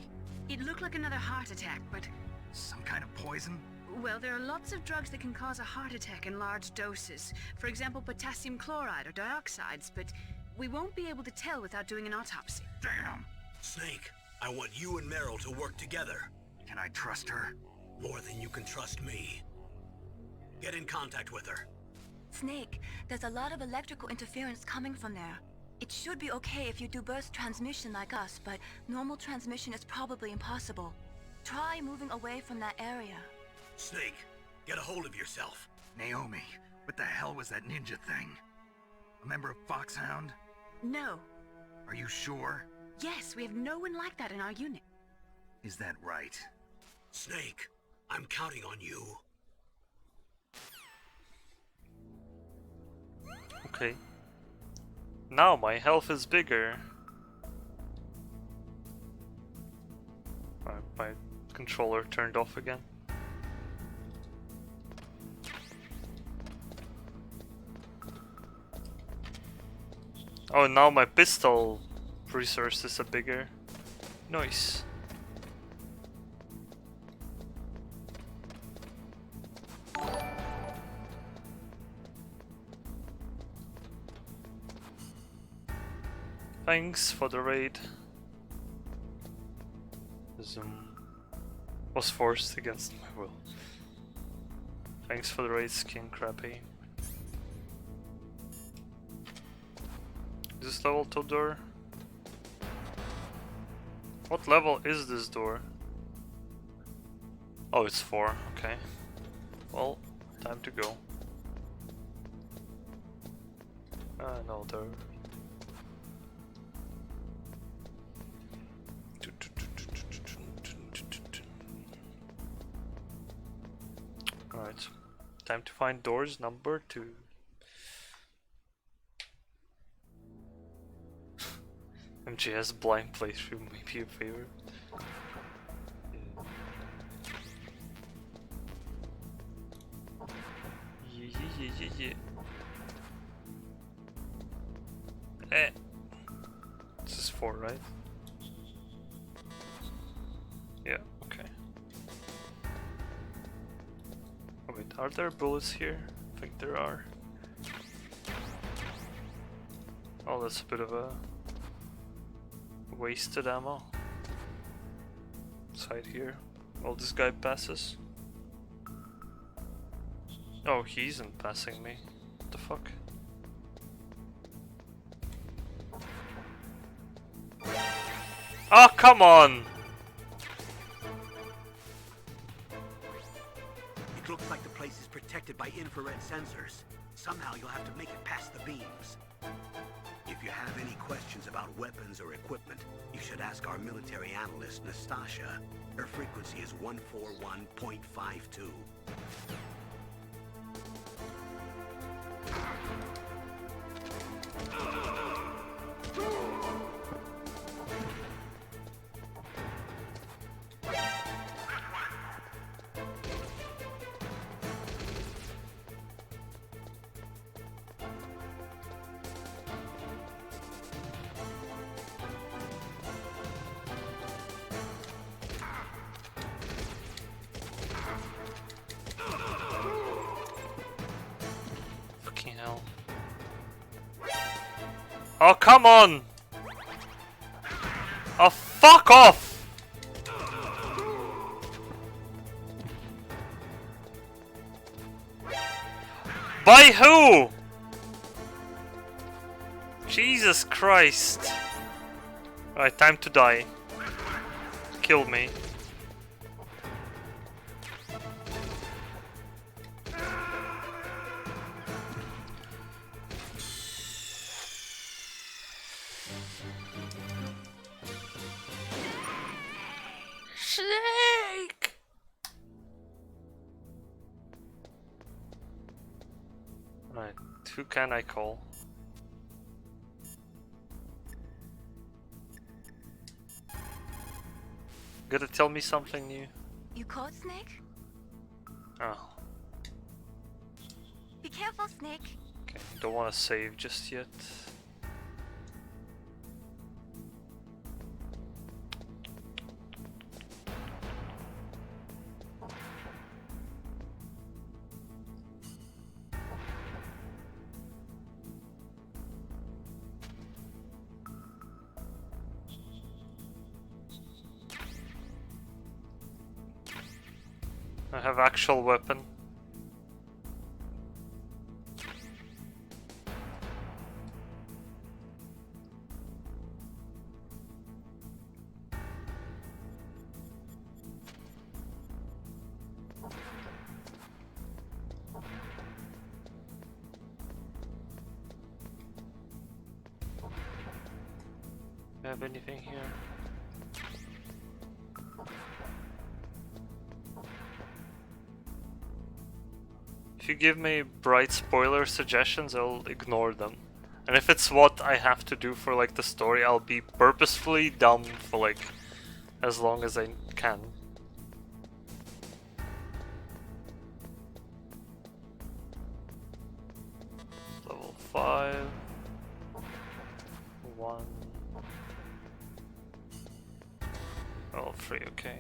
S4: It looked like another heart attack, but...
S3: Some kind of poison?
S4: Well, there are lots of drugs that can cause a heart attack in large doses. For example, potassium chloride or dioxides, but we won't be able to tell without doing an autopsy.
S3: Damn.
S2: Snake, I want you and Meryl to work together.
S3: Can I trust her?
S2: More than you can trust me. Get in contact with her.
S7: Snake, there's a lot of electrical interference coming from there. It should be okay if you do burst transmission like us, but normal transmission is probably impossible. Try moving away from that area.
S2: Snake, get a hold of yourself.
S3: Naomi, what the hell was that ninja thing? A member of Foxhound?
S4: No.
S3: Are you sure?
S4: Yes, we have no one like that in our unit.
S3: Is that right?
S2: Snake, I'm counting on you.
S1: Okay. Now my health is bigger. My controller turned off again. Oh, now my pistol resources are bigger. Nice. Thanks for the raid. Zoom was forced against my will. Thanks for the raid, Skin Crappy. Is this level 2 door? What level is this door? Oh, it's 4, okay. Well, time to go. No, there. Alright, time to find doors number 2. MGS blind playthrough may be in favor. Yeah. This is 4, right? Yeah, okay. Oh wait, are there bullets here? I think there are. Oh, that's a bit of a wasted ammo. Side here, while this guy passes. Oh, he isn't passing me. What the fuck? Oh, come on!
S2: It looks like the place is protected by infrared sensors. Somehow you'll have to make it past the beams. If you have any questions about weapons or equipment, you should ask our military analyst, Nastasha. Her frequency is 141.52.
S1: Fucking hell. Oh, come on! Oh, fuck off! By who? Jesus Christ. Alright, time to die. Kill me. Snake! Right, who can I call? Gotta tell me something new.
S7: You caught Snake?
S1: Oh,
S7: Be careful, Snake.
S1: okay. Don't want to save just yet. I have actual weapon. Do you have anything here? If you give me bright spoiler suggestions, I'll ignore them. And if it's what I have to do for like the story, I'll be purposefully dumb for like as long as I can. Level 5. 1. Level 3, okay.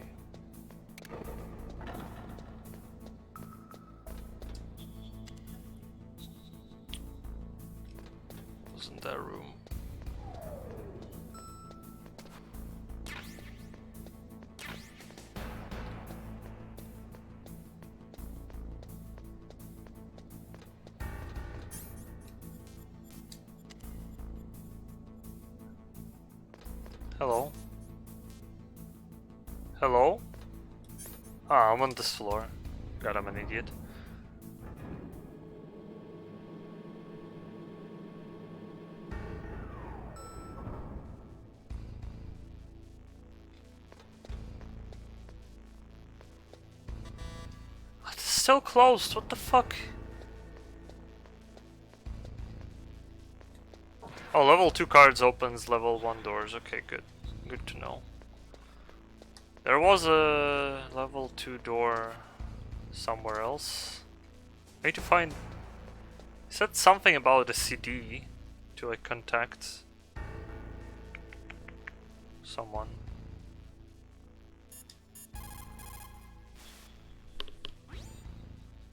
S1: Wasn't that room? Hello? Hello? Ah, I'm on this floor. God, I'm an idiot. It's still closed, what the fuck? Oh, level 2 cards opens level 1 doors. Okay, good. Good to know. There was a level 2 door somewhere else. I need to find... He said something about a CD to like contact someone.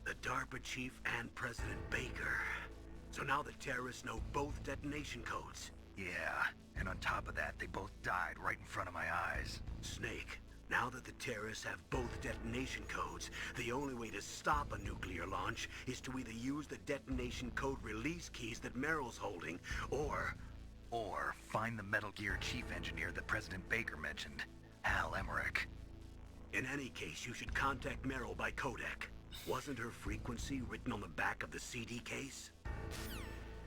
S2: The DARPA chief and President Baker. So now the terrorists know both detonation codes.
S3: Yeah, and on top of that, they both died right in front of my eyes.
S2: Snake, now that the terrorists have both detonation codes, the only way to stop a nuclear launch is to either use the detonation code release keys that Meryl's holding, or
S3: find the Metal Gear chief engineer that President Baker mentioned, Hal Emmerich.
S2: In any case, you should contact Meryl by codec. Wasn't her frequency written on the back of the CD case?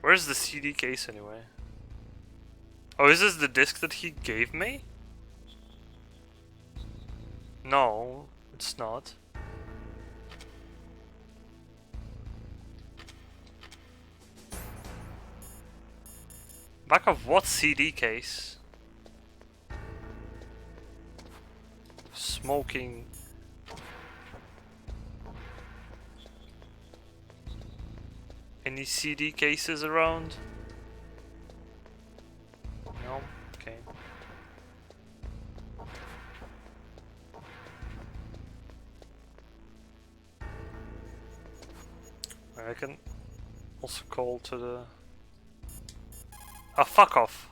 S1: Where's the CD case anyway? Oh, is this the disc that he gave me? No, it's not. Back of what CD case? Smoking. Any CD cases around? No? Okay. I can also call to the... Ah, fuck off!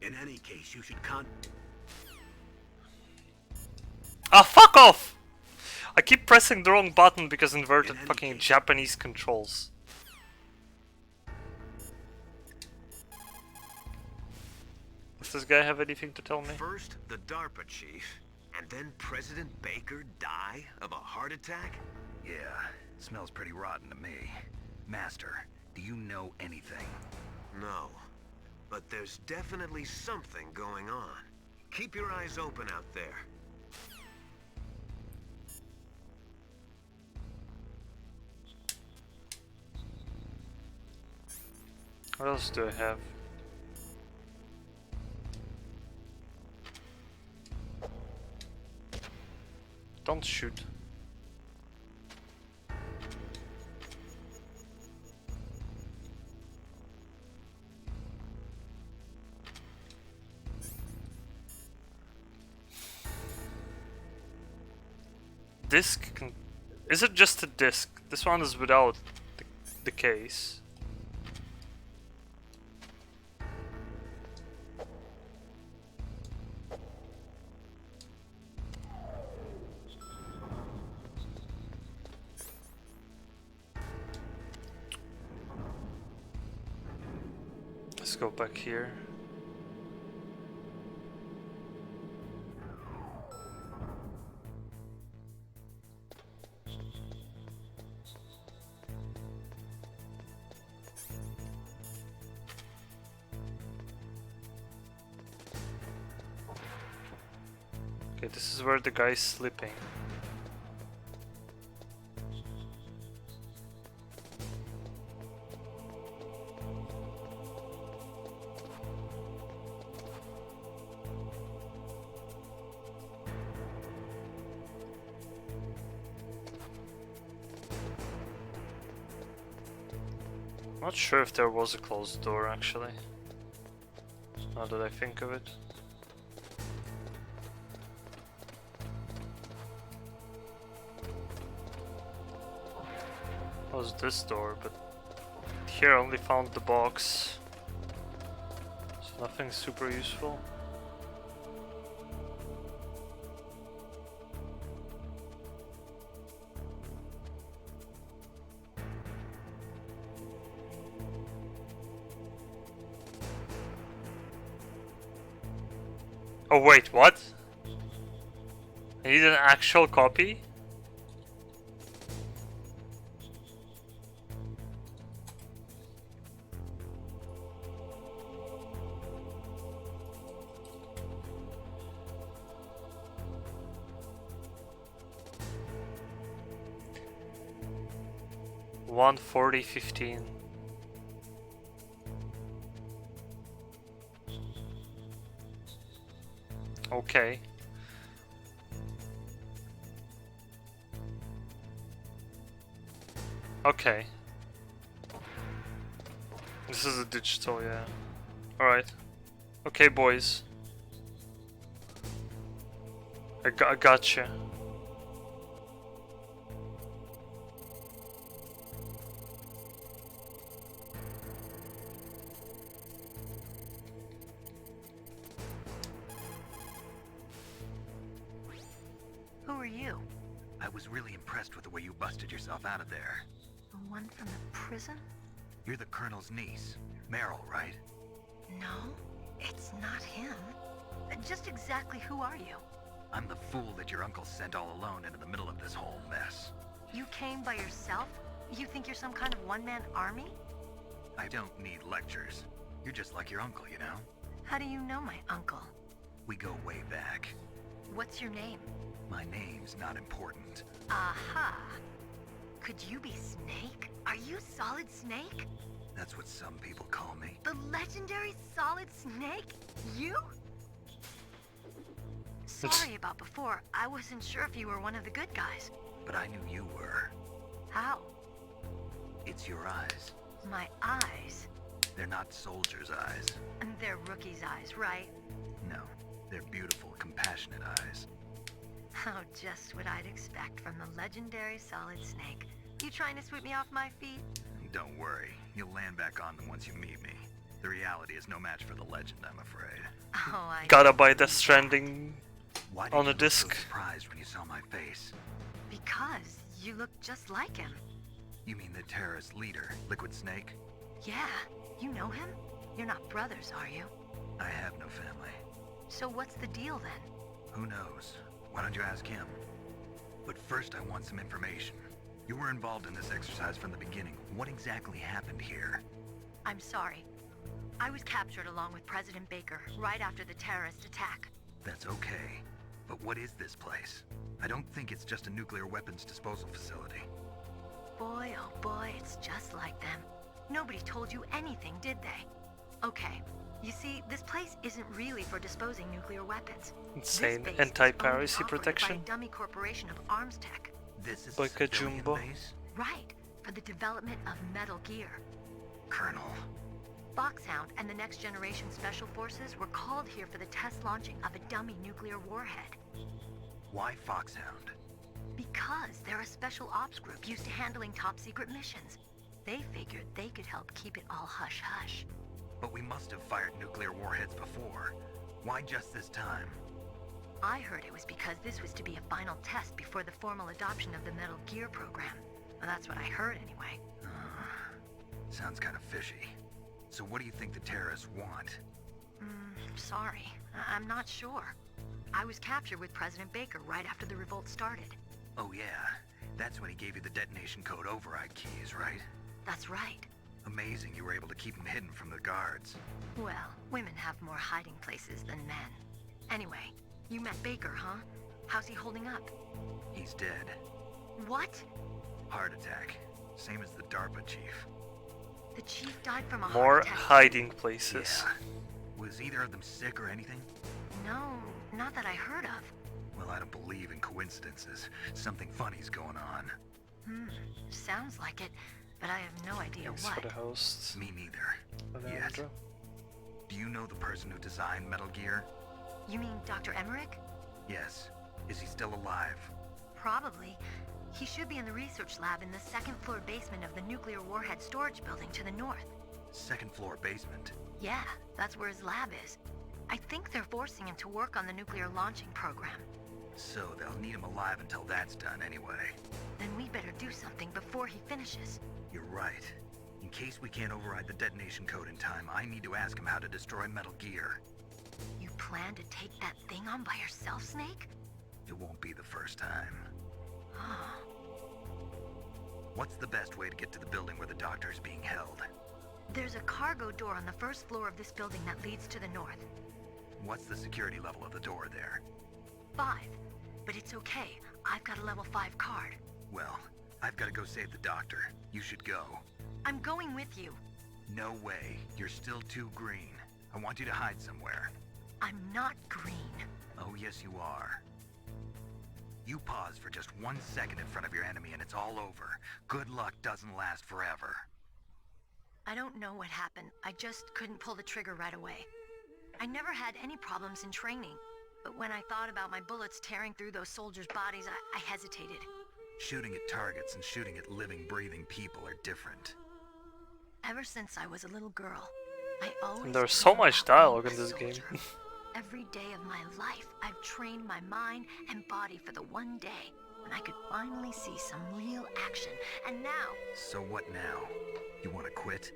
S2: In any case, you should
S1: Ah, fuck off! I keep pressing the wrong button because inverted fucking Japanese controls. Does this guy have anything to tell me?
S6: First, the DARPA chief, and then President Baker die of a heart attack?
S3: Yeah, smells pretty rotten to me. Master, do you know anything?
S6: No, but there's definitely something going on. Keep your eyes open out there.
S1: What else do I have? Don't shoot. Disc can... Is it just a disc? This one is without the case. Let's go back here. Okay, this is where the guy's sleeping. Not sure if there was a closed door actually, now that I think of it. Was this door, but here I only found the box, so nothing super useful. Oh wait, what? I need an actual copy? $140.15. Okay. Okay. This is a digital, yeah. Alright. Okay, boys. I gotcha.
S12: Who are you?
S3: I was really impressed with the way you busted yourself out of there.
S12: The one from the prison?
S3: You're the Colonel's niece, Meryl, right?
S12: No, it's not him. Just exactly who are you?
S3: I'm the fool that your uncle sent all alone into the middle of this whole mess.
S12: You came by yourself? You think you're some kind of one-man army?
S3: I don't need lectures. You're just like your uncle, you know?
S12: How do you know my uncle?
S3: We go way back.
S12: What's your name?
S3: My name's not important.
S12: Aha! Could you be Snake? Are you Solid Snake?
S3: That's what some people call me.
S12: The legendary Solid Snake? You? Sorry about before. I wasn't sure if you were one of the good guys.
S3: But I knew you were.
S12: How?
S3: It's your eyes.
S12: My eyes?
S3: They're not soldiers' eyes.
S12: And they're rookies' eyes, right?
S3: No, they're beautiful, compassionate eyes.
S12: Oh, just what I'd expect from the legendary Solid Snake. You trying to sweep me off my feet?
S3: Don't worry, you'll land back on them once you meet me. The reality is no match for the legend, I'm afraid.
S12: Oh, I
S1: Gotta buy Death Stranding
S3: Why
S1: on
S3: did
S1: a
S3: you look
S1: disc.
S3: so surprised when you saw my face?
S12: Because you look just like him.
S3: You mean the terrorist leader, Liquid Snake?
S12: Yeah, you know him? You're not brothers, are you?
S3: I have no family.
S12: So what's the deal then?
S3: Who knows? Why don't you ask him? But first I want some information. You were involved in this exercise from the beginning. What exactly happened here?
S12: I'm sorry. I was captured along with President Baker right after the terrorist attack.
S3: That's okay. But what is this place? I don't think it's just a nuclear weapons disposal facility.
S12: Boy, oh boy, it's just like them. Nobody told you anything, did they? Okay. You see, this place isn't really for disposing nuclear weapons.
S1: Insane
S12: This base is
S1: anti-piracy
S12: owned and operated
S1: protection.
S12: by a dummy corporation of arms tech.
S3: This is
S1: Like
S3: a
S1: a
S3: civilian
S1: jumbo.
S3: base?
S12: Right, for the development of Metal Gear.
S3: Colonel.
S12: Foxhound and the Next Generation Special Forces were called here for the test launching of a dummy nuclear warhead.
S3: Why Foxhound?
S12: Because they're a special ops group used to handling top secret missions. They figured they could help keep it all hush-hush.
S3: But we must have fired nuclear warheads before. Why just this time?
S12: I heard it was because this was to be a final test before the formal adoption of the Metal Gear program. Well, that's what I heard anyway.
S3: Sounds kind of fishy. So what do you think the terrorists want?
S12: Sorry. I'm not sure. I was captured with President Baker right after the revolt started.
S3: Oh yeah, that's when he gave you the detonation code override keys, right?
S12: That's right.
S3: Amazing you were able to keep him hidden from the guards.
S12: Well, women have more hiding places than men. Anyway, you met Baker, huh? How's he holding up?
S3: He's dead.
S12: What?
S3: Heart attack. Same as the DARPA chief.
S12: The chief died from a
S1: More
S12: heart attack.
S1: hiding places.
S3: Yeah. Was either of them sick or anything?
S12: No, not that I heard of.
S3: Well, I don't believe in coincidences. Something funny's going on.
S12: Sounds like it, but I have no idea
S1: Thanks
S12: what.
S1: for the hosts.
S3: Me neither. Yet.
S1: Alejandro.
S3: Do you know the person who designed Metal Gear?
S12: You mean Dr. Emmerich?
S3: Yes. Is he still alive?
S12: Probably. He should be in the research lab in the second floor basement of the nuclear warhead storage building to the north.
S3: Second floor basement.
S12: Yeah, that's where his lab is. I think they're forcing him to work on the nuclear launching program.
S3: So they'll need him alive until that's done anyway.
S12: Then we better do something before he finishes.
S3: You're right. In case we can't override the detonation code in time, I need to ask him how to destroy Metal Gear.
S12: You plan to take that thing on by yourself, Snake?
S3: It won't be the first time. What's the best way to get to the building where the doctor is being held?
S12: There's a cargo door on the first floor of this building that leads to the north.
S3: What's the security level of the door there?
S12: 5. But it's okay. I've got a level 5 card.
S3: Well, I've got to go save the doctor. You should go.
S12: I'm going with you.
S3: No way. You're still too green. I want you to hide somewhere.
S12: I'm not green.
S3: Oh, yes, you are. You pause for just 1 second in front of your enemy and it's all over. Good luck doesn't last forever.
S12: I don't know what happened. I just couldn't pull the trigger right away. I never had any problems in training, but when I thought about my bullets tearing through those soldiers' bodies, I hesitated.
S3: Shooting at targets and shooting at living, breathing people are different.
S12: Ever since I was a little girl, I always
S1: And there's so
S12: dreamed
S1: much
S12: about
S1: dialogue
S12: being
S1: in
S12: a
S1: this game.
S12: soldier. Every day of my life, I've trained my mind and body for the one day when I could finally see some real action. And now...
S3: So what now? You want to quit?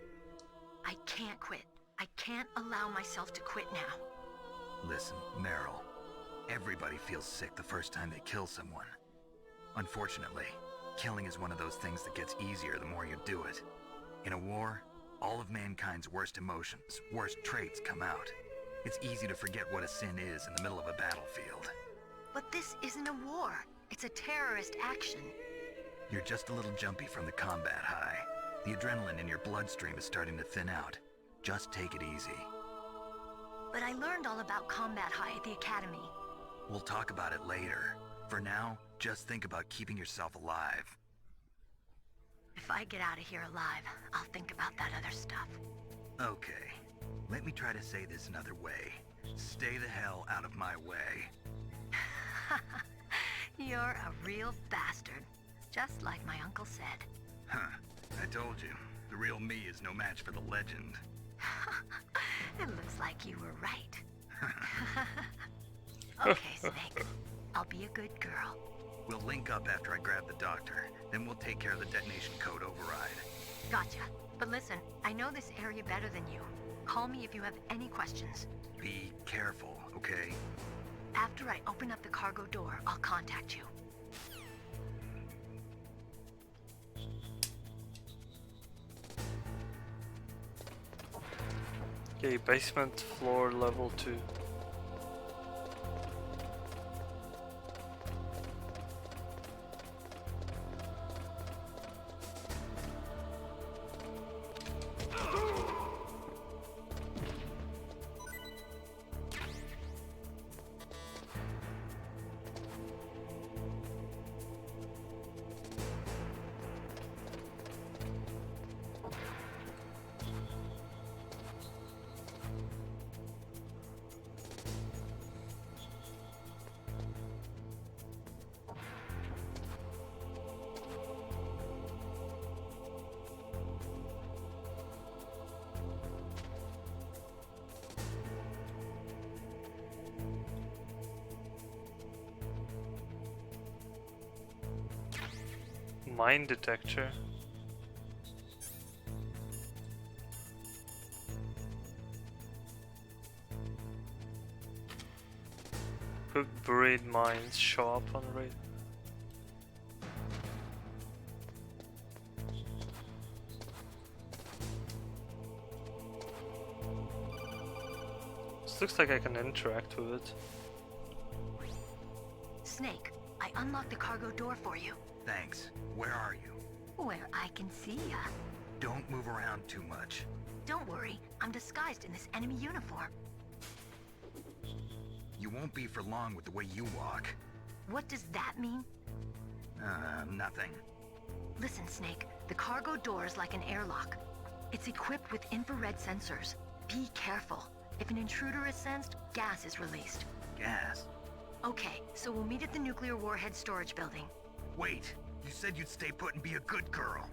S12: I can't quit. I can't allow myself to quit now.
S3: Listen, Meryl. Everybody feels sick the first time they kill someone. Unfortunately, killing is one of those things that gets easier the more you do it. In a war, all of mankind's worst emotions, worst traits come out. It's easy to forget what a sin is in the middle of a battlefield.
S12: But this isn't a war. It's a terrorist action.
S3: You're just a little jumpy from the combat high. The adrenaline in your bloodstream is starting to thin out. Just take it easy.
S12: But I learned all about combat high at the academy.
S3: We'll talk about it later. For now, just think about keeping yourself alive.
S12: If I get out of here alive, I'll think about that other stuff.
S3: Okay. Let me try to say this another way. Stay the hell out of my way.
S12: You're a real bastard. Just like my uncle said.
S3: Huh. I told you. The real me is no match for the legend.
S12: It looks like you were right. Okay, Snake. I'll be a good girl.
S3: We'll link up after I grab the doctor. Then we'll take care of the detonation code override.
S12: Gotcha. But listen, I know this area better than you. Call me if you have any questions.
S3: Be careful, okay?
S12: After I open up the cargo door, I'll contact you.
S1: Okay, basement floor level 2. Mine detector. Could buried mines show up on raid? This looks like I can interact with it.
S12: Snake, I unlocked the cargo door for you.
S3: Thanks. Where are you?
S12: Where I can see ya.
S3: Don't move around too much.
S12: Don't worry, I'm disguised in this enemy uniform.
S3: You won't be for long with the way you walk.
S12: What does that mean?
S3: Nothing.
S12: Listen, Snake, the cargo door is like an airlock. It's equipped with infrared sensors. Be careful. If an intruder is sensed, gas is released.
S3: Gas?
S12: Okay, so we'll meet at the nuclear warhead storage building.
S3: Wait, you said you'd stay put and be a good girl.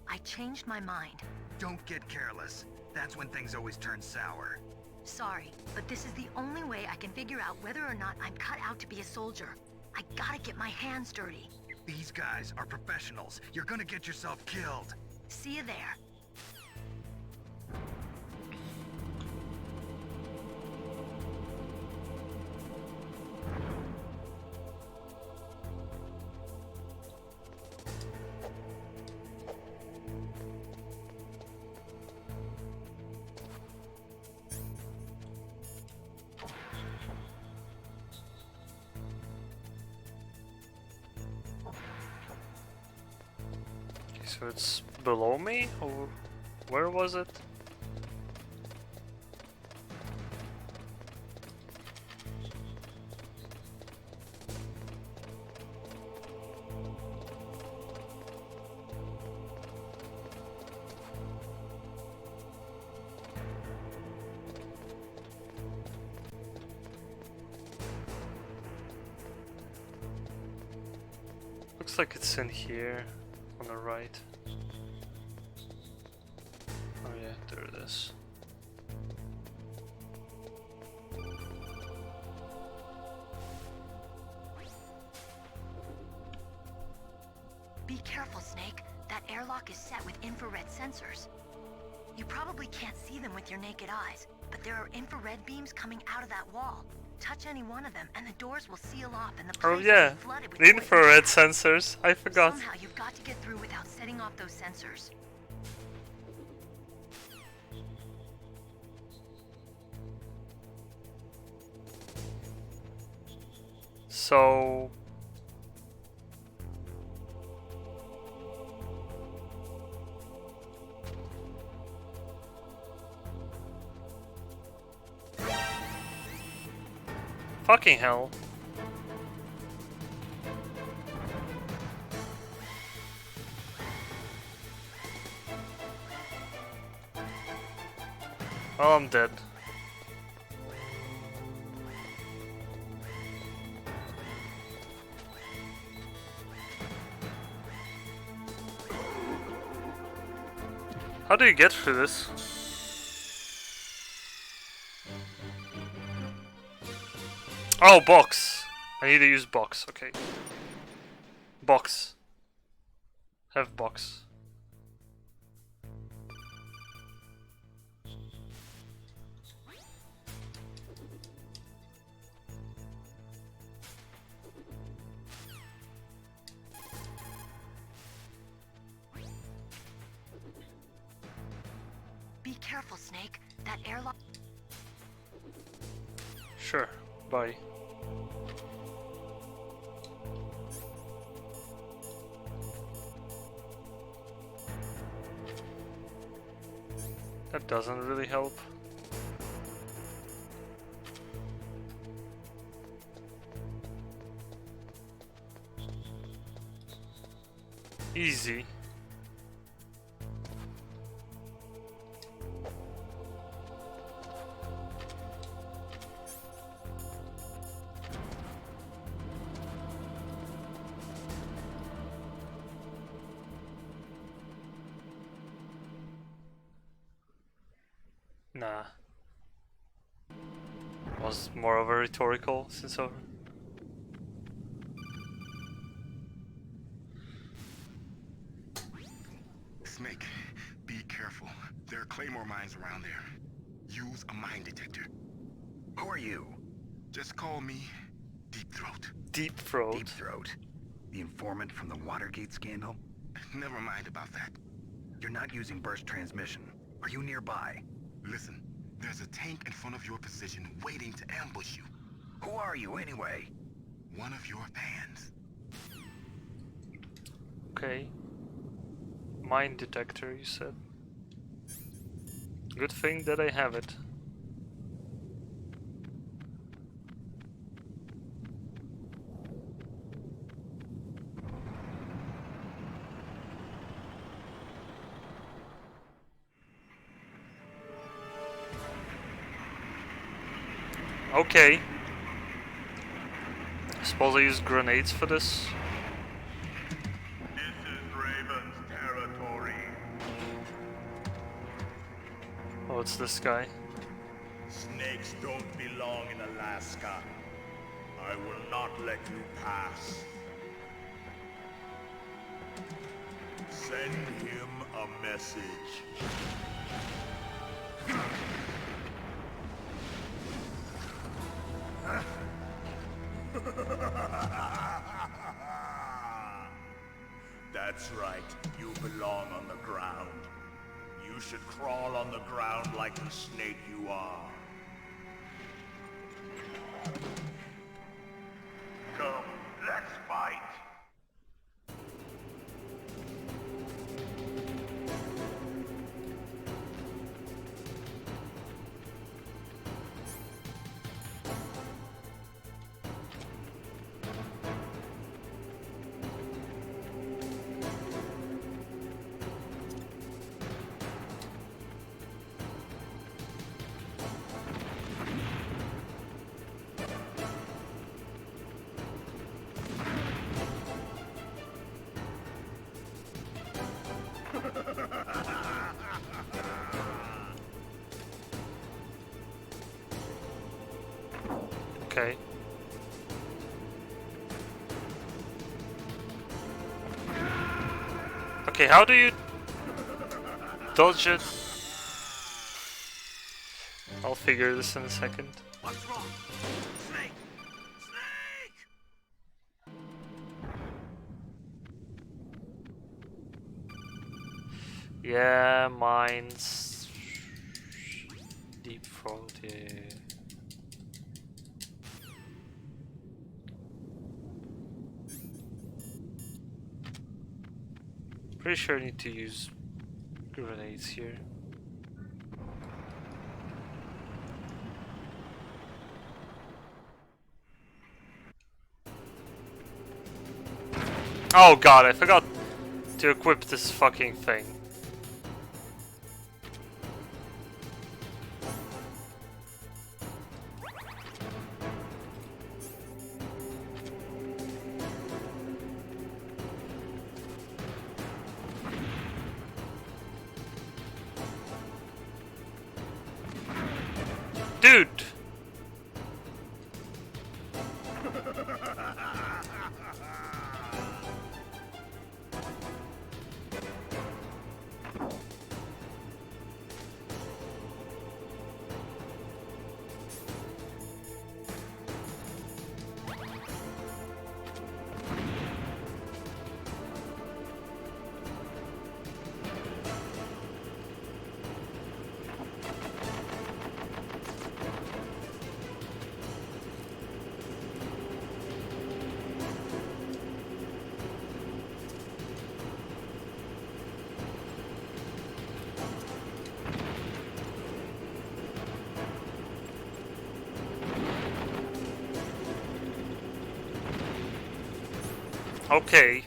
S12: I changed my mind.
S3: Don't get careless. That's when things always turn sour.
S12: Sorry, but this is the only way I can figure out whether or not I'm cut out to be a soldier. I gotta get my hands dirty.
S3: These guys are professionals. You're gonna get yourself killed.
S12: See you there.
S1: So it's below me, or where was it? Looks like it's in here on the right. Oh yeah, there it is.
S12: Be careful, Snake. That airlock is set with infrared sensors. You probably can't see them with your naked eyes, but there are infrared beams coming out of that wall. Touch any one of them, and the doors will seal off, and the place
S1: Oh yeah,
S12: will be flooded with
S1: the infrared sensors. I forgot.
S12: Somehow you've got to get through without setting off those sensors.
S1: So fucking hell. Oh, I'm dead. How do you get through this? Oh, box. I need to use box. Okay. Box. Have box.
S12: Be careful, Snake. That airlock...
S1: Sure. Bye. That doesn't really help. Easy. Nah. Was more of a rhetorical since over.
S8: Snake, be careful. There are claymore mines around there. Use a mine detector.
S3: Who are you?
S8: Just call me Deep Throat.
S1: Deep Throat?
S3: Deep Throat? The informant from the Watergate scandal?
S8: Never mind about that.
S3: You're not using burst transmission. Are you nearby?
S8: Listen, there's a tank in front of your position waiting to ambush you.
S3: Who are you anyway?
S8: One of your fans.
S1: Okay. Mine detector, you said. Good thing that I have it. Okay. I suppose I use grenades for this.
S11: This is Raven's territory.
S1: Oh, it's this guy.
S11: Snakes don't belong in Alaska. I will not let you pass. Send him a message. That's right. You belong on the ground. You should crawl on the ground like the snake you are. Come, let's fight.
S1: Okay. Okay, how do you dodge it? I'll figure this in a second.
S6: What's wrong? Snake! Snake!
S1: Yeah, mines. Deep frontier. Pretty sure I need to use grenades here. Oh god, I forgot to equip this fucking thing. Dude! Okay.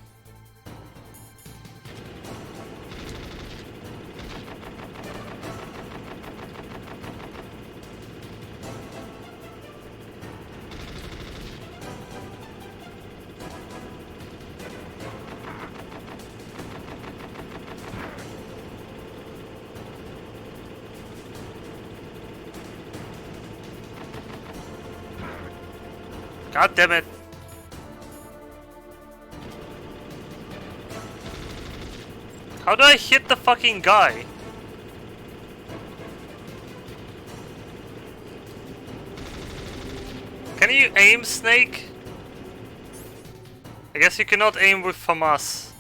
S1: God damn it. How do I hit the fucking guy? Can you aim, Snake? I guess you cannot aim with FAMAS.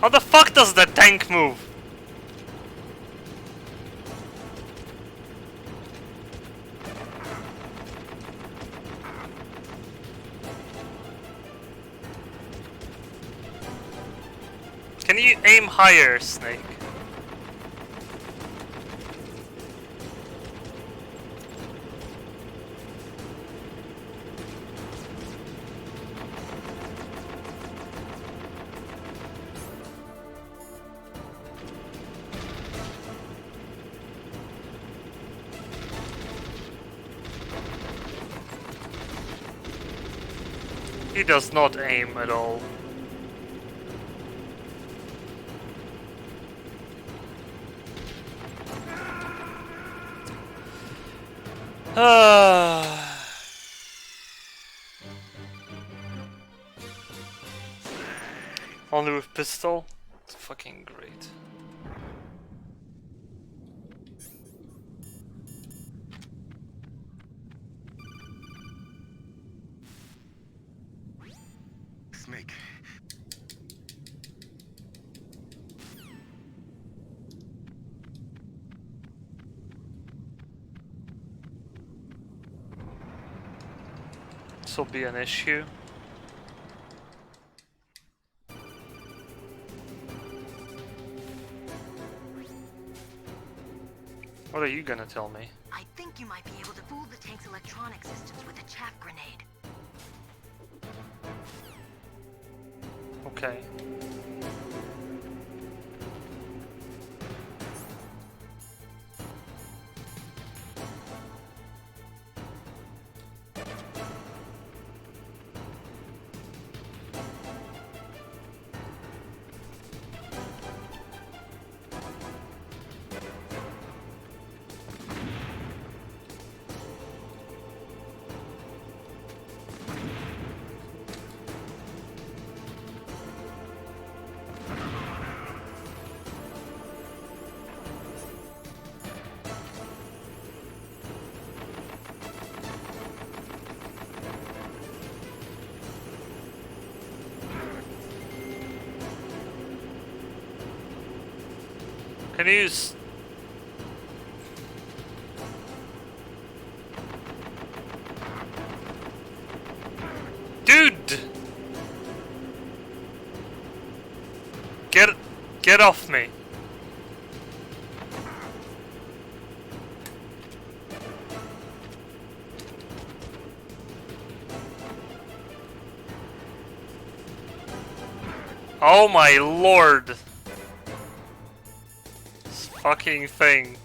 S1: How the fuck does the tank move? Can you aim higher, Snake? He does not aim at all. Only with pistol? It's fucking great. also be an issue. What are you gonna tell me?
S12: I think you might be able to fool the tank's electronic systems with a chaff grenade.
S1: Okay. Can you use... Dude! Get off me. Oh my lord. This fucking thing.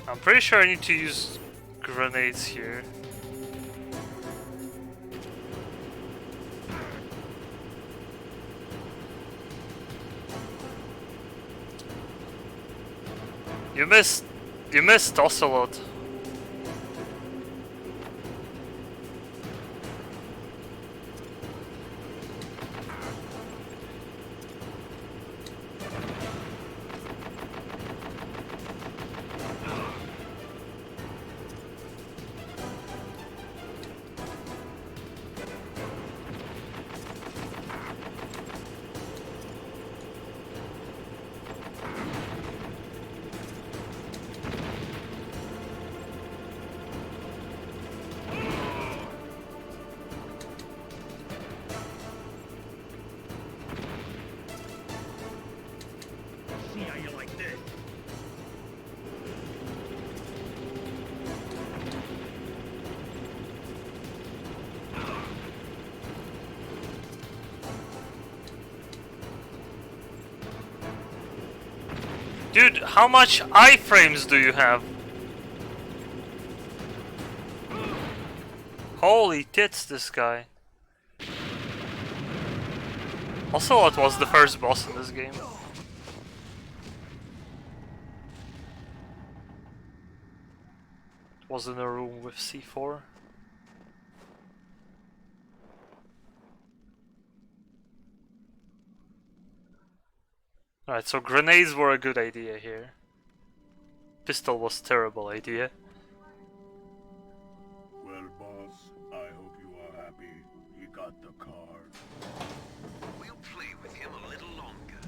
S1: I'm pretty sure I need to use grenades here. You missed Ocelot.
S10: See how you like this?
S1: Dude, how much iframes do you have? Holy tits, this guy. Ocelot was the first boss in this game. Was in a room with C4. Alright, so grenades were a good idea here. Pistol was terrible idea.
S11: Well, boss, I hope you are happy. You got the card.
S6: We'll play with him a little longer.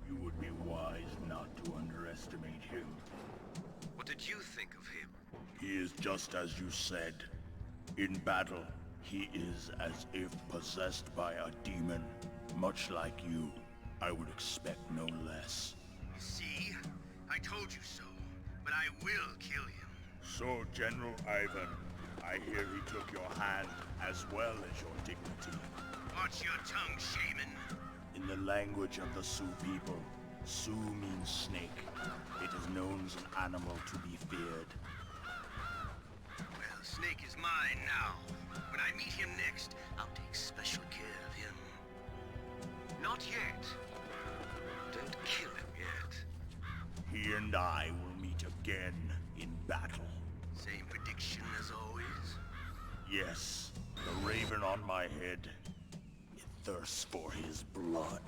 S11: You would be wise not to underestimate him.
S6: What did you think of him?
S11: He is just as you said. In battle, he is as if possessed by a demon. Much like you, I would expect no less.
S6: See? I told you so. But I will kill him.
S11: So, General Ivan, I hear he took your hand as well as your dignity.
S6: Watch your tongue, shaman.
S11: In the language of the Sioux people, Sioux means snake. It is known as an animal to be feared.
S6: Well, Snake is mine now. When I meet him next, I'll take special care of him. Not yet. Don't kill him yet.
S11: He and I will meet again in battle.
S6: Same prediction as always?
S11: Yes, the raven on my head. It thirsts for his blood.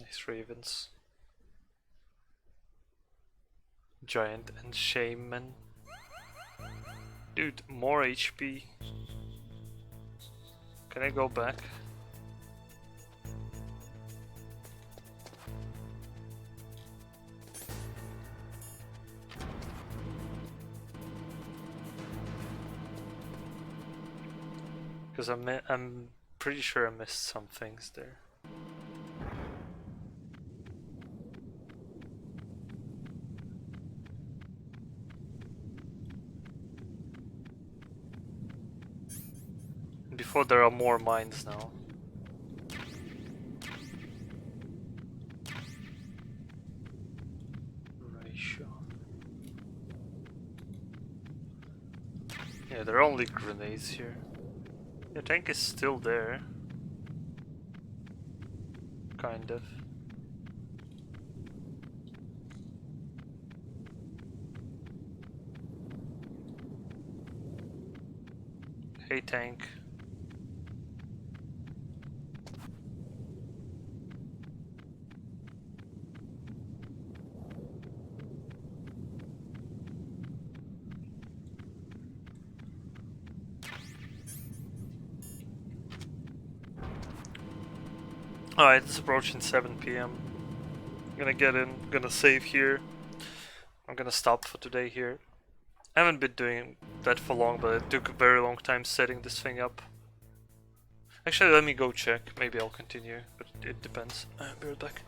S1: Nice ravens. Giant and Shaman. Dude, more HP. Can I go back? Because I'm pretty sure I missed some things there. Before there are more mines now. Ratio. Yeah, there are only grenades here. The tank is still there. Kind of. Hey tank. Alright, it's approaching 7 PM. I'm gonna get in, gonna save here. I'm gonna stop for today here. I haven't been doing that for long, but it took a very long time setting this thing up. Actually, let me go check. Maybe I'll continue, but it depends. Be right back.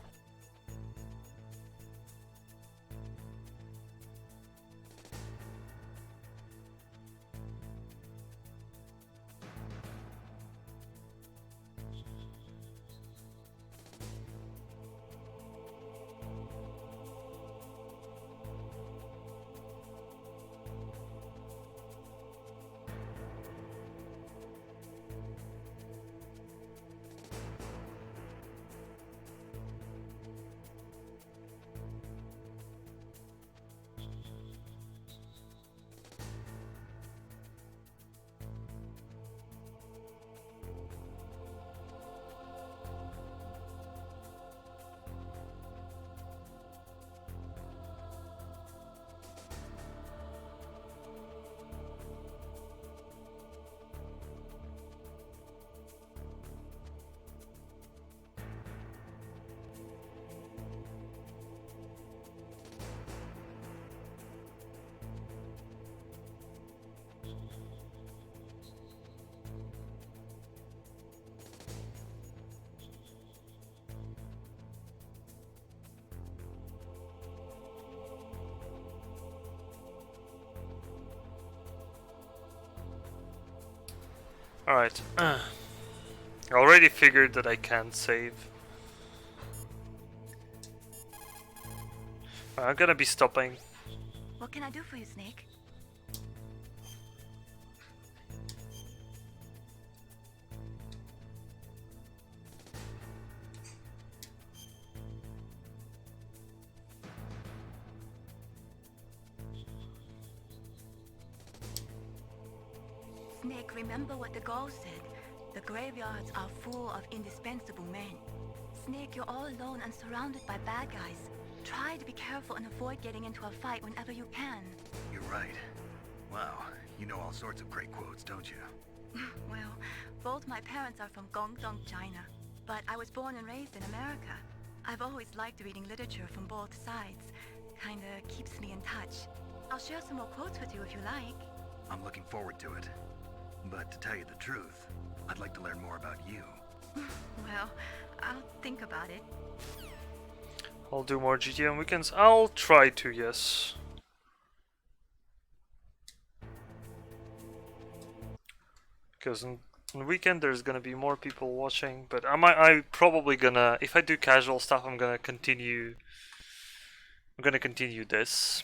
S1: Alright. I already figured that I can't save. I'm gonna be stopping.
S7: What can I do for you, Snake? Snake, remember what the Gaul said. The graveyards are full of indispensable men. Snake, you're all alone and surrounded by bad guys. Try to be careful and avoid getting into a fight whenever you can.
S3: You're right. Wow, you know all sorts of great quotes, don't you?
S7: Well, both my parents are from Guangdong, China. But I was born and raised in America. I've always liked reading literature from both sides. Kinda keeps me in touch. I'll share some more quotes with you if you like.
S3: I'm looking forward to it. But to tell you the truth, I'd like to learn more about you.
S7: Well, I'll think about it.
S1: I'll do more GTA on weekends. I'll try to, yes. Because on the weekend there's gonna be more people watching, but I probably gonna, if I do casual stuff, I'm gonna continue this.